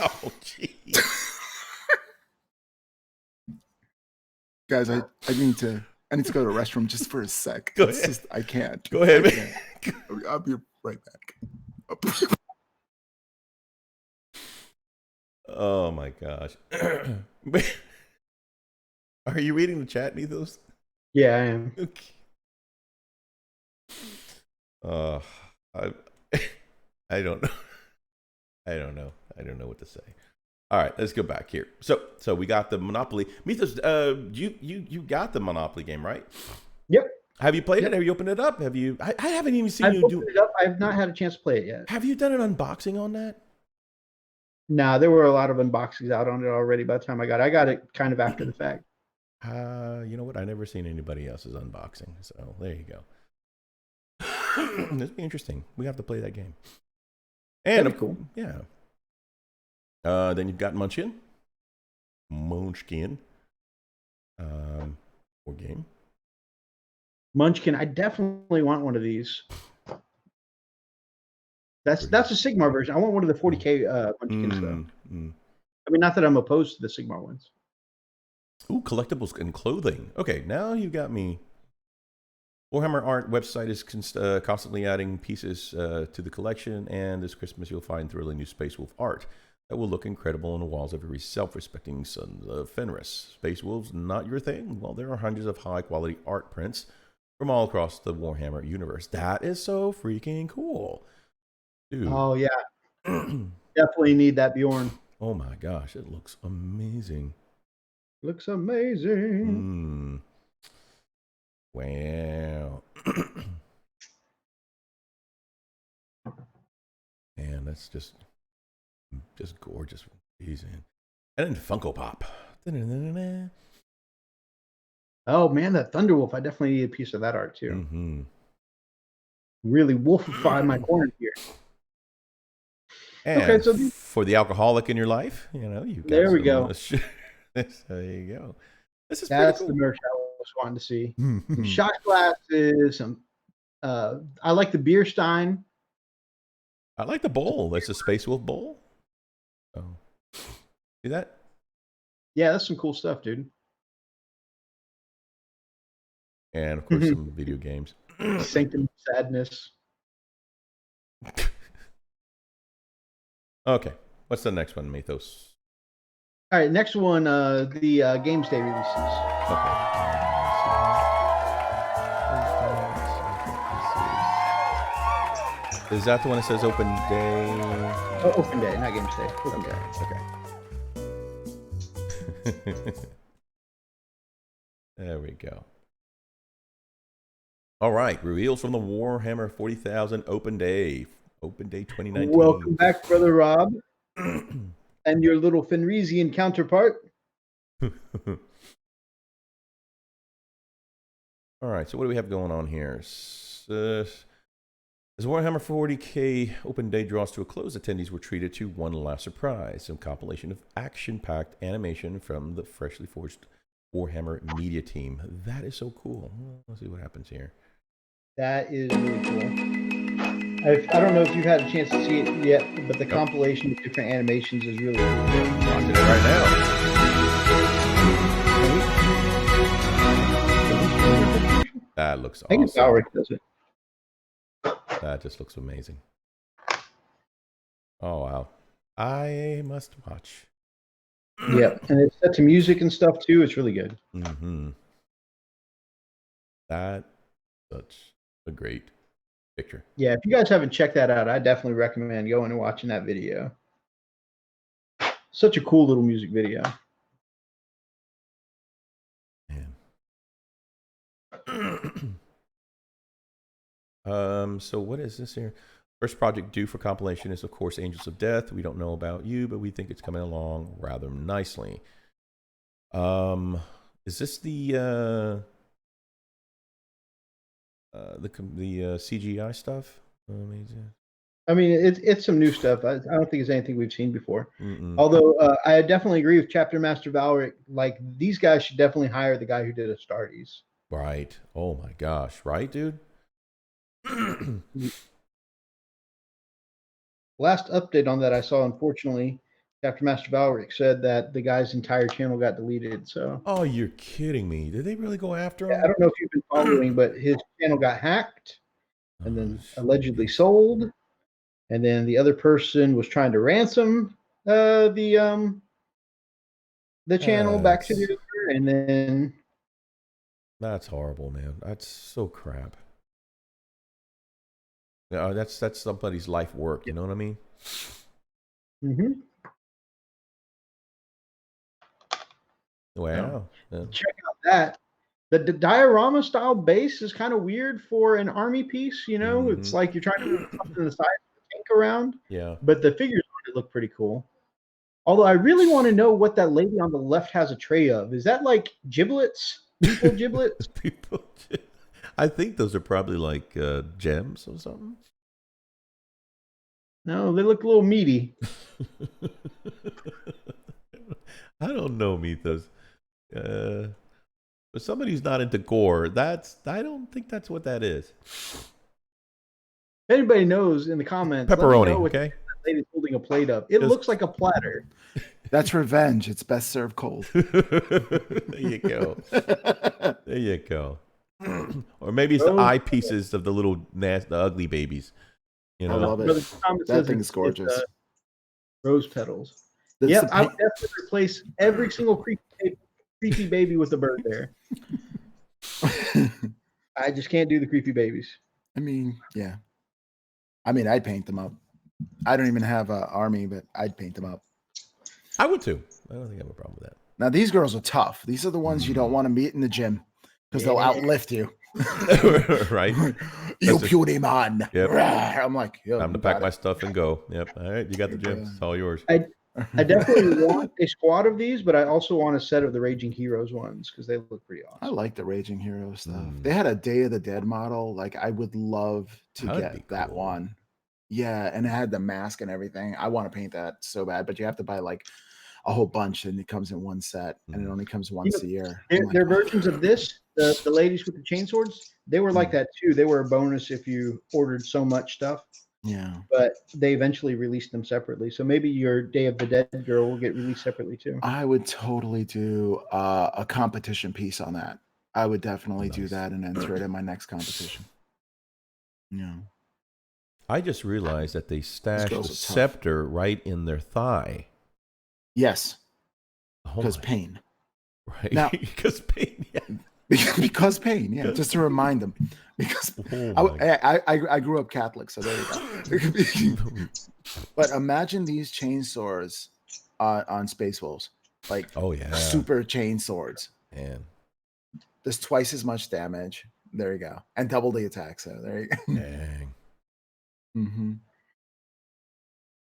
Oh, jeez. Guys, I need to go to the restroom just for a sec. Go ahead. I can't. Go ahead, man. I'll be right back. Oh my gosh. Are you reading the chat, Nethos? Yeah, I am. Okay. I don't know. I don't know what to say. All right, let's go back here. So we got the Monopoly. Mythos, you got the Monopoly game, right? Yep. Have you played it? Have you opened it up? Have you? I haven't even seen I've you do opened it up. I've not had a chance to play it yet. Have you done an unboxing on that? Nah, there were a lot of unboxings out on it already by the time I got it kind of after the fact. You know what? I never seen anybody else's unboxing, so there you go. This will be interesting. We have to play that game. And That'd be cool. Yeah. Then you've got Munchkin. Or game. Munchkin, I definitely want one of these. That's a Sigmar version. I want one of the 40K Munchkin stuff. I mean, not that I'm opposed to the Sigmar ones. Ooh, collectibles and clothing. Okay, now you got me. Warhammer Art website is constantly adding pieces to the collection, and this Christmas you'll find thrilling new Space Wolf art that will look incredible on the walls of every self-respecting son of Fenris. Space Wolves, not your thing? Well, there are hundreds of high-quality art prints from all across the Warhammer universe. That is so freaking cool. Dude. Oh, yeah. Definitely need that Bjorn. Oh, my gosh. It looks amazing. Looks amazing. Wow. Man, that's just gorgeous. Amazing. And then Funko Pop. Oh, man, that Thunderwolf. I definitely need a piece of that art, too. Really wolfify my corner here. And okay, so for the alcoholic in your life, you know, you got there we go. There you go. That's cool. The merch I was wanting to see. Some shot glasses. Some. I like the beer stein. I like the bowl. That's a Space Wolf bowl. Oh, see that? Yeah, that's some cool stuff, dude. And of course, some video games. Sanctum Sadness. Okay, what's the next one, Mythos? All right, next one, the Games Day releases. Okay. Is that the one that says Open Day? Oh, Open Day, not Games Day. Open Day. Okay. There we go. All right, reveals from the Warhammer 40,000 Open Day 2019. Welcome back, Brother Rob, and your little Fenrisian counterpart. All right, so what do we have going on here? As Warhammer 40K Open Day draws to a close, attendees were treated to one last surprise, a compilation of action-packed animation from the freshly forged Warhammer media team. That is so cool. Let's see what happens here. That is really cool. I don't know if you've had a chance to see it yet, but the compilation of different animations is really cool. Watching it right now. That looks awesome. I think Valric does it. That just looks amazing. Oh, wow. I must watch. Yeah, and it's set to music and stuff, too. It's really good. That's such a great picture. Yeah, if you guys haven't checked that out, I definitely recommend going and watching that video. Such a cool little music video. Man. So what is this here? First project due for compilation is, of course, Angels of Death. We don't know about you, but we think it's coming along rather nicely. Is this the CGI stuff? I mean, it's some new stuff. I don't think it's anything we've seen before. Although I definitely agree with Chapter Master Valric. Like, these guys should definitely hire the guy who did Astartes. Right. Oh my gosh. Right, dude? Last update on that I saw, unfortunately, Chapter Master Valric said that the guy's entire channel got deleted. So. Oh, you're kidding me. Did they really go after him? I don't know if you've been following, but his channel got hacked and then allegedly sold. And then the other person was trying to ransom the channel back to the owner, and then that's horrible, man. That's so crap. That's somebody's life work. You know what I mean? Wow. So check out that. The diorama style base is kind of weird for an army piece. It's like you're trying to move something the size of a tank around. Yeah. But the figures on it look pretty cool. Although I really want to know what that lady on the left has a tray of. Is that like giblets? People giblets? I think those are probably like gems or something. No, they look a little meaty. I don't know, Mythos. But somebody who's not into gore, I don't think that's what that is. If anybody knows in the comments, Pepperoni, let me know what okay? that lady's holding a plate up. It looks like a platter. That's revenge. It's best served cold. There you go. There you go. Or maybe it's the eye pieces of the little the ugly babies. I love it. That thing is gorgeous. Rose petals. Yep, I would definitely replace every single creepy baby with a bird there. I just can't do the creepy babies. I mean, yeah. I mean, I'd paint them up. I don't even have an army, but I'd paint them up. I would too. I don't think I have a problem with that. Now, these girls are tough. These are the ones you don't want to meet in the gym because they'll outlift you. Right? You puny man. Yep. I'm like, yo, time to pack my stuff and go. Yep. All right. You got the gym. It's all yours. I definitely want a squad of these, but I also want a set of the Raging Heroes ones because they look pretty awesome. I like the Raging Heroes stuff. They had a Day of the Dead model. Like, I would love to get that one. Yeah, and it had the mask and everything. I want to paint that so bad, but you have to buy like a whole bunch, and it comes in one set, and it only comes once a year. Their versions of this, the ladies with the chainswords, they were like that too. They were a bonus if you ordered so much stuff. Yeah. But they eventually released them separately. So maybe your Day of the Dead girl will get released separately too. I would totally do a competition piece on that. I would definitely do that and enter it in my next competition. Yeah. I just realized that they stashed the scepter right in their thigh. Yes. Because pain. Right. Now, because pain. Yeah. Because pain, yeah, just to remind them. Because I grew up Catholic, so there you go. But imagine these chainswords on Space Wolves, like super chain swords. Man, there's twice as much damage. There you go, and double the attack. So there you go. Dang.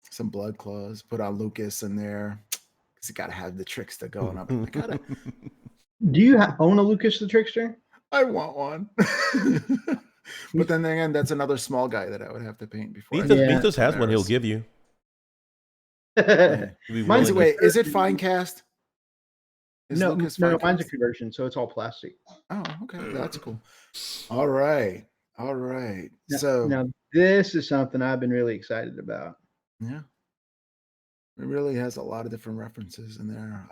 Some blood claws. Put on Lucas in there because you gotta have the trickster going up. Do you own a Lucas the Trickster? I want one. But then again, that's another small guy that I would have to paint before. Mythos has one he'll give you. Mine's wait, is it fine cast? No, mine's a conversion, so it's all plastic. Oh, okay. That's cool. All right. Now this is something I've been really excited about. Yeah. It really has a lot of different references in there.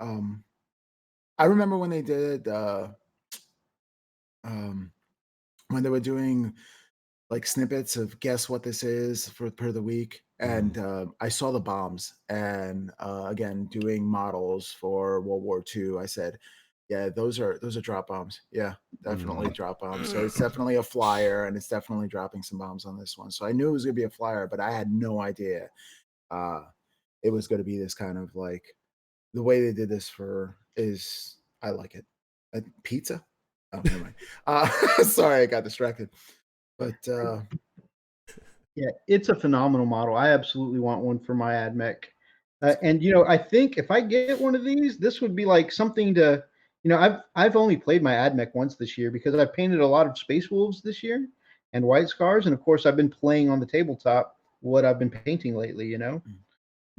I remember when they did when they were doing like snippets of guess what this is per the week, and I saw the bombs, and again doing models for World War II. I said, yeah, those are drop bombs. Yeah, definitely drop bombs. So it's definitely a flyer, and it's definitely dropping some bombs on this one. So I knew it was gonna be a flyer, but I had no idea it was gonna be this kind of like the way they did this is I like it. Pizza? Oh, never mind. Sorry, I got distracted. But yeah, it's a phenomenal model. I absolutely want one for my AdMech. And I think if I get one of these, this would be like something to, I've only played my AdMech once this year because I've painted a lot of Space Wolves this year and White Scars, and of course I've been playing on the tabletop what I've been painting lately,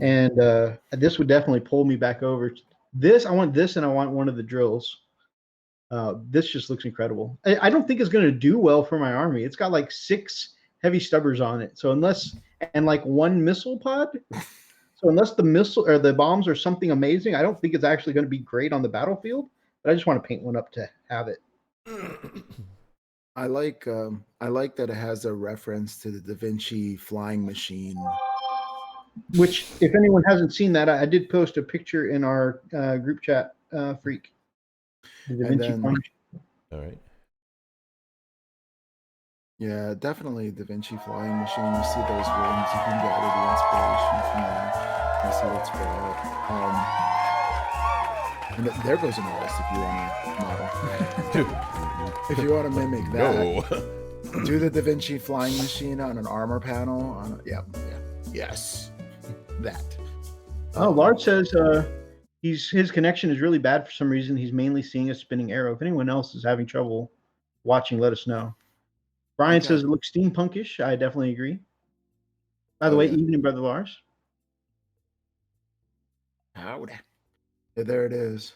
And this would definitely pull me back over. I want this, and I want one of the drills. This just looks incredible. I don't think it's going to do well for my army. It's got like 6 heavy stubbers on it. So and like 1 missile pod. So unless the missile or the bombs are something amazing, I don't think it's actually going to be great on the battlefield. But I just want to paint one up to have it. I like that it has a reference to the Da Vinci flying machine. Which, if anyone hasn't seen that, I did post a picture in our group chat, Freak. The Da Vinci flying machine. All right. Yeah, definitely Da Vinci flying machine. You see those wings, you can gather the inspiration from that. You see what's And there goes an artist if you want to model. If you want to mimic that, do the Da Vinci flying machine on an armor panel. Yes, that. Oh, Lars says his connection is really bad for some reason. He's mainly seeing a spinning arrow. If anyone else is having trouble watching, let us know. Brian says it looks steampunkish. I definitely agree. By the way, evening, brother Lars. Howdy. Yeah, there it is.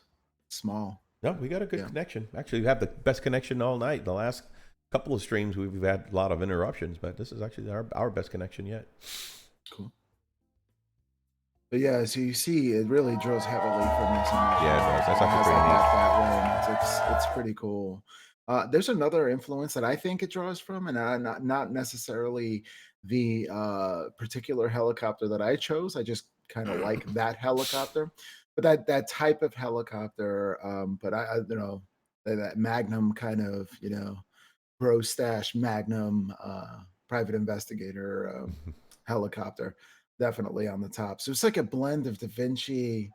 Small. No, we got a good connection. Actually, we have the best connection all night. The last couple of streams, we've had a lot of interruptions, but this is actually our best connection yet. Cool. But yeah, so you see, it really draws heavily from this image. Yeah, it does. That's actually pretty neat. It's pretty cool. There's another influence that I think it draws from, and not necessarily the particular helicopter that I chose. I just kind of like that helicopter, but that type of helicopter. But I you know, that Magnum kind of, you know, bro stash Magnum private investigator helicopter. Definitely on the top. So it's like a blend of Da Vinci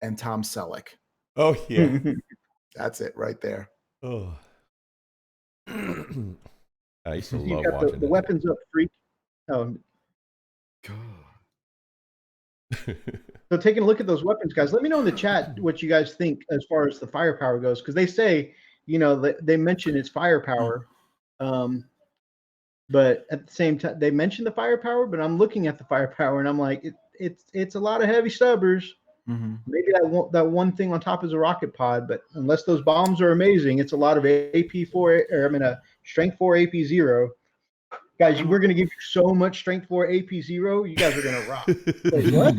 and Tom Selleck. Oh, yeah. That's it right there. Oh. I used to You love got watching the weapons up, freak. Oh. God. So taking a look at those weapons, guys, let me know in the chat what you guys think as far as the firepower goes, because they say, you know, they mention its firepower. But at the same time, they mentioned the firepower, but I'm looking at the firepower and I'm like, it's a lot of heavy stubbers. Mm-hmm. Maybe that one thing on top is a rocket pod, but unless those bombs are amazing, it's a lot of strength 4 AP 0. Guys, we're gonna give you so much strength 4 AP 0. You guys are gonna rock. Wait, what?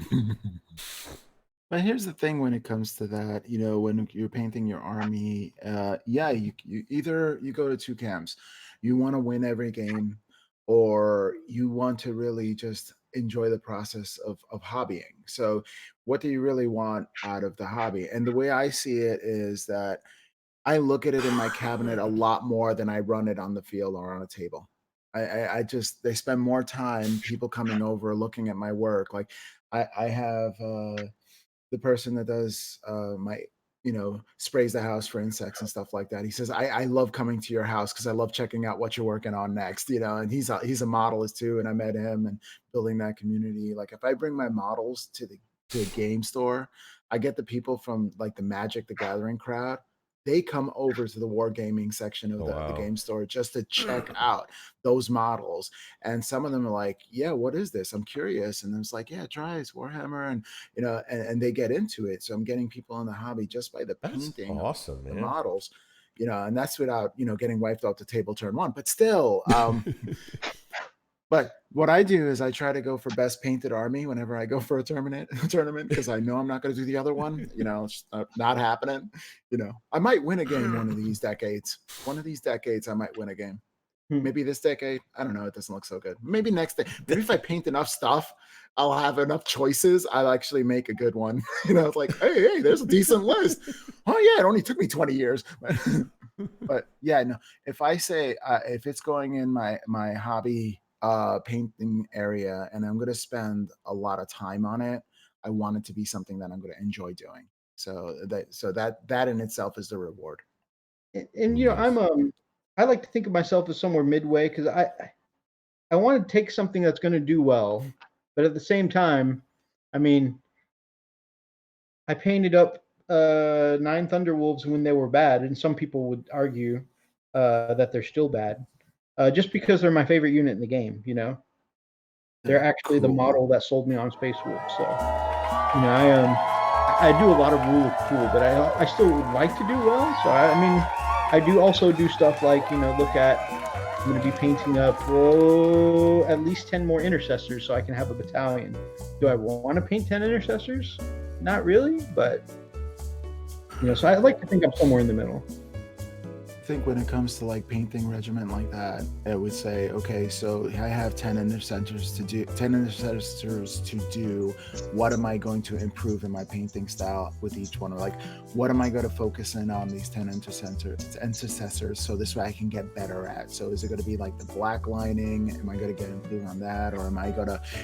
But here's the thing when it comes to that, you know, when you're painting your army, you either you go to two camps. You want to win every game, or you want to really just enjoy the process of hobbying. So what do you really want out of the hobby? And the way I see it is that I look at it in my cabinet a lot more than I run it on the field or on a table. I just, they spend more time, people coming over, looking at my work. Like I have the person that does my, you know, sprays the house for insects and stuff like that. He says, I love coming to your house because I love checking out what you're working on next, you know, and he's a modelist too. And I met him and building that community. Like if I bring my models to a game store, I get the people from like the Magic the Gathering crowd. They come over to the wargaming section of the game store just to check out those models. And some of them are like, yeah, what is this? I'm curious. And it's like, yeah, try it, Warhammer. And, you know, and they get into it. So I'm getting people in the hobby just by the painting of the models, you know, and that's without, you know, getting wiped off the table turn one. But still, but what I do is I try to go for best painted army whenever I go for a tournament because I know I'm not going to do the other one. You know, it's not happening. You know, I might win a game one of these decades. One of these decades, I might win a game. Maybe this decade. I don't know. It doesn't look so good. Maybe next day. Maybe if I paint enough stuff, I'll have enough choices. I'll actually make a good one. You know, it's like, hey, there's a decent list. Oh yeah, it only took me 20 years. But yeah, no. If I say if it's going in my hobby painting area and I'm going to spend a lot of time on it, I want it to be something that I'm going to enjoy doing. So that in itself is the reward. And you know, I like to think of myself as somewhere midway because I want to take something that's going to do well, but at the same time, I mean, I painted up 9 Thunderwolves when they were bad, and some people would argue that they're still bad. Just because they're my favorite unit in the game, you know, they're actually the model that sold me on Space Wolf. So, you know, I do a lot of rule of cool, but I still would like to do well. So I mean, I do also do stuff like, you know, look at, I'm going to be painting up at least 10 more intercessors so I can have a battalion. Do I want to paint 10 intercessors? Not really, but you know, so I like to think I'm somewhere in the middle. think when it comes to like painting regimen like that, it would say, okay, so I have 10 intercessors to do. What am I going to improve in my painting style with each one? Or like, what am I going to focus in on these 10 intercessors so this way I can get better at? So is it going to be like the black lining? Am I going to get improved on that? Or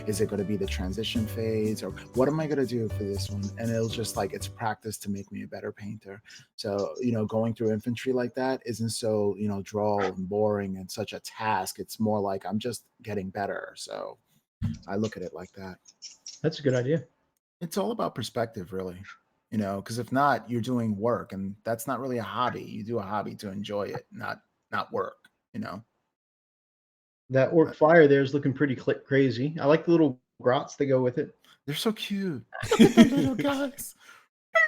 is it going to be the transition phase? Or what am I going to do for this one? And it'll just like, it's practice to make me a better painter. So, going through infantry like that isn't so, dull and boring and such a task. It's more like I'm just getting better. So I look at it like that. That's a good idea. It's all about perspective, really, because if not, you're doing work, and that's not really a hobby. You do a hobby to enjoy it, not work, That orc flyer there is looking pretty crazy. I like the little grots that go with it. They're so cute. Look at the little guys.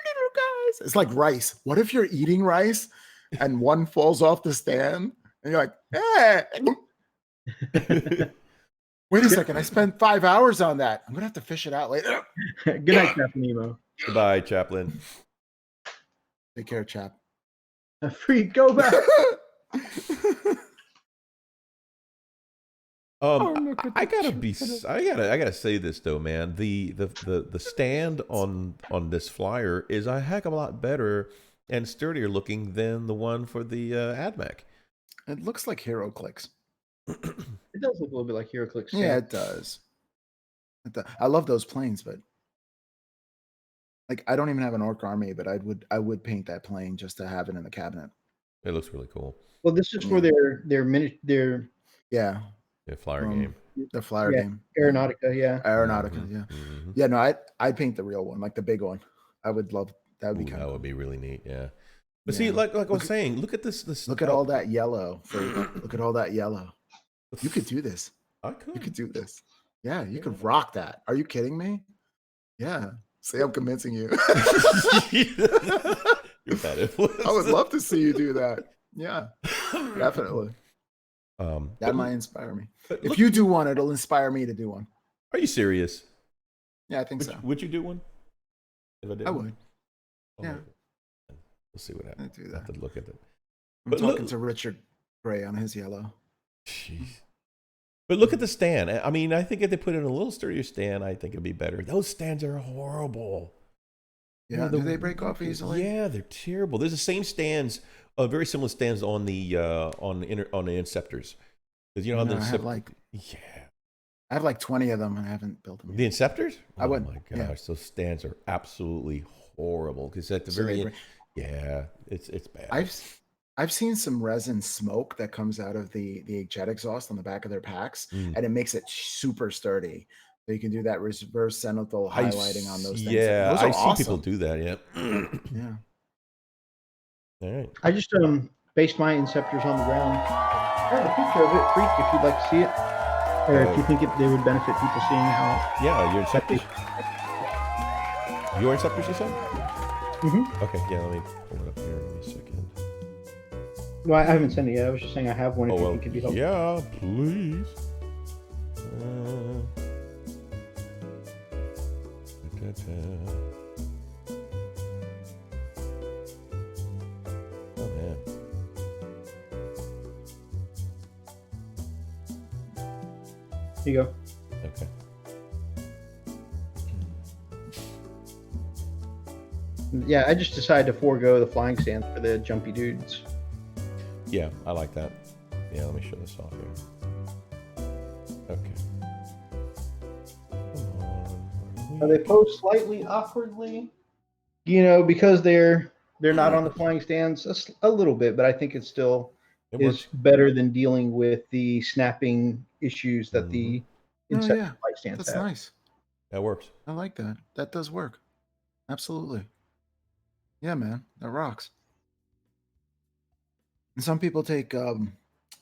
Little guys. It's like rice. What if you're eating rice and one falls off the stand and you're like, hey. Wait a second. I spent 5 hours on that. I'm going to have to fish it out later. Good night, Chaplain EMO. Goodbye, Chaplain. Take care, chap. Freak, go back. I gotta say this though, man. The stand on this flyer is a heck of a lot better and sturdier looking than the one for the AdMech. It looks like HeroClix. It does look a little bit like HeroClix. Yeah, it does. I love those planes, but like I don't even have an orc army, but I would paint that plane just to have it in the cabinet. It looks really cool. Well, this is for their yeah. The flyer game. The flyer game. Aeronautica, yeah. Aeronautica, yeah. Mm-hmm. Yeah, no, I'd paint the real one, like the big one. I would love that. Would be kind of that would be really neat, yeah. But see, like I was saying, look at this. Look at all that yellow. Look at all that yellow. You could do this. I could. You could do this. Yeah, you could rock that. Are you kidding me? Yeah. See, I'm convincing you. You're bad influence. I would love to see you do that. Yeah, definitely. That might inspire me. If you do one, it'll inspire me to do one. Are you serious? Yeah, I think so. Would you do one? If I did, I would. Oh, yeah. We'll see what happens. Do that. I have to look at it. I'm talking to Richard Gray on his yellow. Jeez. But look at the stand. I mean, I think if they put in a little sturdier stand, I think it'd be better. Those stands are horrible. Yeah, do they break off easily? Yeah, they're terrible. There's the same stands, very similar stands on the Inceptors. Because I have I have like 20 of them and I haven't built them yet. The Inceptors? I would. Oh my gosh, those stands are absolutely horrible. Because at the very end, it's bad. I've seen some resin smoke that comes out of the jet exhaust on the back of their packs, and it makes it super sturdy. So you can do that reverse zenithal highlighting on those things. Yeah, those I've awesome. seen people do that. Yeah. Yeah. All right. I just based my Inceptors on the ground. I have a picture of it, Freak, if you'd like to see it, or if you think they would benefit people seeing how. Yeah, your Inceptors. Your Inceptors, you said? Mm-hmm. Okay, yeah. Let me pull it up here in a second. Well, I haven't sent it yet. I was just saying I have one. If you think it'd be helpful. Yeah, please. Oh man. Here you go. Okay. Yeah, I just decided to forego the flying stands for the jumpy dudes. Yeah, I like that. Yeah, let me show this off here. Okay. Come on. They pose slightly awkwardly, because they're not on the flying stands a little bit, but I think it still is better than dealing with the snapping issues that the flying stands That's have. nice. That works. I like that. That does work. Absolutely. Yeah, man, that rocks. And some people take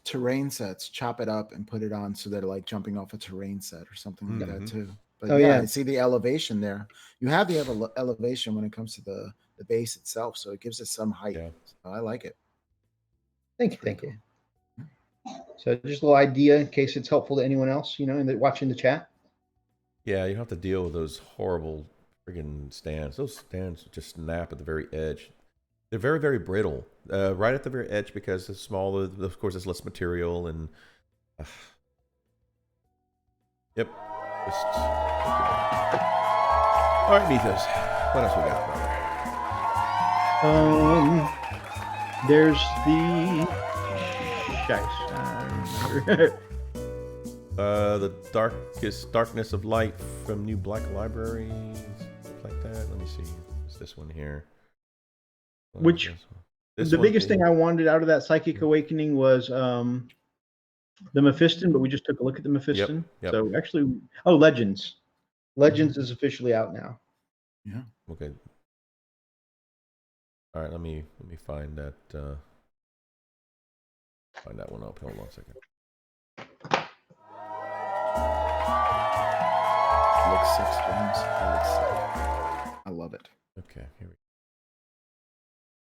terrain sets, chop it up, and put it on so they're like jumping off a terrain set or something like that too. But I see the elevation there. You have the elevation when it comes to the base itself, so it gives it some height. Yeah. So I like it. Thank you. So just a little idea in case it's helpful to anyone else, watching the chat. Yeah, you don't have to deal with those horrible friggin' stands. Those stands just snap at the very edge. They're very, very brittle. Right at the very edge because it's smaller. Of course, there's less material and. Yep. Just. All right, Mythos. What else we got, brother? There's the. The darkness of light from New Black Library, stuff like that. Let me see. It's this one here. Which the biggest thing I wanted out of that Psychic Awakening was the Mephiston, but we just took a look at the Mephiston. Yep. So actually, Legends. Legends is officially out now. Yeah. Okay. All right. Let me find that. Find that one up. Hold on a second. Looks 6 games. I love it. Okay. Here we go.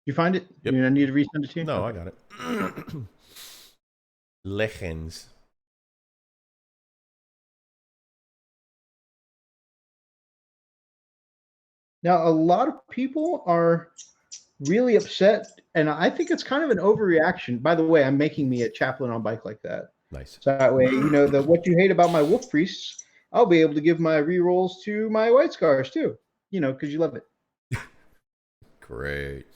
You find it? Yep. You need to resend it to you? No, I got it. Legends. Now, a lot of people are really upset, and I think it's kind of an overreaction. By the way, I'm making me a chaplain on bike like that. Nice. So that way, what you hate about my wolf priests, I'll be able to give my rerolls to my white scars too. Because you love it. Great.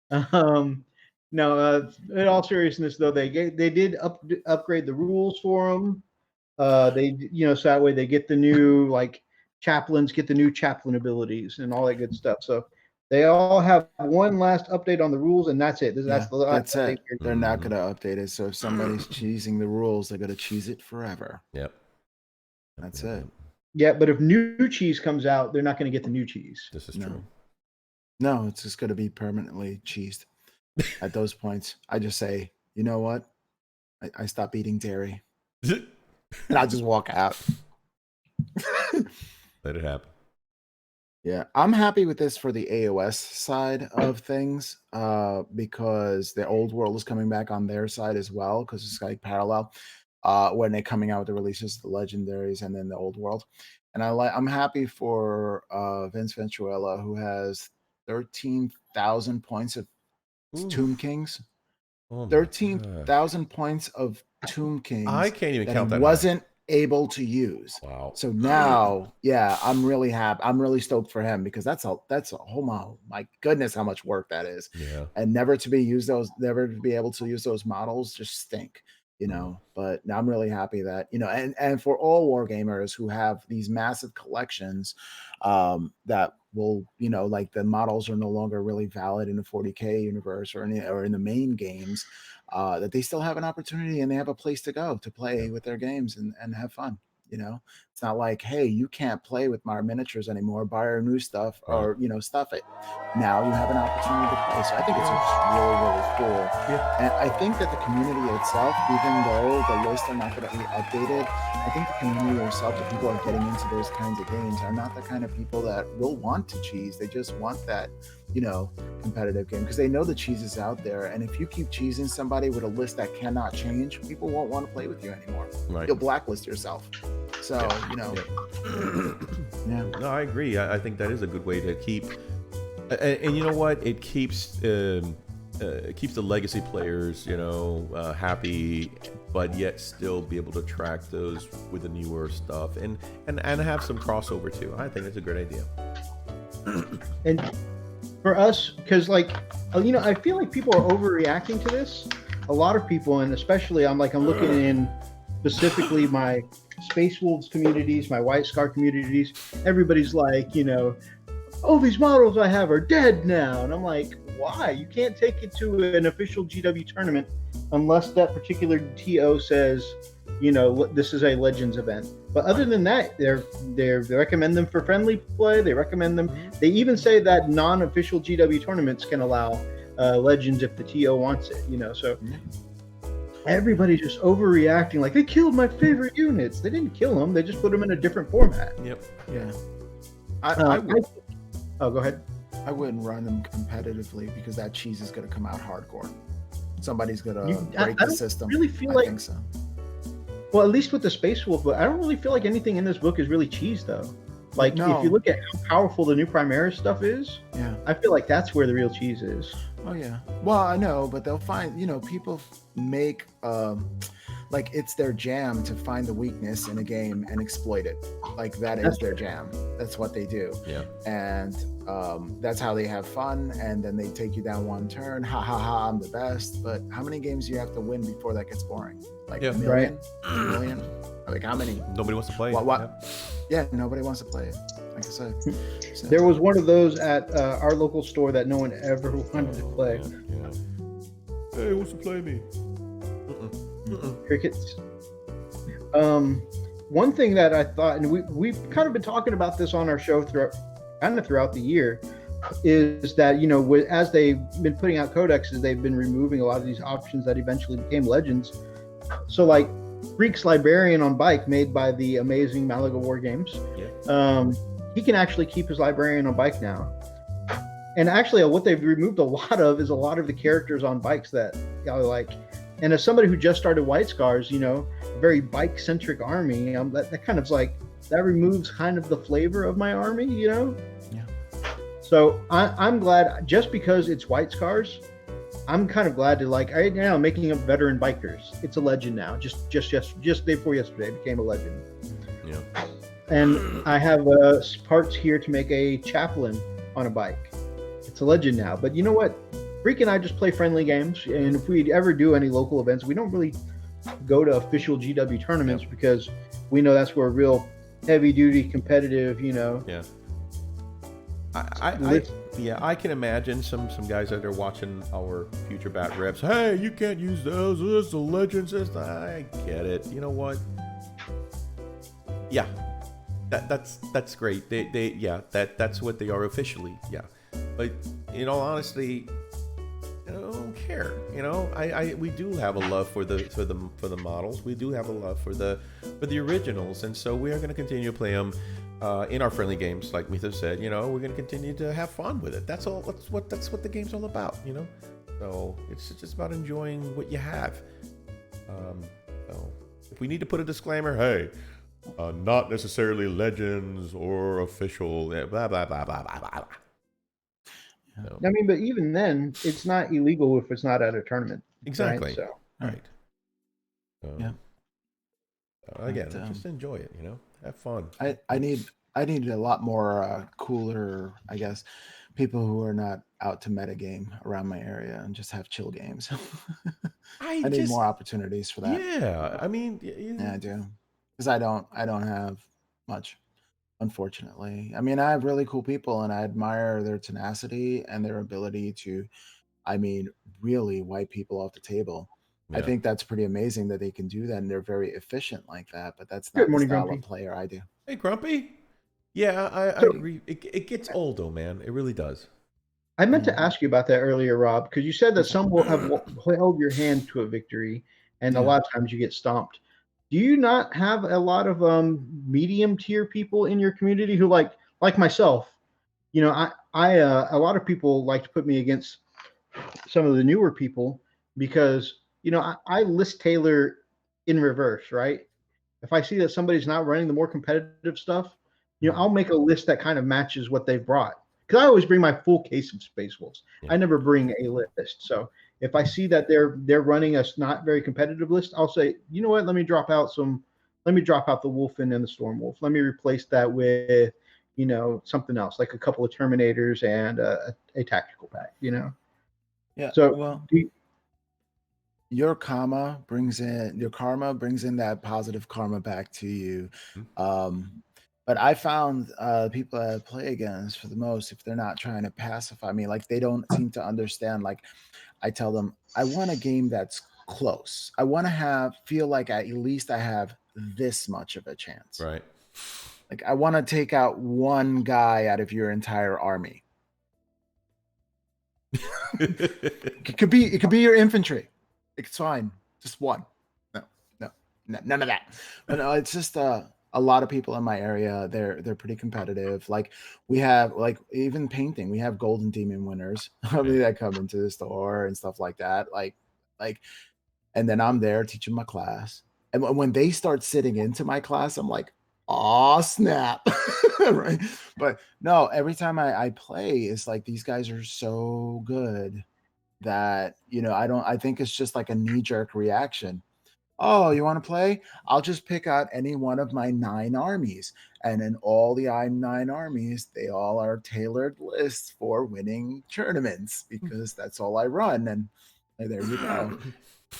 No, in all seriousness though, they did upgrade the rules for them. So that way they get the new chaplains get the new chaplain abilities and all that good stuff. So they all have one last update on the rules, and that's it. That's it. They're not going to update it. So if somebody's cheesing the rules, they're going to cheese it forever. Yep. That's it. Yeah, but if new cheese comes out, they're not going to get the new cheese. This is true. No, it's just going to be permanently cheesed. At those points, I just say, you know what? I stop eating dairy. And I'll just walk out. Let it happen. Yeah, I'm happy with this for the AOS side of things because the old world is coming back on their side as well because it's parallel when they're coming out with the releases, the legendaries, and then the old world. And I'm happy for Vince Venturella, who has 13,000 points of Tomb Kings. 13,000 points of Tomb Kings. I can't even count that. Wasn't able to use. Wow. So now, I'm really happy. I'm really stoked for him because that's a my goodness, how much work that is. Yeah. And never to be able to use those models just stink, But now I'm really happy that, and for all war gamers who have these massive collections that will, the models are no longer really valid in the 40K universe or in the main games, that they still have an opportunity and they have a place to go to play with their games and have fun. It's not like, hey, you can't play with my miniatures anymore, buy our new stuff or, stuff it. Now you have an opportunity to play. So I think it's just really, really cool. Yeah. And I think that the community itself, even though the lists are not going to be updated, I think the community itself, the people who are getting into those kinds of games are not the kind of people that will want to cheese. They just want that, competitive game because they know the cheese is out there. And if you keep cheesing somebody with a list that cannot change, people won't want to play with you anymore. Right. You'll blacklist yourself. So, No, I agree. I think that is a good way to keep, and you know what? It keeps the legacy players, happy, but yet still be able to track those with the newer stuff and have some crossover too. I think that's a great idea. And for us, because I feel like people are overreacting to this. A lot of people, and especially I'm looking in specifically my Space Wolves communities, my White Scar communities. Everybody's like, oh, these models I have are dead now, and I'm like, why? You can't take it to an official GW tournament unless that particular TO says, this is a Legends event. But other than that, they recommend them for friendly play. They recommend them. They even say that non-official GW tournaments can allow Legends if the TO wants it. So everybody's just overreacting. Like they killed my favorite units. They didn't kill them. They just put them in a different format. Yep. Yeah. Go ahead. I wouldn't run them competitively because that cheese is going to come out hardcore. Somebody's going to break the system. Really feel I think so. Well, at least with the Space Wolf, but I don't really feel like anything in this book is really cheese, though. Like No. if you look at how powerful the new Primaris stuff is, Yeah. I feel like that's where the real cheese is. Oh yeah. Well, I know, but they'll find, people make like it's their jam to find the weakness in a game and exploit it. Like that is their jam. That's what they do. Yeah. And that's how they have fun. And then they take you down one turn. Ha ha ha! I'm the best. But how many games do you have to win before that gets boring? Like Yeah. a million? A million? Like how many? Nobody wants to play it. What? Yeah, nobody wants to play it. Like I said. So. There was one of those at our local store that no one ever wanted to play. Yeah. Hey, who wants to play me? Crickets. One thing that I thought, and we've kind of been talking about this on our show throughout the year, is that as they've been putting out codexes, they've been removing a lot of these options that eventually became legends. So like Freak's Librarian on Bike, made by the amazing Malaga War Games. Yeah. He can actually keep his Librarian on Bike now. And actually, what they've removed a lot of is a lot of the characters on bikes that I like. And as somebody who just started White Scars, a very bike-centric army, that kind of like, that removes kind of the flavor of my army, Yeah. So I'm glad, just because it's White Scars, I'm kind of glad to right now making up veteran bikers. It's a legend now. Just day before yesterday, it became a legend. Yeah. And I have parts here to make a chaplain on a bike. It's a legend now. But you know what? Freak and I just play friendly games, and if we ever do any local events, we don't really go to official GW tournaments because we know that's where real heavy-duty competitive, Yeah. I can imagine some guys that are watching our future bat reps. Hey, you can't use those. This is the legends. I get it. You know what? Yeah, that's great. That's what they are officially. Yeah, but in all honesty, I don't care. We do have a love for the models. We do have a love for the originals, and so we are going to continue to play them in our friendly games. Like Mito said, we're going to continue to have fun with it. That's all. That's what the game's all about. So it's just about enjoying what you have. So if we need to put a disclaimer, hey, not necessarily legends or official, blah blah blah blah blah blah. So. I mean, but even then, it's not illegal if it's not at a tournament. Exactly. Right. Right. Yeah. Again, just enjoy it. Have fun. I need a lot more cooler, I guess, people who are not out to metagame around my area and just have chill games. I need more opportunities for that. Yeah, I mean, yeah, I do, because I don't have much. Unfortunately, I mean, I have really cool people and I admire their tenacity and their ability to, really wipe people off the table. Yeah. I think that's pretty amazing that they can do that and they're very efficient like that, but that's not the style of player I do. Hey, Grumpy. Yeah, it gets old though, man. It really does. I meant to ask you about that earlier, Rob, because you said that some will have held your hand to a victory and a lot of times you get stomped. Do you not have a lot of medium tier people in your community who like myself? I a lot of people like to put me against some of the newer people because I list tailor in reverse, right? If I see that somebody's not running the more competitive stuff, I'll make a list that kind of matches what they've brought. Because I always bring my full case of Space Wolves. Yeah. I never bring a list. So if I see that they're running a not very competitive list, I'll say, you know what? Let me drop out the Wolfen and the Storm Wolf. Let me replace that with, something else, like a couple of Terminators and a tactical pack. Yeah. So your karma brings in that positive karma back to you. But I found people that I play against, for the most, if they're not trying to pacify me, like they don't seem to understand. Like I tell them, I want a game that's close. I want to feel like at least I have this much of a chance. Right. Like I want to take out one guy out of your entire army. It could be your infantry. It's fine. Just one. No, none of that. But no, it's just a lot of people in my area. They're pretty competitive. Like we have, like even painting, we have Golden Demon winners that come into the store and stuff like that. Like, and then I'm there teaching my class. And when they start sitting into my class, I'm like, Aw, snap. Right. But no, every time I play, it's like these guys are so good that, I think it's just like a knee-jerk reaction. Oh, you want to play? I'll just pick out any one of my 9 armies. And in all the 9 armies, they all are tailored lists for winning tournaments because that's all I run. And there you go.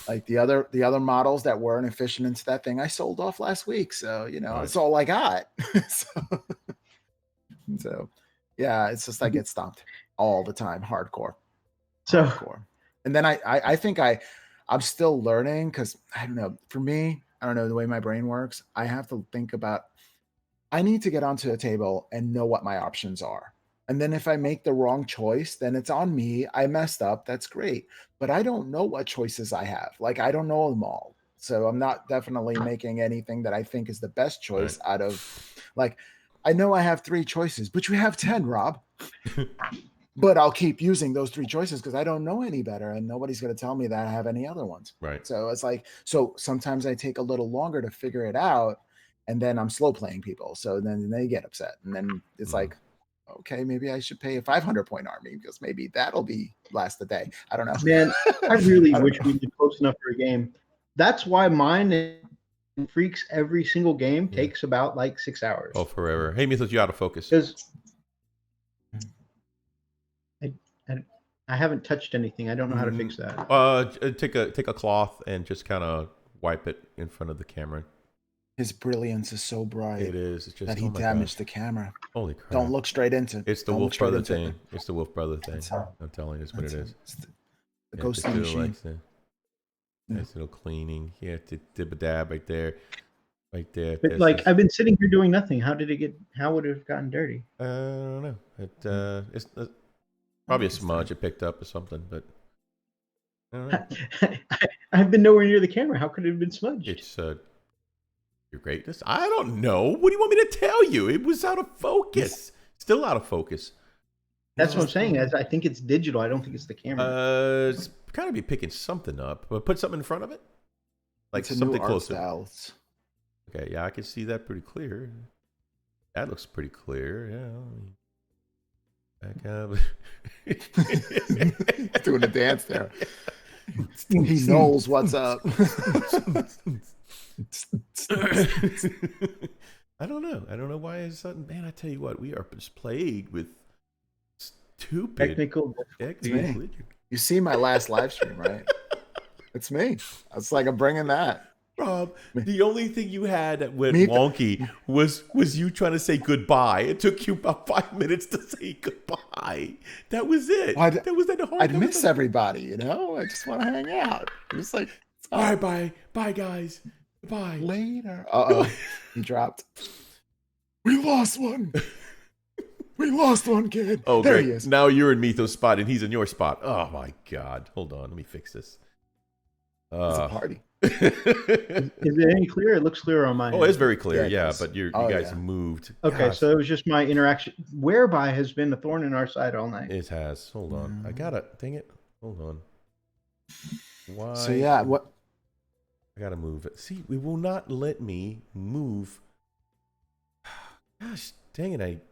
Like the other models that weren't efficient into that thing, I sold off last week. So, that's all I got. so yeah, it's just I get stomped all the time. Hardcore. And then I think I'm still learning because I don't know. For me, I don't know the way my brain works. I have to think about. I need to get onto a table and know what my options are. And then if I make the wrong choice, then it's on me. I messed up. That's great. But I don't know what choices I have. Like I don't know them all. So I'm not definitely making anything that I think is the best choice out of like I know I have 3 choices, but you have 10, Rob. But I'll keep using those 3 choices because I don't know any better and nobody's going to tell me that I have any other ones. Right. So it's like, so sometimes I take a little longer to figure it out and then I'm slow playing people. So then they get upset. And then it's like, okay, maybe I should pay a 500-point army because maybe that'll last the day. I don't know. Man, I really wish we did close enough for a game. That's why mine and Freaks every single game takes about like 6 hours. Oh, forever. Hey, Mythos, you out of focus. Because I haven't touched anything. I don't know how to fix that. Take a cloth and just kind of wipe it in front of the camera. His brilliance is so bright. It is. It's just that he damaged the camera. Holy crap! Don't look straight into. It's the Wolf Brother thing. It's the Wolf Brother thing. I'm telling you, it's what it is. It's the ghosting machine. Nice little cleaning. Yeah, dib a dab right there. Right there. But like I've been sitting here doing nothing. How would it have gotten dirty? I don't know. It's probably a smudge it picked up or something, but I don't know. I've been nowhere near the camera. How could it have been smudged? It's your greatness. I don't know. What do you want me to tell you? It was out of focus. Still out of focus. That's what I'm saying. I think it's digital. I don't think it's the camera. It's kind of be picking something up, but put something in front of it, like something closer. Okay, yeah, I can see that pretty clear. That looks pretty clear. Yeah. Back up. Doing a dance there. He knows what's up. I don't know. I don't know why it's sudden. Man, I tell you what, we are just plagued with stupid technical. You see my last live stream, right? It's me. It's like I'm bringing that. Rob, the only thing you had that went wonky was you trying to say goodbye. It took you about 5 minutes to say goodbye. That was it. That was that hard. I'd miss everybody, I just want to hang out. It was like, all right, bye, guys. Bye. Later. He dropped. We lost one. We lost one, kid. Oh, there great. He is. Now you're in Mythos' spot and he's in your spot. Oh my God. Hold on. Let me fix this. It's a party. Is it any clearer? It looks clearer on mine. Oh, it's very clear. Yeah, but you guys moved. Okay, so it was just my interaction. Whereby has been a thorn in our side all night. It has. Hold on. I got it. Dang it. Hold on. Why? So yeah, what? I gotta move it. See, we will not let me move. Gosh, dang it!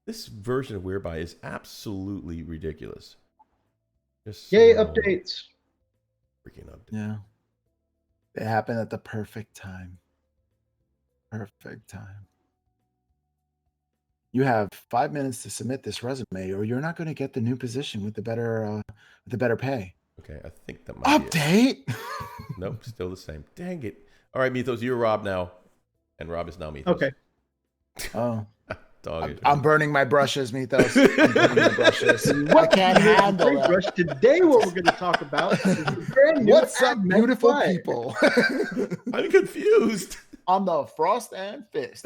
This version of Whereby is absolutely ridiculous. Yay, updates! Freaking updates. Yeah. They happen at the perfect time. Perfect time. You have 5 minutes to submit this resume, or you're not going to get the new position with the better pay. Okay, I think that might update. Be it. Nope, still the same. Dang it! All right, Mythos, you're Rob now, and Rob is now Mythos. Okay. Oh. Dog, I'm burning my brushes, Mythos. I'm burning my brushes. I can't handle that. Brush today, what we're going to talk about is the brand new What's up, beautiful people? I'm confused. On the Frost and Fist.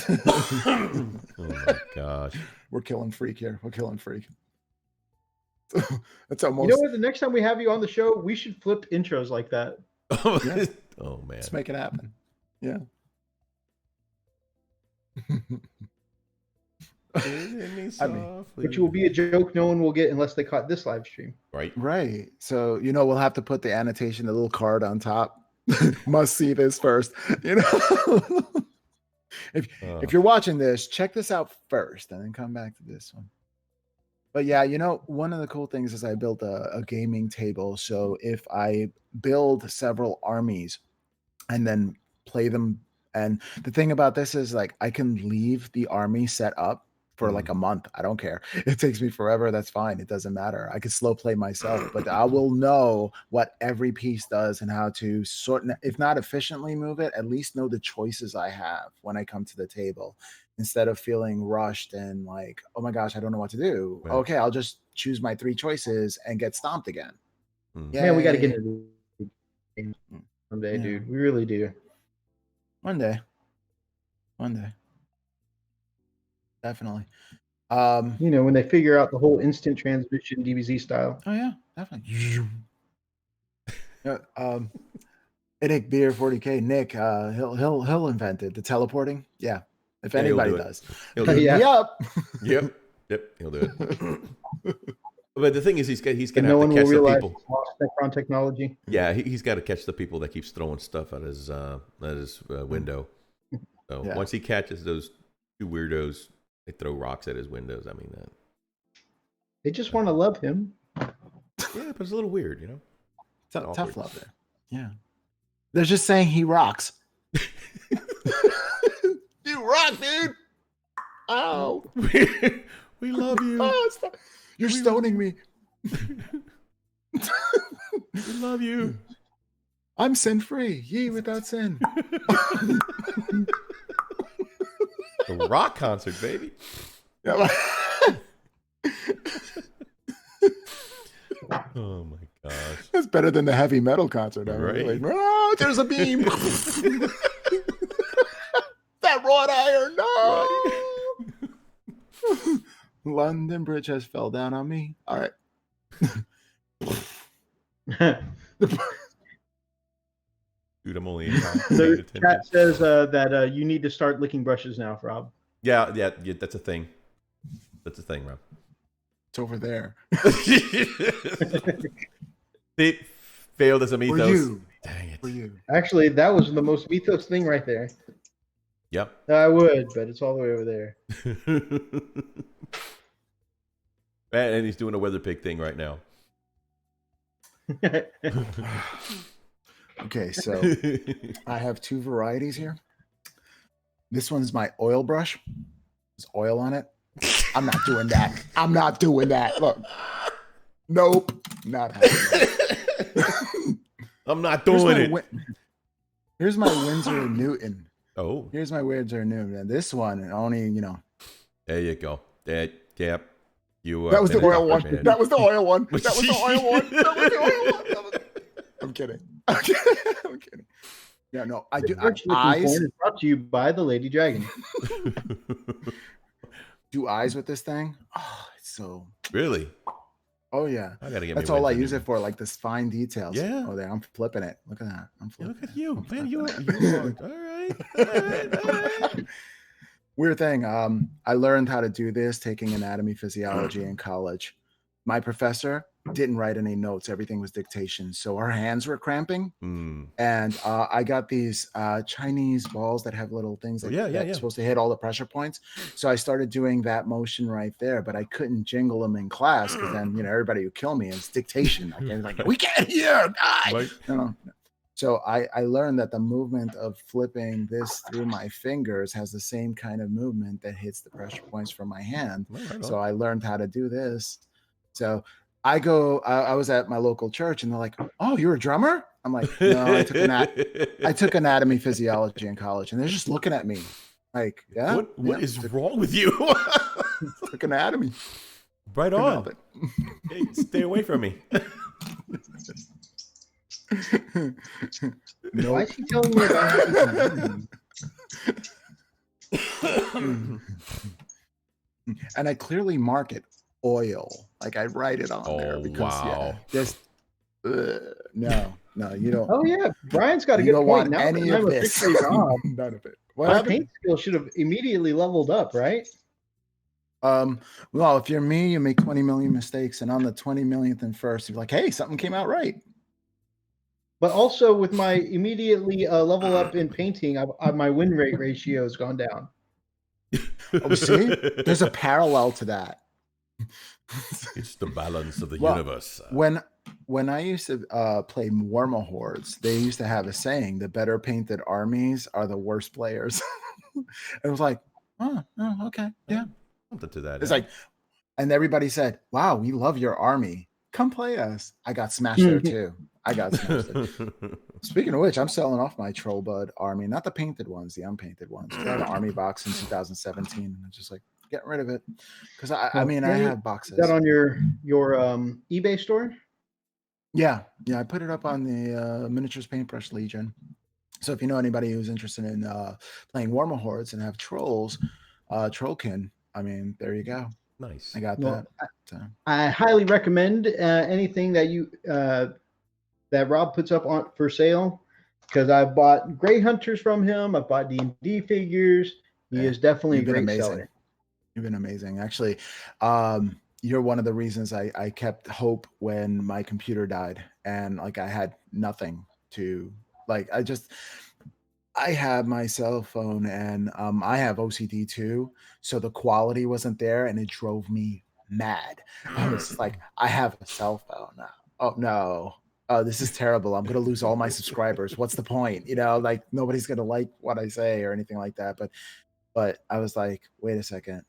Oh my gosh. We're killing Freak here. We're killing Freak. That's almost. You know what? The next time we have you on the show, we should flip intros like that. Yeah. Oh man. Let's make it happen. Yeah. Which will be a joke no one will get unless they caught this live stream. Right. So we'll have to put the annotation, the little card on top must see this first. You know, if you're watching this, check this out first, and then come back to this one. But yeah, you know, one of the cool things is I built a gaming table. So if I build several armies and then play them, and the thing about this is like I can leave the army set up for like a month. I don't care. It takes me forever. That's fine. It doesn't matter. I can slow play myself, but I will know what every piece does and how to sort, if not efficiently move it, at least know the choices I have when I come to the table, instead of feeling rushed and like, oh my gosh, I don't know what to do. Right. Okay, I'll just choose my 3 choices and get stomped again. Man, we got to get into the game someday, dude. We really do. One day. Definitely. You know, when they figure out the whole instant transmission DBZ style. Oh yeah, definitely. Nick Beer 40K. Nick, he'll invent it. The teleporting. Yeah. If anybody does. He'll do it. Yep. Yep. He'll do it. But the thing is, he's gonna have to one catch will the realize people. Necron technology. Yeah, he's got to catch the people that keeps throwing stuff at his window. So once he catches those 2 weirdos, they throw rocks at his windows. I mean that. They just want to love him. Yeah, but it's a little weird, you know. Tough love there. Yeah. They're just saying he rocks. You rock, dude. Oh. We love you. Oh, you're stoning me. We love you. I'm sin free. Ye without sin. The rock concert, baby. Yeah. Oh my gosh. That's better than the heavy metal concert. Right. Like, oh, there's a beam. That wrought iron. No. London Bridge has fell down on me. All right. Dude, I'm only The chat says that you need to start licking brushes now, Rob. Yeah, that's a thing. That's a thing, Rob. It's over there. It failed as a mythos. For you. Dang it. For you. Actually, that was the most mythos thing right there. Yep. I would, but it's all the way over there. And he's doing a weather pig thing right now. Okay, so I have 2 varieties here. This one's my oil brush. There's oil on it. I'm not doing that. I'm not doing that. Look. Nope. Not happening. I'm not doing it. Here's my Winsor & Newton. Oh. Here's my Winsor & Newton. And this one, only, you know. There you go. Yep. That was the oil one. That was the oil one. That was the oil one. That was the oil one. I'm kidding. I'm kidding. Yeah, no, I do. Eyes is brought to you by the Lady Dragon. Do eyes with this thing. Oh, it's so. Really? Oh yeah. I gotta get. That's all I use it for, like this fine details. Yeah. Oh, there. I'm flipping it. Look at that. I'm flipping. Look at you, man. You are all right. Weird thing. I learned how to do this taking anatomy physiology in college. My professor didn't write any notes. Everything was dictation. So our hands were cramping. And I got these Chinese balls that have little things that's supposed to hit all the pressure points. So I started doing that motion right there, but I couldn't jingle them in class because then, you know, everybody would kill me. It's dictation. I was like, we can't hear. Die. No. So I learned that the movement of flipping this through my fingers has the same kind of movement that hits the pressure points from my hand. So I learned how to do this. So I was at my local church and they're like, oh, you're a drummer? I'm like, no, I took anatomy physiology in college. And they're just looking at me like, yeah. What is wrong with you? Took anatomy. Right on. Hey, stay away from me. No. Why is he telling me about And I clearly mark it oil. Like I write it on there because no, you don't. Oh yeah, Brian's got a good point. Want now any of this? None of it. My paint skill should have immediately leveled up, right? Well, if you're me, you make 20 million mistakes, and on the 20 millionth and first, you're like, hey, something came out right. But also with my immediately level up in painting, my win rate ratio has gone down. Oh, see, there's a parallel to that. It's the balance of the universe. When I used to play Warma Hordes, they used to have a saying: "The better painted armies are the worst players." It was like, oh, okay, yeah, something to that. It's like, and everybody said, "Wow, we love your army. Come play us." I got smashed there too. I got smashed there. Speaking of which, I'm selling off my Trollbud army, not the painted ones, the unpainted ones. I had an army box in 2017, and I'm just like, getting rid of it because I mean, I have boxes. Is that on your eBay store? Yeah, I put it up on the Miniatures Paintbrush Legion. So if you know anybody who's interested in playing Warma Hordes and have trolls, Trollkin, I mean, there you go. Nice. I got that. I highly recommend anything that that Rob puts up on for sale, because I bought Grey Hunters from him. I bought D&D figures. He is definitely a great seller. You've been amazing. Actually, you're one of the reasons I kept hope when my computer died and like I had nothing to like. I have my cell phone and I have OCD too, so the quality wasn't there and it drove me mad. I was like, I have a cell phone now. Oh no. Oh, this is terrible. I'm gonna lose all my subscribers. What's the point? You know, like nobody's gonna like what I say or anything like that. But I was like, wait a second.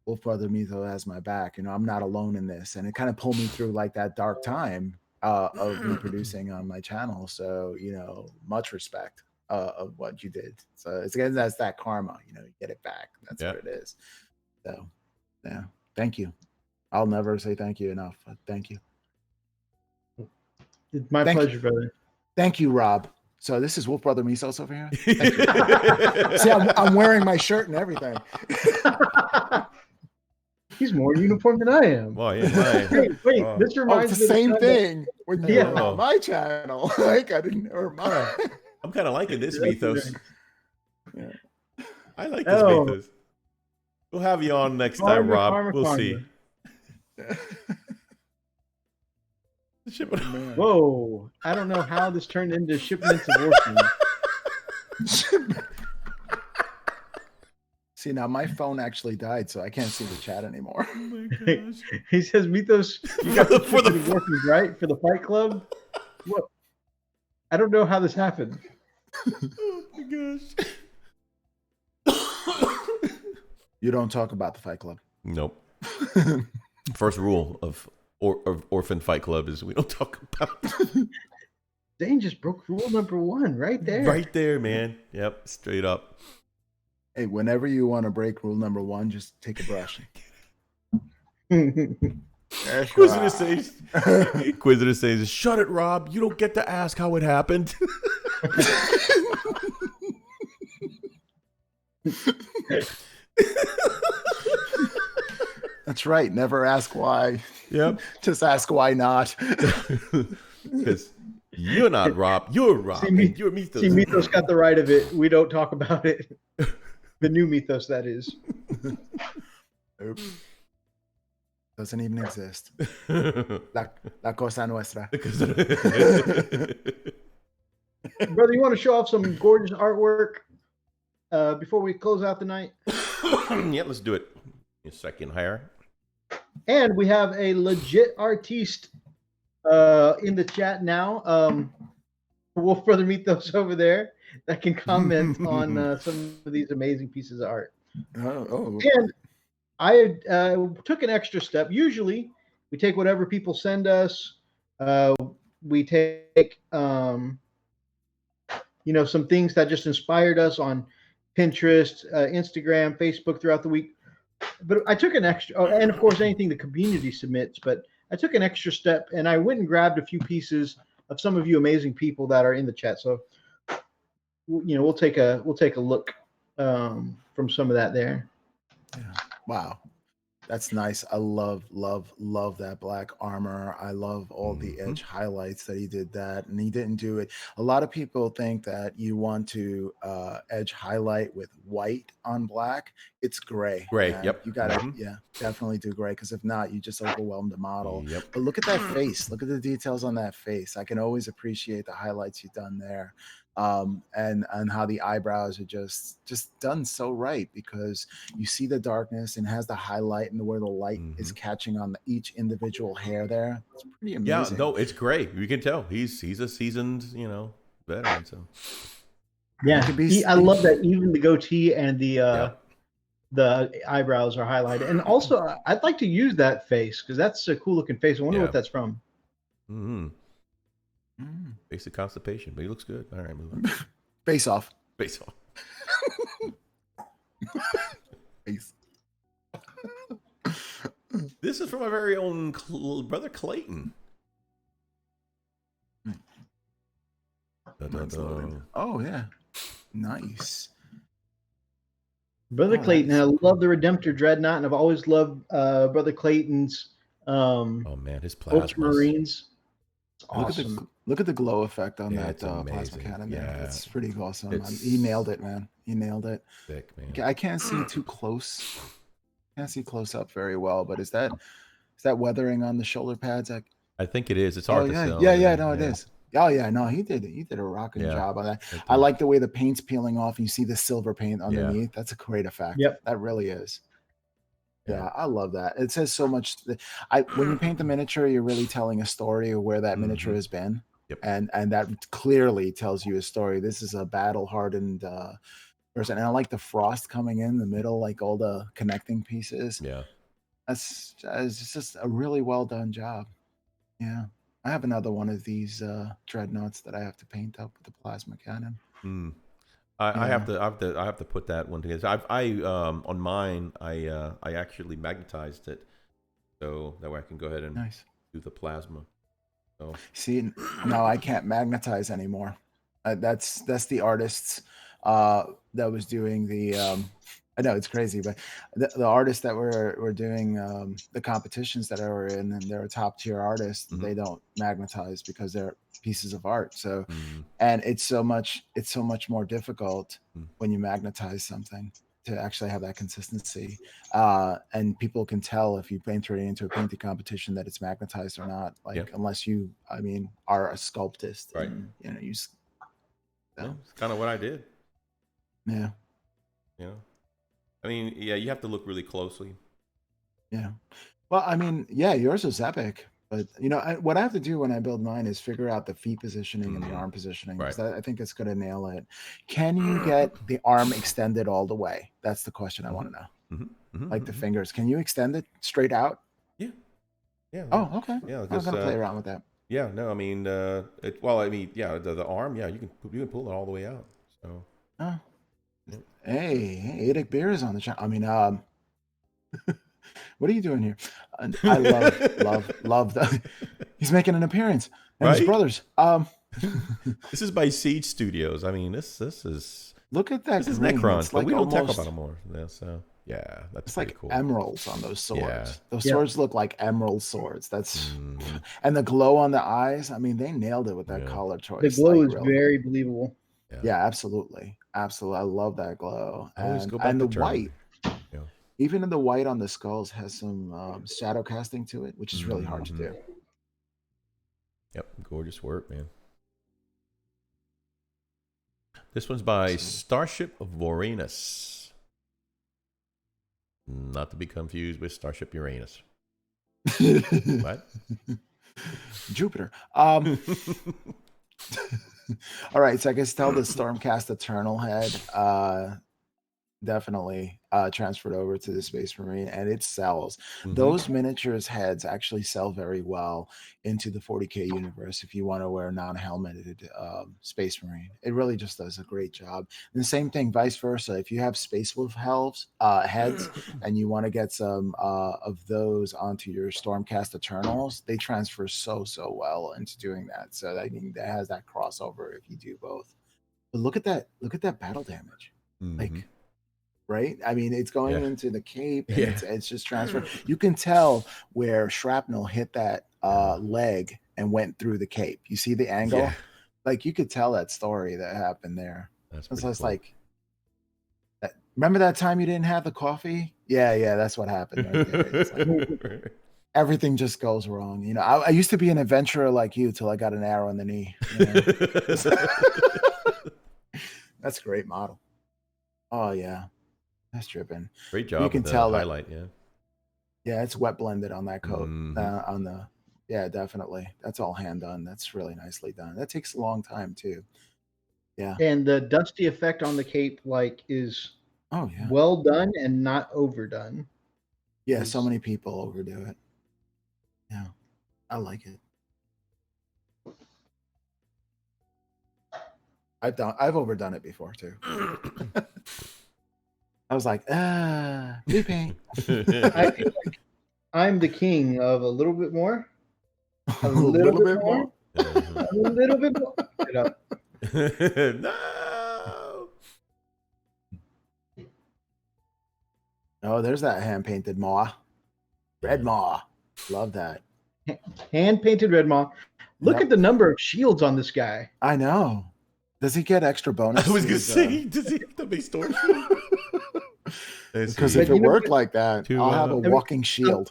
Wolf Brother Mito has my back. You know, I'm not alone in this. And it kind of pulled me through like that dark time of me producing on my channel. So, you know, much respect of what you did. So it's again, that's that karma, you know, you get it back. That's what it is. So yeah, thank you. I'll never say thank you enough. But thank you. It's my pleasure, brother. Thank you, Rob. So this is Wolf Brother Misos over here. See, I'm wearing my shirt and everything. He's more uniform than I am. Well, yeah. Wait. This reminds me the same thing. On my channel. Like I didn't know mine. I'm kind of liking this mythos. Yeah. I like this mythos. We'll have you on next time, Rob. We'll see. Whoa! I don't know how this turned into shipments of orphans. See, now my phone actually died, so I can't see the chat anymore. Oh my gosh! He says, "Mythos, you got for the orphans, right? For the Fight Club." What? I don't know how this happened. Oh my gosh! You don't talk about the Fight Club. Nope. First rule of Orphan Fight Club is we don't talk about. Dane just broke rule number 1 right there. Right there, man. Yep, straight up. Hey, whenever you want to break rule number 1, just take a brush. Inquisitor says, "Shut it, Rob. You don't get to ask how it happened." That's right. Never ask why. Yep. Just ask why not. Because you're not Rob. You're Rob. You're Mythos. See, Mythos got the right of it. We don't talk about it. The new Mythos, that is. Oops. Doesn't even exist. La cosa nuestra. Brother, you want to show off some gorgeous artwork before we close out the night? Yeah, let's do it. A second here. And we have a legit artiste in the chat now. Wolf Brother Mythos over there that can comment on some of these amazing pieces of art. And I took an extra step. Usually, we take whatever people send us. We take, some things that just inspired us on Pinterest, Instagram, Facebook throughout the week. But I took an extra, and of course, anything the community submits. But I took an extra step, and I went and grabbed a few pieces of some of you amazing people that are in the chat. So, we'll take a look from some of that there. Yeah. Wow. That's nice. I love that black armor. I love all the edge highlights that he did that, and he didn't do it. A lot of people think that you want to edge highlight with white on black. It's gray. Gray, Man. yep. You gotta, definitely do gray, because if not, you just overwhelm the model. Yep. But look at that face. Look at the details on that face. I can always appreciate the highlights you've done there. And how the eyebrows are just done so right, because you see the darkness and has the highlight and where the light is catching on each individual hair there. It's pretty amazing. Yeah, no, it's great. You can tell he's a seasoned, veteran. So yeah, I love that even the goatee and the eyebrows are highlighted. And also, I'd like to use that face because that's a cool looking face. I wonder what that's from. Basic constipation, but he looks good. All right, move on. Face off. Face off. Face. This is from our very own brother Clayton. Oh yeah, nice. Brother Clayton, I love the Redemptor Dreadnought, and I've always loved Brother Clayton's oh man, his plasmas. Ultramarines. Awesome. Look at the glow effect on that it's plasma cannon. Yeah, it's pretty awesome. He nailed it, man. He nailed it. Sick, man. I can't see too close. Can't see close up very well, but is that weathering on the shoulder pads? I think it is. It's hard to tell. Yeah, no, it is. Oh yeah, no, he did a rocking job on that. I like the way the paint's peeling off. You see the silver paint underneath. That's a great effect. Yep, that really is. Yeah, I love that. It says so much. When you paint the miniature, you're really telling a story of where that miniature has been. Yep. And that clearly tells you a story. This is a battle-hardened person. And I like the frost coming in the middle, like all the connecting pieces. Yeah. It's just a really well done job. Yeah. I have another one of these dreadnoughts that I have to paint up with the plasma cannon. I have to put that one together. I on mine I actually magnetized it, so that way I can go ahead and do the plasma. So see, no, I can't magnetize anymore. That's the artists that was doing the. I know it's crazy, but the artists that were doing the competitions that I were in, and they're top tier artists, they don't magnetize because they're pieces of art. So, and it's so much more difficult when you magnetize something to actually have that consistency. And people can tell if you enter it into a painting competition that it's magnetized or not, unless you, are a sculptist, right? And, it's kind of what I did. Yeah. You have to look really closely. Yeah. Well, yours is epic. But, what I have to do when I build mine is figure out the feet positioning and the arm positioning. Because I think it's going to nail it. Can you get the arm extended all the way? That's the question I want to know. Like the fingers. Can you extend it straight out? Yeah. Yeah. Oh, okay. Yeah. I'm going to play around with that. Yeah. No, the arm, you can pull it all the way out. So. Oh. Hey, RedBeard is on the channel. What are you doing here? I love that. He's making an appearance. And his brothers. This is by Siege Studios. This is. Look at that. This is Necron, but we don't talk about them more. Yeah, so yeah, that's like cool. Emeralds on those swords. Yeah. Those swords look like emerald swords. That's and the glow on the eyes. They nailed it with that color choice. The glow is very believable. Yeah, absolutely. I love that glow. And the white. Yeah. Even in the white on the skulls has some shadow casting to it, which is really hard to do. Yep, gorgeous work, man. This one's by Starship of Vorenus. Not to be confused with Starship Uranus. What? Jupiter. All right, so I guess tell the Stormcast Eternal head definitely transferred over to the Space Marine, and it sells. Those miniatures heads actually sell very well into the 40K universe if you want to wear a non-helmeted Space Marine. It really just does a great job. And the same thing vice versa. If you have Space Wolf heads and you want to get some of those onto your Stormcast Eternals, they transfer so well into doing that. So that has that crossover if you do both. But look at that battle damage. Like right? I mean, it's going into the cape, and it's just transferred. You can tell where shrapnel hit that leg and went through the cape. You see the angle? Yeah. Like, you could tell that story that happened there. That's It's pretty just cool. like, remember that time you didn't have the coffee? Yeah, that's what happened right there. It's like, everything just goes wrong. You know, I used to be an adventurer like you till I got an arrow in the knee. You know? That's a great model. Oh yeah, that's tripping. Great job. You can with tell the that- highlight. Yeah, it's wet blended on that coat. Mhm. Yeah, definitely. That's all hand done. That's really nicely done. That takes a long time too. Yeah. And the dusty effect on the cape is Oh yeah. well done and not overdone. Yeah, so many people overdo it. Yeah, I like it. I've overdone it before too. I was like, repaint. I feel like I'm the king of a little bit more. A little bit more. A little bit more. Get up. No. Oh, there's that hand painted maw. Red maw. Love that. Hand painted red maw. Look Yep. at the number of shields on this guy. I know. Does he get extra bonus? I was gonna with, say, does he have to be storm? Because But if it you know worked what? like that, Two I'll have a up. walking shield.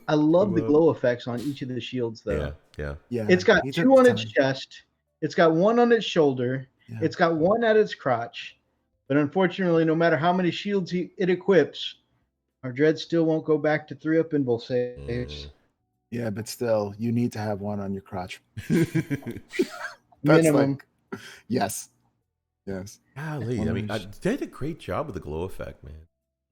I love the glow effects on each of the shields, though. Yeah. Yeah, It's got he took 2 the on its time. chest. It's got 1 on its shoulder. Yeah. It's got 1 at its crotch. But unfortunately, no matter how many shields it equips, our dread still won't go back to 3-up invul saves. Yeah, but still, you need to have 1 on your crotch. Minimum. Yes. Golly, I mean, they did a great job with the glow effect, man.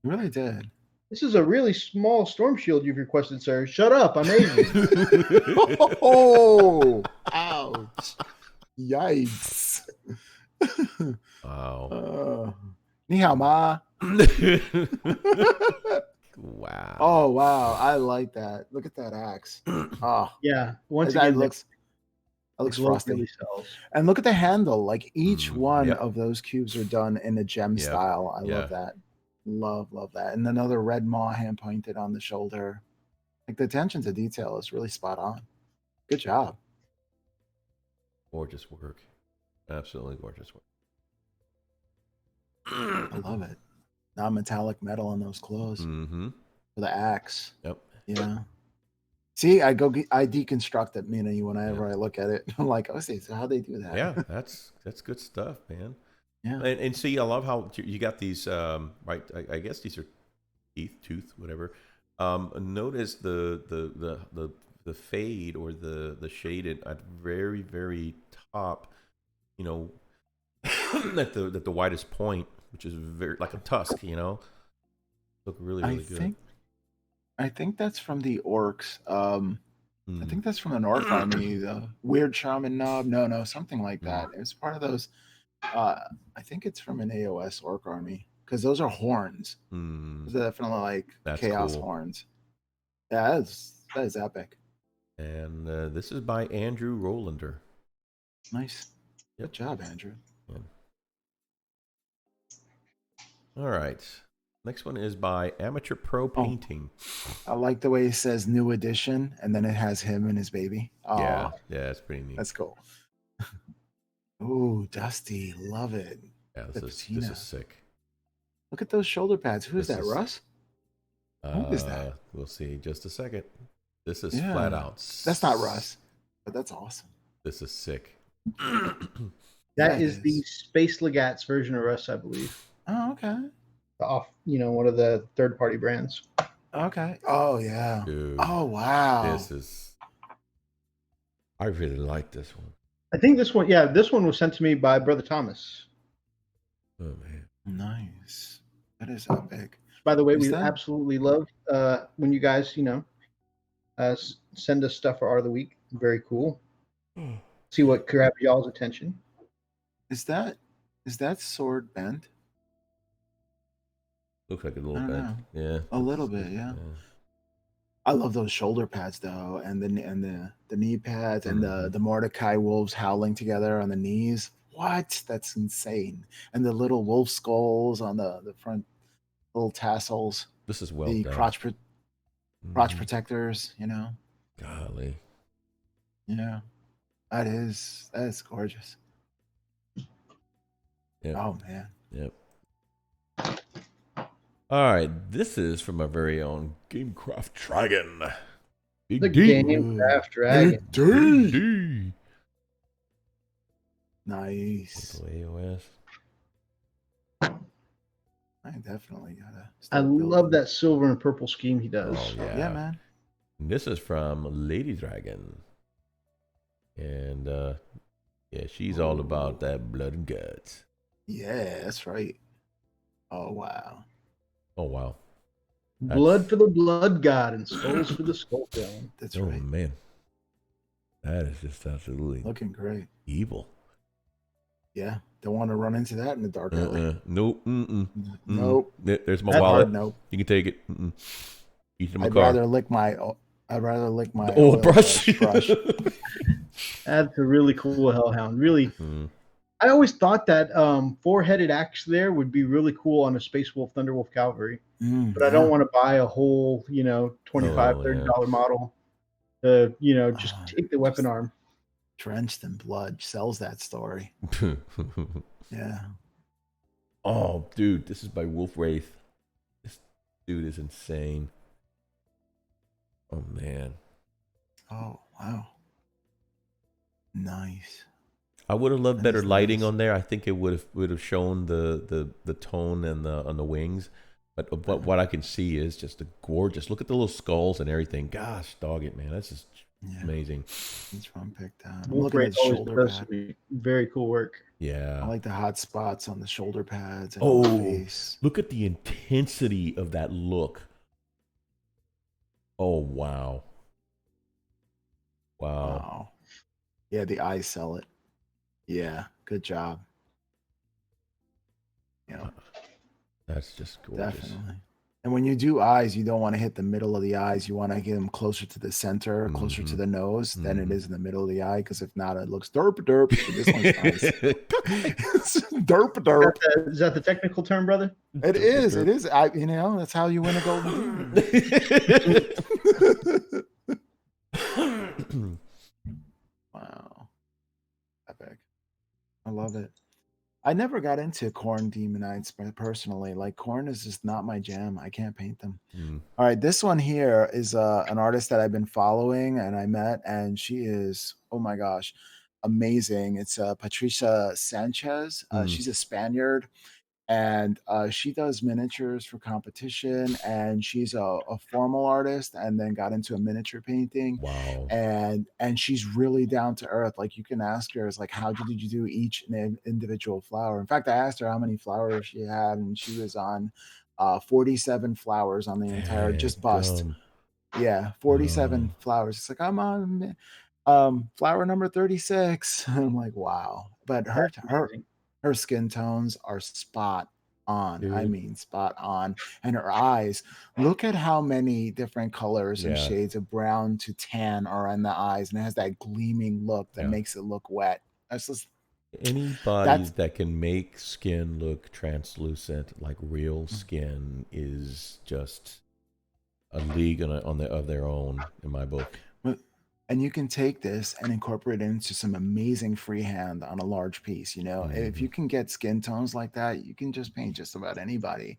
You really did. This is a really small storm shield you've requested, sir. Shut up. I'm Asian. Oh, ouch. Yikes. Wow. Ni hao ma. Wow. Oh, wow. I like that. Look at that axe. Oh, Yeah. Once that again, looks the glow frosty. really sells. And look at the handle. Like each one yep. of those cubes are done in a gem Yep. style. I Yeah. love that. Love that. And another red maw hand pointed on the shoulder. Like the attention to detail is really spot on. Good job. Gorgeous work. Absolutely gorgeous work. I love it. Non-metallic metal on those clothes Mm-hmm. for the axe. Yep. Yeah. See, I deconstruct it, whenever I look at it. I'm like, oh, see, so how they do that? Yeah, that's good stuff, man. Yeah. And see, I love how you got these. Right, I guess these are tooth, whatever. Notice the fade or the shaded at very, very top. You know, at the widest point, which is very like a tusk. You know, look really good. I think that's from the orcs. I think that's from an orc army. The weird shaman knob. No, something like that. It's part of those. I think it's from an AOS orc army because those are horns. Those are definitely like That's chaos cool. horns. Yeah, that is epic. And this is by Andrew Rolander. Nice. Yep. Good job, Andrew. Yeah. All right. Next one is by Amateur Pro Painting. I like the way he says new edition and then it has him and his baby. Oh, Yeah, it's pretty neat. that's cool. Ooh, Dusty. Love it. Yeah, the this patina. is sick. Look at those shoulder pads. Who is This that, is- Russ? Who is that? We'll see in just a second. This is Yeah. flat out. That's not Russ, but that's awesome. This is sick. That it is the Space Legates version of Russ, I believe. Oh, okay. Off, one of the third-party brands. Okay. Oh, yeah. Dude, Oh, wow. this is. I really like this one. I think this one was sent to me by Brother Thomas. Oh man. Nice. That is epic. By the way, Is we that- absolutely love when you guys, send us stuff for Art of the Week. Very cool. See what grabs y'all's attention. Is that sword bent? Looks like a little I bit. don't Yeah. A little bit, yeah. I love those shoulder pads though, and the knee pads and the Mordecai wolves howling together on the knees. What? That's insane. And the little wolf skulls on the front little tassels. This is well the done. crotch protectors, you know. Golly. Yeah. That is gorgeous. Yep. Oh man. Yep. All right, this is from our very own Gamecraft Dragon. The Gamecraft Dragon. Big D. Nice. AOS. I definitely gotta. I love that silver and purple scheme he does. Oh yeah, Yeah, man. And this is from Lady Dragon, and yeah, she's all about that blood and guts. Yeah, that's right. Oh wow. Oh wow. Blood for the blood god and skulls for the skull god. That's Oh right. man, that is just absolutely Looking great. evil. Yeah. Don't want to run into that in the dark alley. Nope. Nope. There's my That's wallet. hard, nope. You can take it. Eat it in my I'd car. rather lick my The old brush. That's a really cool hellhound. Really, I always thought that four-headed axe there would be really cool on a Space Wolf Thunderwolf Cavalry, but I don't want to buy a whole, $25, $30 model to, just take the weapon arm. Drenched in blood sells that story. Yeah. Oh, dude, this is by Wolf Wraith. This dude is insane. Oh man. Oh wow. Nice. I would have loved better lighting on there. I think it would have shown the tone and on the wings. But what I can see is just a gorgeous. Look at the little skulls and everything. Gosh, dog it, man. That's just amazing. Each one picked out. Wolf Look at his always shoulder does pad. very cool work. Yeah. I like the hot spots on the shoulder pads and on the face. Look at the intensity of that look. Oh wow. Wow. Yeah, the eyes sell it. Yeah, good job. Yeah. That's just gorgeous. Definitely. And when you do eyes, you don't want to hit the middle of the eyes. You want to get them closer to the center, closer to the nose than it is in the middle of the eye. Because if not, it looks derp. This one's nice. derp. Is that the technical term, brother? It is. It is. That's how you win a golden Deer. Wow. Epic. I love it. I never got into Corn Demonites personally. Like, Corn is just not my jam. I can't paint them. All right, this one here is an artist that I've been following and I met, and she is, oh my gosh, amazing. It's Patricia Sanchez. She's a Spaniard, and she does miniatures for competition, and she's a formal artist and then got into a miniature painting. Wow. And she's really down to earth. Like, you can ask her, it's like, how did you do each individual flower? In fact, I asked her how many flowers she had, and she was on 47 flowers on the entire just bust. Yeah, 47 flowers. It's like, I'm on flower number 36. I'm like, wow. But her skin tones are spot on. Dude. I mean, spot on. And her eyes, look at how many different colors and shades of brown to tan are in the eyes. And it has that gleaming look that makes it look wet. That's just anybody that can make skin look translucent like real skin is just a league of their own in my book. And you can take this and incorporate it into some amazing freehand on a large piece. If you can get skin tones like that, you can just paint just about anybody.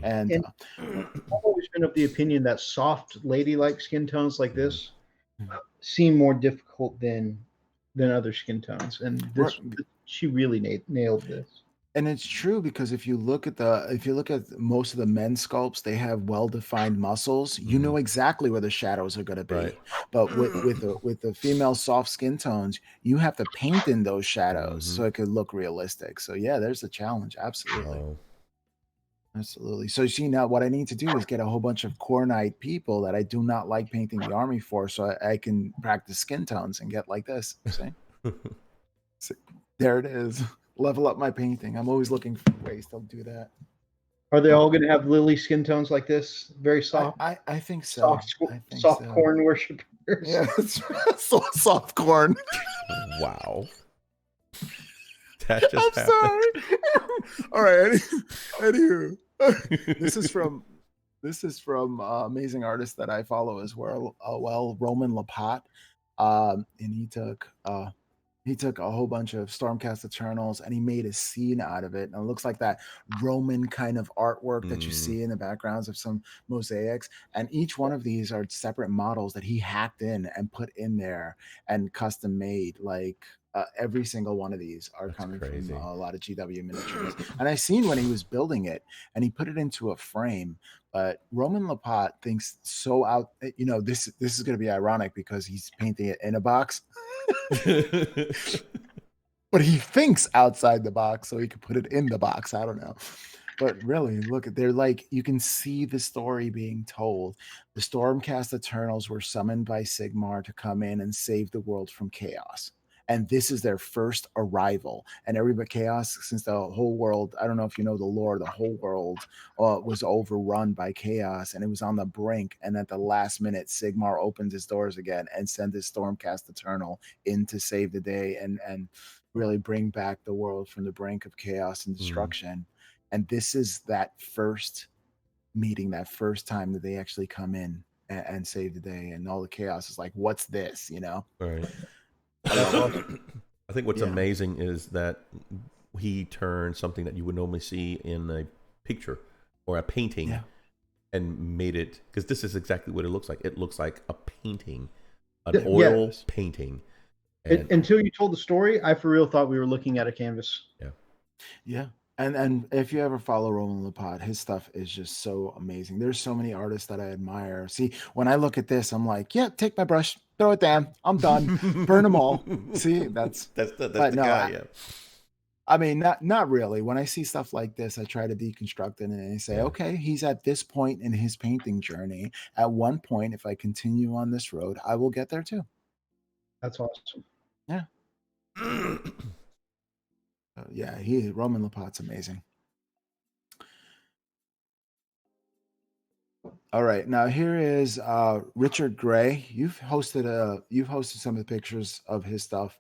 And I've always been of the opinion that soft, ladylike skin tones like this seem more difficult than other skin tones. And she really nailed this. And it's true, because if you look at most of the men's sculpts, they have well-defined muscles. You know exactly where the shadows are going to be. Right. But with the female soft skin tones, you have to paint in those shadows so it could look realistic. So yeah, there's a challenge. Absolutely. Absolutely. So see, now what I need to do is get a whole bunch of Cornite people that I do not like painting the army for, so I can practice skin tones and get like this. See? So, there it is. Level up my painting. I'm always looking for ways to do that. Are they all going to have lily skin tones like this? Very soft. I think so. Soft corn worshipers. Yeah, soft corn. Wow. That just I'm sorry. All right. Anywho, This is from amazing artist that I follow as well. Roman Lapat, and he took a whole bunch of Stormcast Eternals and he made a scene out of it. And it looks like that Roman kind of artwork that you see in the backgrounds of some mosaics. And each one of these are separate models that he hacked in and put in there and custom made. Like every single one of these are coming from a lot of GW miniatures. And I seen when he was building it and he put it into a frame. But Roman Lapat thinks so out, this is going to be ironic because he's painting it in a box. But he thinks outside the box so he could put it in the box. I don't know. But really, look, they're like, you can see the story being told. The Stormcast Eternals were summoned by Sigmar to come in and save the world from chaos. And this is their first arrival. And everybody, chaos, since the whole world, I don't know if you know the lore, the whole world was overrun by chaos and it was on the brink. And at the last minute, Sigmar opens his doors again and sends his Stormcast Eternal in to save the day and really bring back the world from the brink of chaos and destruction. And this is that first meeting, that first time that they actually come in and save the day. And all the chaos is like, what's this, Right. I think what's amazing is that he turned something that you would normally see in a picture or a painting and made it, because this is exactly what it looks like. It looks like a painting, an oil painting. Until you told the story, I for real thought we were looking at a canvas. Yeah. And if you ever follow Roland Lapat, his stuff is just so amazing. There's so many artists that I admire. See, when I look at this, I'm like, yeah, take my brush, throw it down. I'm done. Burn them all. See, that's the guy. I mean, not really. When I see stuff like this, I try to deconstruct it and I say, okay, he's at this point in his painting journey. At one point, if I continue on this road, I will get there too. That's awesome. Yeah. Roman Lapat's amazing. All right, now here is Richard Gray. You've hosted some of the pictures of his stuff.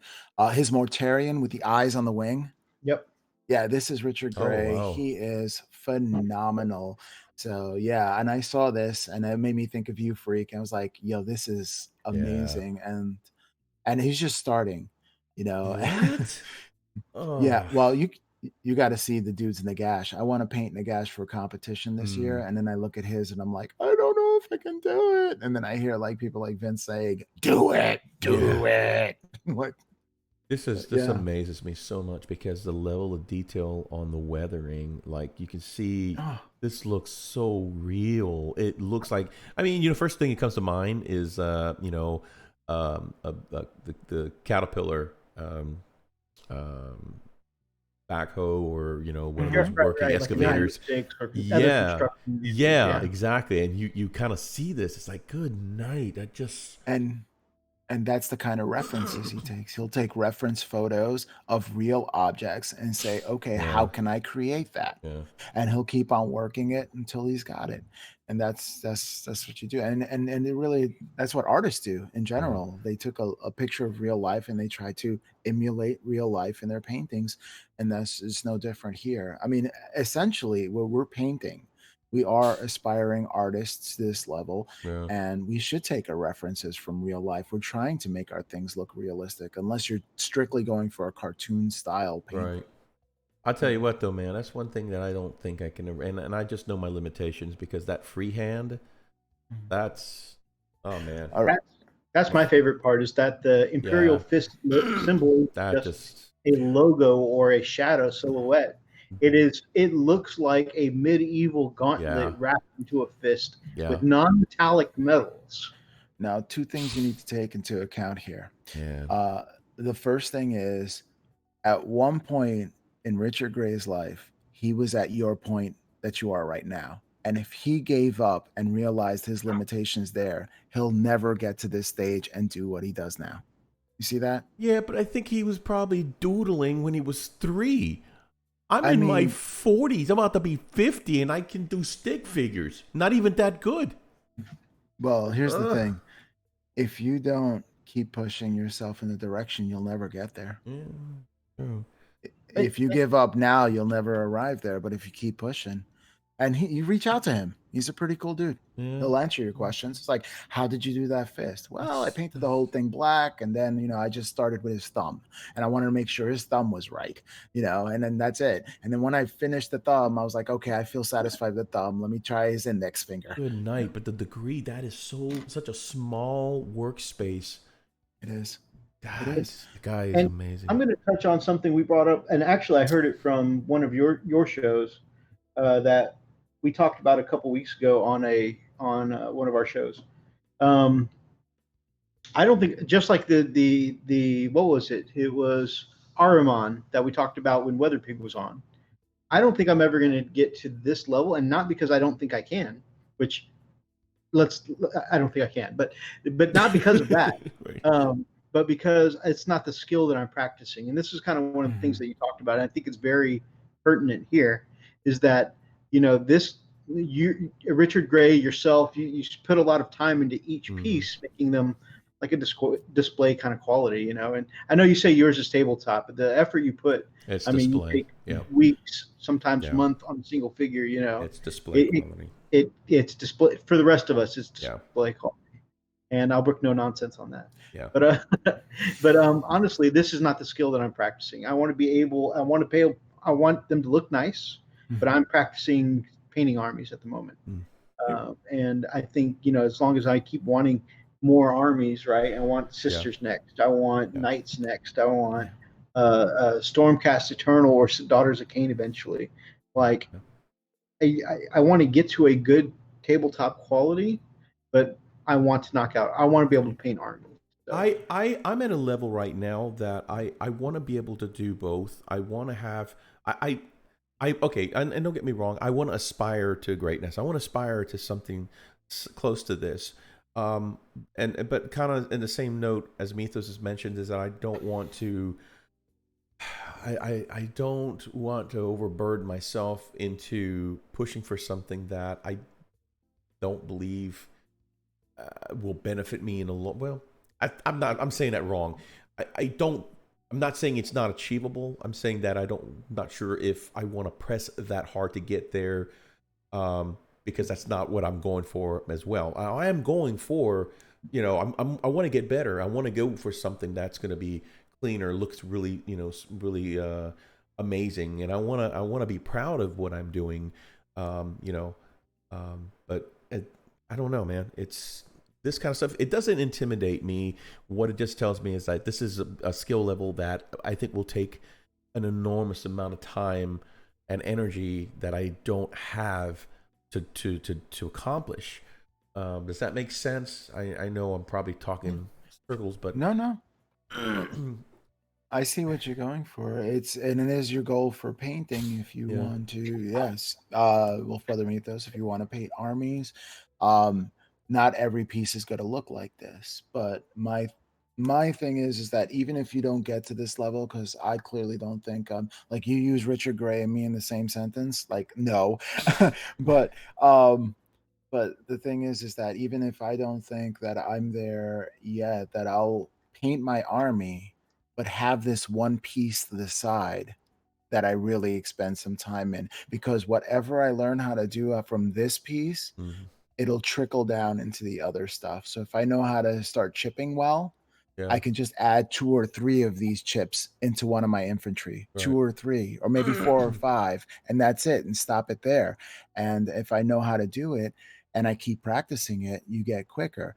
His Mortarion with the eyes on the wing. Yep. Yeah, this is Richard Gray. Oh, wow. He is phenomenal. So yeah, and I saw this and it made me think of you, Freak. I was like, yo, this is amazing. And he's just starting, What? Yeah, well, you got to see the dudes in Nagash. I want to paint Nagash for a competition this year, and then I look at his and I'm like, I don't know if I can do it. And then I hear like people like Vince saying, "Do it, do it." What? This amazes me so much because the level of detail on the weathering, like you can see, this looks so real. It looks like, first thing that comes to mind is, the caterpillar. Backhoe or one of those working excavators. Yeah, exactly. And you kind of see this. It's like, good night. And that's the kind of references he takes. He'll take reference photos of real objects and say, okay, how can I create that? Yeah. And he'll keep on working it until he's got it. And that's what you do. And it really, that's what artists do in general. They took a picture of real life and they try to emulate real life in their paintings. And it's no different here. I mean, essentially what we're painting, we are aspiring artists to this level, and we should take our references from real life. We're trying to make our things look realistic, unless you're strictly going for a cartoon style painting. Right. I'll tell you what, though, man, that's one thing that I don't think I can ever, and I just know my limitations because that freehand, that's, oh man. That's my favorite part, is that the Imperial Fist symbol is just a logo or a shadow silhouette. It looks like a medieval gauntlet wrapped into a fist with non-metallic metals. Now, two things you need to take into account here. Yeah. The first thing is, at one point in Richard Gray's life, he was at your point that you are right now. And if he gave up and realized his limitations there, he'll never get to this stage and do what he does now. You see that? Yeah, but I think he was probably doodling when he was 3. I'm in my 40s. I'm about to be 50, and I can do stick figures. Not even that good. Well, here's the thing. If you don't keep pushing yourself in the direction, you'll never get there. Yeah, true. If you give up now, you'll never arrive there. But if you keep pushing, And you reach out to him. He's a pretty cool dude. Yeah. He'll answer your questions. It's like, how did you do that fist? Well, I painted the whole thing black, and then I just started with his thumb, and I wanted to make sure his thumb was right, and then that's it. And then when I finished the thumb, I was like, okay, I feel satisfied with the thumb. Let me try his index finger. Good night. But the degree, that is such a small workspace. It is. Guys, the guy is And amazing. I'm going to touch on something we brought up, and actually, I heard it from one of your shows that we talked about a couple weeks ago on one of our shows. I don't think, just like the what was it? It was Ahriman that we talked about when Weather Pig was on. I don't think I'm ever going to get to this level, and not because I don't think I can, which I don't think I can, but not because of that. Right. But because it's not the skill that I'm practicing. And this is kind of one of the things that you talked about. And I think it's very pertinent here is that, Richard Gray, yourself, you put a lot of time into each piece, making them like a display kind of quality, and I know you say yours is tabletop, but the effort you put, It's I mean, display. you take weeks, sometimes month on a single figure, It's display quality. It's display for the rest of us. It's display quality. And I'll brook no nonsense on that. Yeah. But honestly, this is not the skill that I'm practicing. I want them to look nice, but I'm practicing painting armies at the moment. And I think, as long as I keep wanting more armies, right? I want sisters next. I want knights next. I want Stormcast Eternal or Daughters of Cain eventually. Like, I want to get to a good tabletop quality, but I want to knock out. I want to be able to paint armies. So. I'm at a level right now that I want to be able to do both. I want to have okay, and don't get me wrong. I want to aspire to greatness. I want to aspire to something close to this. But kind of in the same note as Mythos has mentioned is that I don't want to. I don't want to overburden myself into pushing for something that I don't believe will benefit me in a lot. Well, I'm saying that wrong. I'm not saying it's not achievable. I'm saying that I'm not sure if I want to press that hard to get there, because that's not what I'm going for as well. I am going for, I want to get better. I want to go for something that's going to be cleaner, looks really, really amazing, and I want to be proud of what I'm doing, but I don't know, man. It's this kind of stuff. It doesn't intimidate me. What it just tells me is that this is a skill level that I think will take an enormous amount of time and energy that I don't have to accomplish. Does that make sense? I know I'm probably talking circles, but no. I see what you're going for. It is your goal for painting if you want to. Yes. Well, Brother Mythos, if you want to paint armies, not every piece is going to look like this. But my thing is that even if you don't get to this level, because I clearly don't think like you use Richard Gray and me in the same sentence, like no, but the thing is that even if I don't think that I'm there yet, that I'll paint my army, but have this one piece to the side that I really expend some time in, because whatever I learn how to do from this piece, it'll trickle down into the other stuff. So if I know how to start chipping well, I can just add 2 or 3 of these chips into one of my infantry, 2 or 3, or maybe 4 or 5, and that's it, and stop it there. And if I know how to do it and I keep practicing it, you get quicker.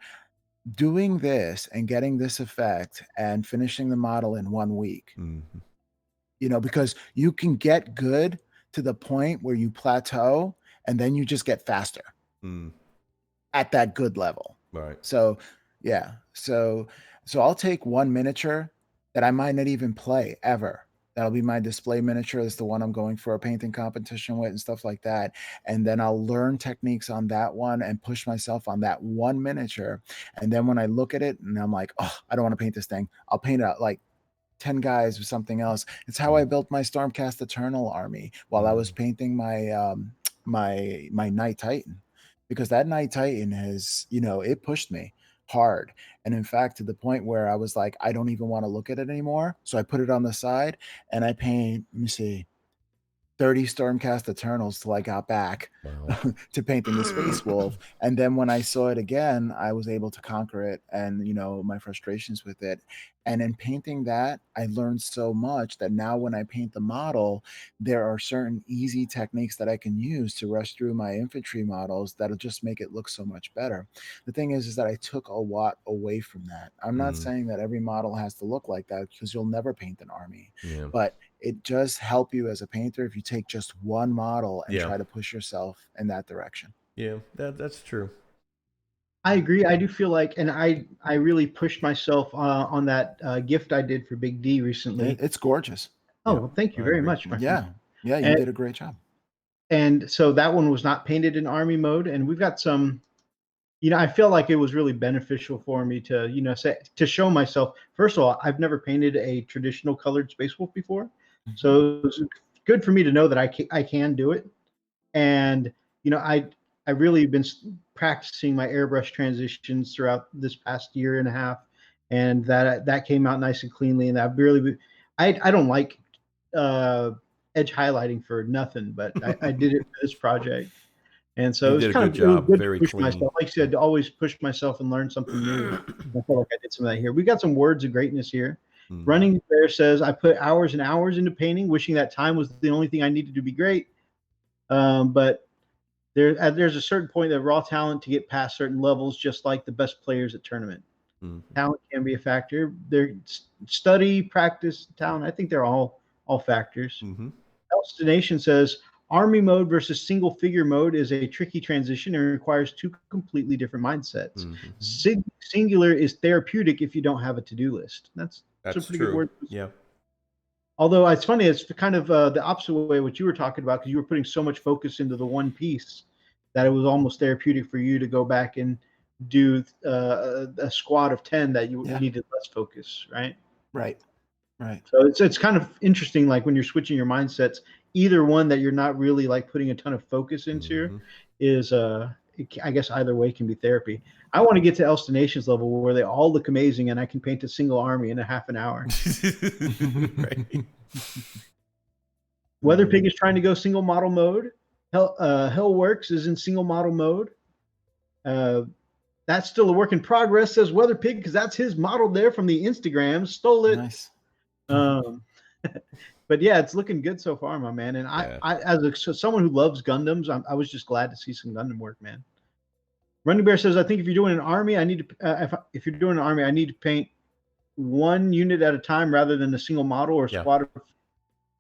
Doing this and getting this effect and finishing the model in 1 week, because you can get good to the point where you plateau and then you just get faster at that good level. Right. So, yeah. So I'll take 1 miniature that I might not even play ever. That'll be my display miniature. That's the one I'm going for a painting competition with and stuff like that. And then I'll learn techniques on that one and push myself on that 1 miniature. And then when I look at it and I'm like, oh, I don't want to paint this thing, I'll paint it like 10 guys with something else. It's how I built my Stormcast Eternal army while I was painting my my Knight Titan, because that Knight Titan has, it pushed me hard. And in fact, to the point where I was like, I don't even want to look at it anymore. So I put it on the side and I paint, let me see, 30 Stormcast Eternals till I got back to painting the Space Wolf. And then when I saw it again, I was able to conquer it and, my frustrations with it. And in painting that, I learned so much that now when I paint the model, there are certain easy techniques that I can use to rush through my infantry models that'll just make it look so much better. The thing is that I took a lot away from that. I'm not saying that every model has to look like that, because you'll never paint an army. But it does help you as a painter if you take just one model and try to push yourself in that direction. Yeah, that's true. I agree. I do feel like, and I really pushed myself on that gift I did for Big D recently. It's gorgeous. Oh, well, thank you very much, my friend. Yeah, you did a great job. And so that one was not painted in army mode, and we've got some, I feel like it was really beneficial for me to, to show myself. First of all, I've never painted a traditional colored Space Wolf before, so it's good for me to know that I can do it. And I really been practicing my airbrush transitions throughout this past year and a half, and that came out nice and cleanly. And I don't like edge highlighting for nothing, but I did it for this project, and so it was kind of job. good Very to push clean. myself. Like I said, to always push myself and learn something new. I feel like I did some of that here. We got some words of greatness here. Running Bear says, I put hours and hours into painting, wishing that time was the only thing I needed to be great. But there's a certain point that raw talent to get past certain levels, just like the best players at tournament. Talent can be a factor. Their study, practice, talent. I think they're all factors. Destination says, army mode versus single figure mode is a tricky transition and requires two completely different mindsets. Singular is therapeutic if you don't have a to-do list. That's a pretty true. good word. Yeah. Although it's funny, it's kind of the opposite way what you were talking about, because you were putting so much focus into the one piece that it was almost therapeutic for you to go back and do a squad of 10 that you needed less focus, right? Right. So it's kind of interesting, like when you're switching your mindsets, either one that you're not really like putting a ton of focus into is I guess either way can be therapy. I want to get to Elstination's level where they all look amazing and I can paint a single army in a half an hour. Right. Weather Pig is trying to go single model mode. Hellworks is in single model mode. That's still a work in progress, says Weather Pig, because that's his model there from the Instagram. Stole it. Nice. But yeah, it's looking good so far, my man. And I as someone who loves Gundams, I was just glad to see some Gundam work, man. Running Bear says, I think if you're doing an army, I need to if you're doing an army, I need to paint one unit at a time rather than a single model or squad of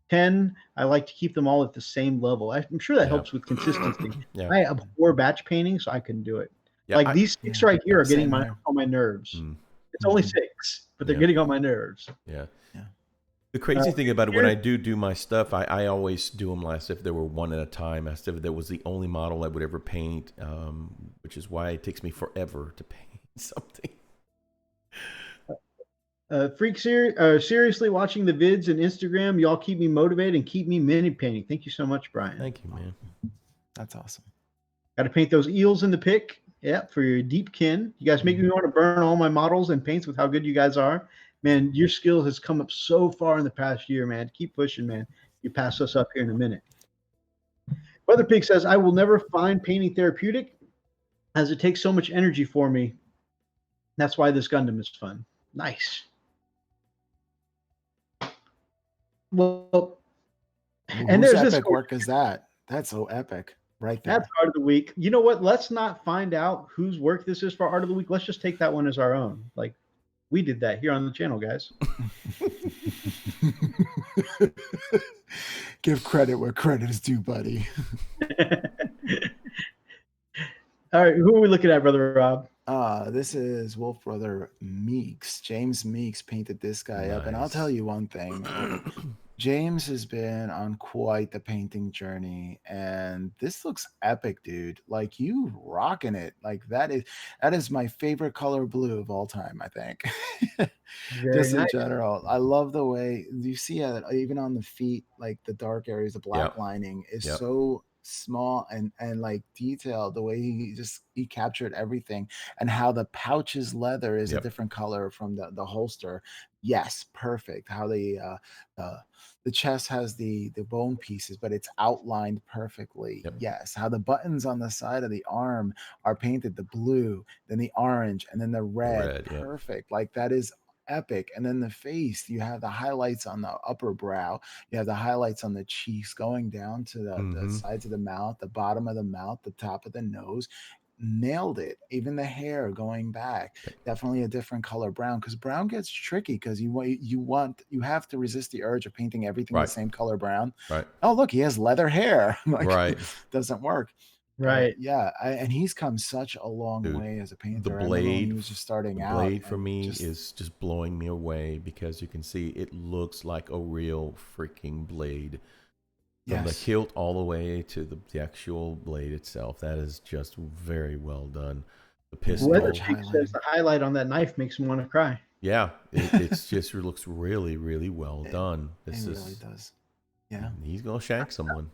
10. I like to keep them all at the same level. I'm sure that helps with consistency. I abhor batch painting, so I couldn't do it. Like these 6 right here are getting on my nerves. It's only 6, but they're getting on my nerves. Yeah. The crazy thing about it, when I do my stuff, I always do them as if they were one at a time, as if that was the only model I would ever paint, which is why it takes me forever to paint something. Freak seriously watching the vids and Instagram. Y'all keep me motivated and keep me mini painting. Thank you so much, Brian. Thank you, man. That's awesome. Got to paint those eels in the pick. Yeah, for your deep kin. You guys make me want to burn all my models and paints with how good you guys are. Man, your skill has come up so far in the past year, man. Keep pushing, man. You pass us up here in a minute. Weather Pig says, I will never find painting therapeutic as it takes so much energy for me. That's why this Gundam is fun. Nice. Well, and whose there's epic work is that? That's so epic. Right there. That's Art of the Week. You know what? Let's not find out whose work this is for Art of the Week. Let's just take that one as our own. Like, we did that here on the channel, guys. Give credit where credit is due, buddy. All right, who are we looking at, Brother Rob? This is Wolf Brother Meeks. James Meeks painted this guy up. And I'll tell you one thing. James has been on quite the painting journey, and this looks epic, dude. Like, you rocking it. Like, that is my favorite color blue of all time, I think. Just in general. I love the way you see it even on the feet, like the dark areas, the black lining is so small and like detailed. The way he captured everything, and how the pouch's leather is a different color from the holster. Yes, perfect. How the chest has the bone pieces, but it's outlined perfectly. Yep. Yes. How the buttons on the side of the arm are painted the blue, then the orange, and then the red. Yep. Perfect. Like that is epic. And then the face, you have the highlights on the upper brow, you have the highlights on the cheeks going down to the sides of the mouth, the bottom of the mouth, the top of the nose. Nailed it. Even the hair going back, definitely a different color brown, because brown gets tricky because you have to resist the urge of painting everything the same color brown. Right. Oh, look, he has leather hair. Like, Right. doesn't work. Right. Yeah. And he's come such a long way as a painter. The I remember when blade, he was just starting out. The blade for me is just blowing me away, because you can see it looks like a real freaking blade. From the hilt all the way to the actual blade itself. That is just very well done. The pistol. Weather Chick says the highlight on that knife makes him want to cry. Yeah, it's just it looks really, really well done. It really does. Yeah. He's going to shank someone.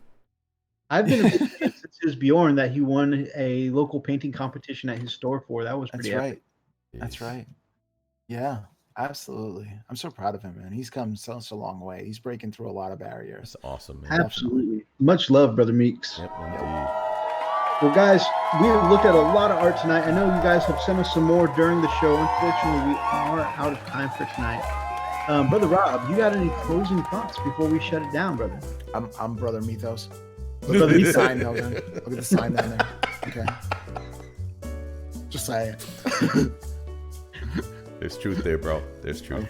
I've been a big fan since his Bjorn that he won a local painting competition at his store for. That was pretty epic. That's right. Yeah. Absolutely. I'm so proud of him, man. He's come such a long way. He's breaking through a lot of barriers. That's awesome, man. Absolutely. Much love, Brother Meeks. Yep, well, guys, we have looked at a lot of art tonight. I know you guys have sent us some more during the show. Unfortunately, we are out of time for tonight. Brother Rob, you got any closing thoughts before we shut it down, brother? I'm Brother Mythos. Brother Mythos. Sign, look at the sign down there. Okay. Just say it. There's truth there, bro. There's truth.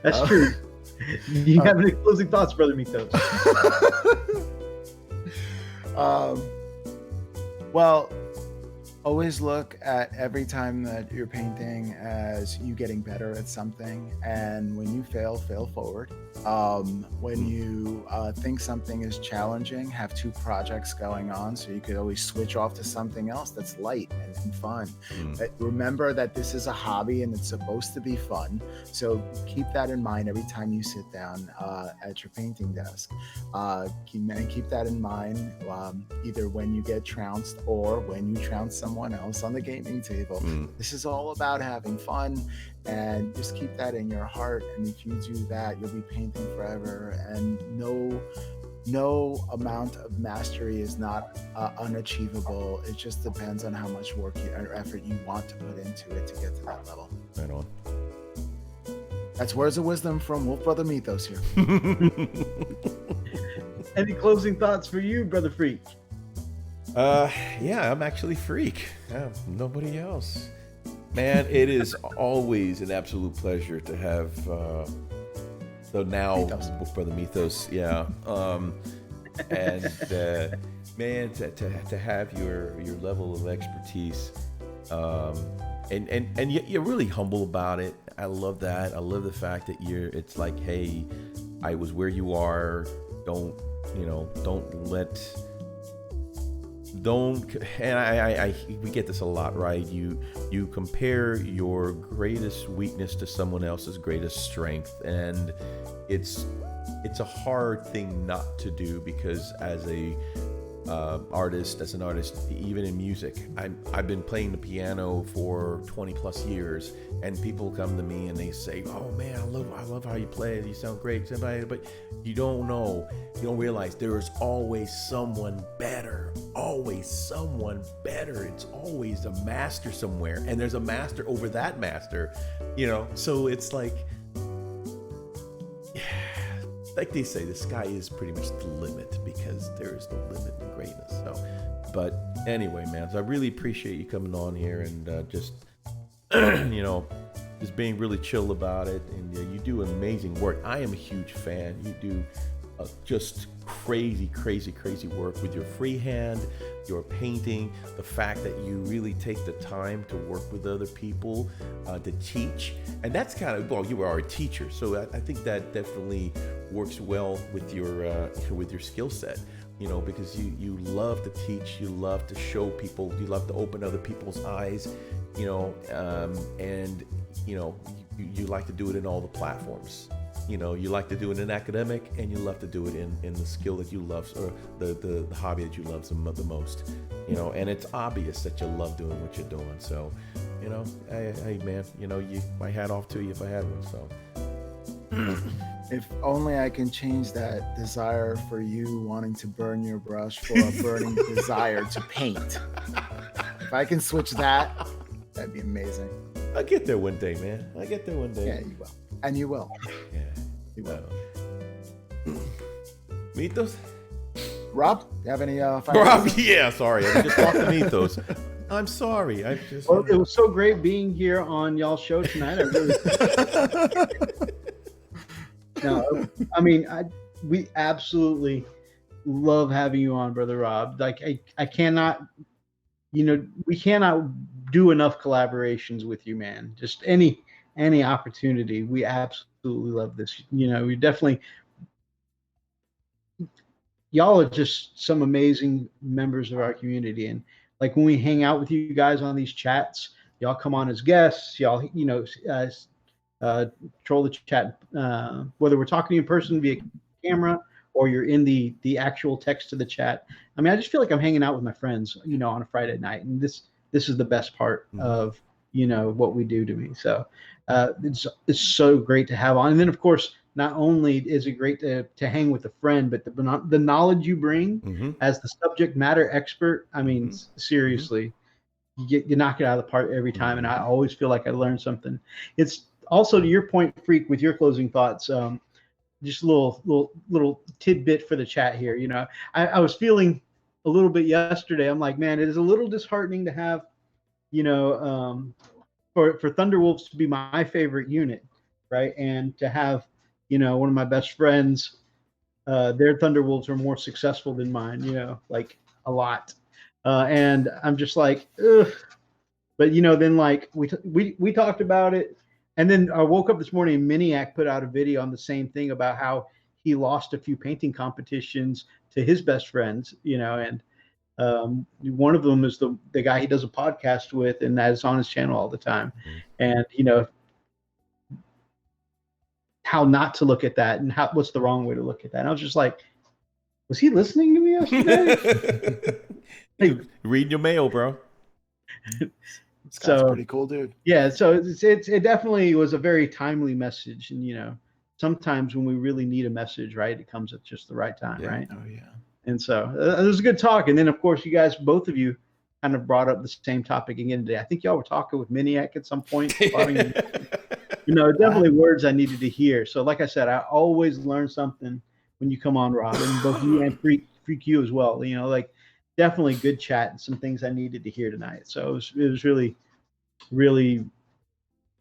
That's true. You have any closing thoughts, Brother Mythos? Well, always look at every time that you're painting as you getting better at something. And when you fail forward. When you think something is challenging, have two projects going on, so you could always switch off to something else that's light and fun. But remember that this is a hobby and it's supposed to be fun. So keep that in mind every time you sit down at your painting desk. Keep that in mind either when you get trounced or when you trounce someone else on the gaming table. This is all about having fun. And just keep that in your heart, and if you do that, you'll be painting forever. And no amount of mastery is not unachievable. It just depends on how much work or effort you want to put into it to get to that level. Right on. That's words of wisdom from Wolf Brother Mythos here. Any closing thoughts for you, Brother Freak? Yeah, I'm actually Freak. Nobody else. Man, it is always an absolute pleasure to have Brother Mythos, yeah. And man, to have your level of expertise, and yet you're really humble about it. I love that. I love the fact that it's like, hey, I was where you are. We get this a lot, right? You compare your greatest weakness to someone else's greatest strength, and it's a hard thing not to do, because as an artist, even in music, I've been playing the piano for 20 plus years, and people come to me and they say, "Oh man, I love how you play. You sound great." But you don't realize there is always someone better. It's always a master somewhere, and there's a master over that master, so it's like they say, the sky is pretty much the limit, because there is no limit in greatness. So, but anyway, man, so I really appreciate you coming on here and just just being really chill about it. And you do amazing work. I am a huge fan. You do just crazy work with your freehand, your painting, the fact that you really take the time to work with other people, to teach. And that's you are a teacher, so I think that definitely works well with your skill set, because you love to teach, you love to show people, you love to open other people's eyes, and you like to do it in all the platforms. You like to do it in academic, and you love to do it in the skill that you love, or the hobby that you love the most. And it's obvious that you love doing what you're doing. So, hey man, my hat off to you if I had one. So, If only I can change that desire for you wanting to burn your brush for a burning desire to paint. If I can switch that, that'd be amazing. I'll get there one day, man. I'll get there one day. Yeah, you will. And you will. Yeah, You will. Mythos? Rob, you have any final Rob, messages? yeah, sorry. I just talked to Mythos. I'm sorry. I just. Well, it was so great being here on y'all's show tonight. I really. No, I mean, we absolutely love having you on, Brother Rob. Like, I cannot, we cannot do enough collaborations with you, man. Just any opportunity. We absolutely love this. We definitely. Y'all are just some amazing members of our community, and like when we hang out with you guys on these chats, y'all come on as guests. Y'all, troll the chat, whether we're talking to you in person via camera or you're in the actual text of the chat. I mean, I just feel like I'm hanging out with my friends, on a Friday night, and this is the best part of what we do to me. So it's so great to have on, and then of course, not only is it great to hang with a friend, but the knowledge you bring as the subject matter expert. I mean, seriously, you knock it out of the park every time, and I always feel like I learned something. It's also, to your point, Freak, with your closing thoughts, just a little tidbit for the chat here. I was feeling a little bit yesterday. I'm like, man, it is a little disheartening to have, for Thunderwolves to be my favorite unit, right? And to have, one of my best friends, their Thunderwolves are more successful than mine, like a lot. And I'm just like, ugh. But, then like we talked about it. And then I woke up this morning and Miniac put out a video on the same thing about how he lost a few painting competitions to his best friends, and one of them is the guy he does a podcast with, and that is on his channel all the time. And, how not to look at that and what's the wrong way to look at that. And I was just like, was he listening to me yesterday? Hey, read your mail, bro. That's pretty cool, dude. Yeah, so it definitely was a very timely message, and sometimes when we really need a message, right, it comes at just the right time, right? Oh yeah. And so it was a good talk. And then of course, you guys, both of you, kind of brought up the same topic again today. I think y'all were talking with Miniac at some point. Definitely words I needed to hear. So like I said, I always learn something when you come on, Rob, and both you and Freak you as well. Like definitely good chat and some things I needed to hear tonight. So it was really, really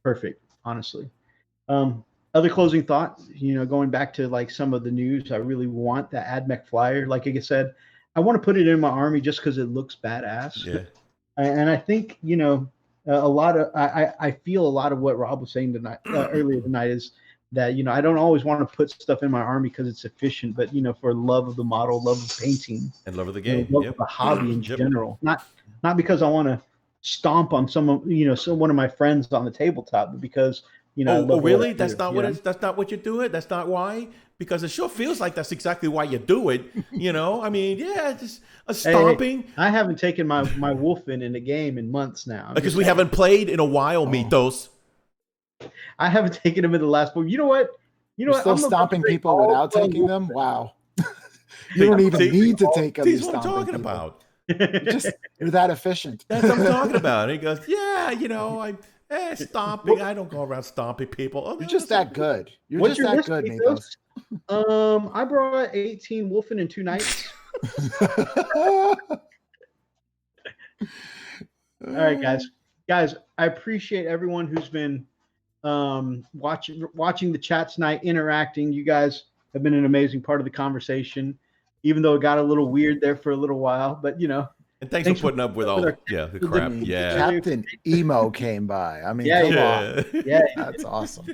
perfect, honestly. Other closing thoughts, going back to like some of the news, I really want the AdMech flyer. Like I said, I want to put it in my army just because it looks badass. Yeah. And I think, a lot of, I feel a lot of what Rob was saying tonight, earlier tonight, is that, I don't always want to put stuff in my army because it's efficient, but, for love of the model, love of painting. And love of the game. Love of the hobby in general. Not because I want to stomp on someone, one of my friends on the tabletop, but because, really? That's not what you do it? That's not why? Because it sure feels like that's exactly why you do it. I mean, yeah, just a stomping. Hey, I haven't taken my wolf in a game in months now. Because we haven't played in a while, Mythos. I haven't taken him in the last one. You know what? You're still stomping people without taking them? Wow. You don't even need to take them. That's what I'm talking about. You're that efficient. That's what I'm talking about. And he goes, yeah, stomping. I don't go around stomping people. You're just that good. You're just that good, Mythos. I brought 18 wolfen in 2 nights. All right, guys, I appreciate everyone who's been watching the chat tonight, interacting. You guys have been an amazing part of the conversation, even though it got a little weird there for a little while. But and thanks for putting up with all the crap. Yeah, Chaplain EMO came by. I mean, come on. Yeah, that's awesome.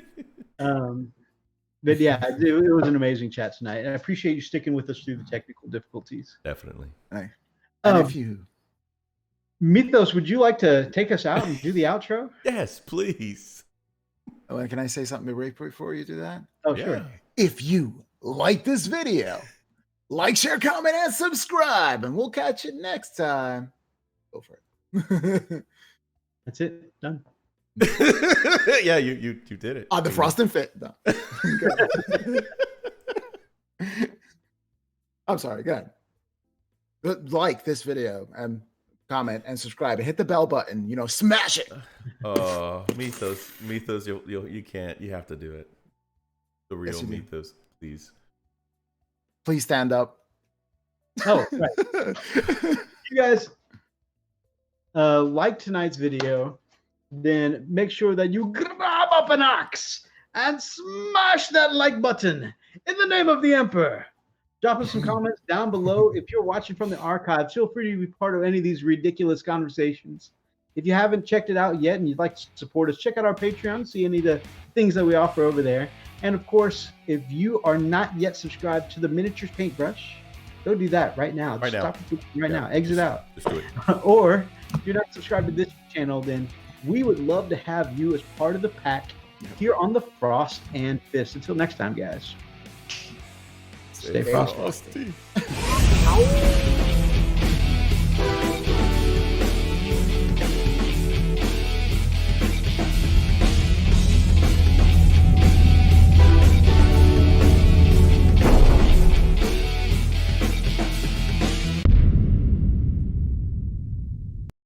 But yeah, it was an amazing chat tonight, and I appreciate you sticking with us through the technical difficulties. Definitely. Hey. And if you, Mythos, would you like to take us out and do the outro? Yes, please. Oh, and can I say something before you do that? Oh, sure. If you like this video, like, share, comment, and subscribe, and we'll catch you next time. Go for it. That's it. Done. Yeah, you did it. The Frost and Fit. No. I'm sorry. Go ahead. Like this video and comment and subscribe and hit the bell button. Smash it. Mythos. You can't. You have to do it. The real Yes, you do. Mythos, please. Please stand up. Oh, right. You guys like tonight's video, then make sure that you grab up an axe and smash that like button in the name of the Emperor. Drop us some comments down below. If you're watching from the archive, feel free to be part of any of these ridiculous conversations. If you haven't checked it out yet and you'd like to support us, check out our Patreon, see any of the things that we offer over there. And of course, if you are not yet subscribed to the Miniatures Paintbrush, go do that right now. Right now. Stop right now. Exit out. Just do it. Or if you're not subscribed to this channel, then we would love to have you as part of the pack here on the Frost and Fist. Until next time, guys. Stay frosty. Frosty.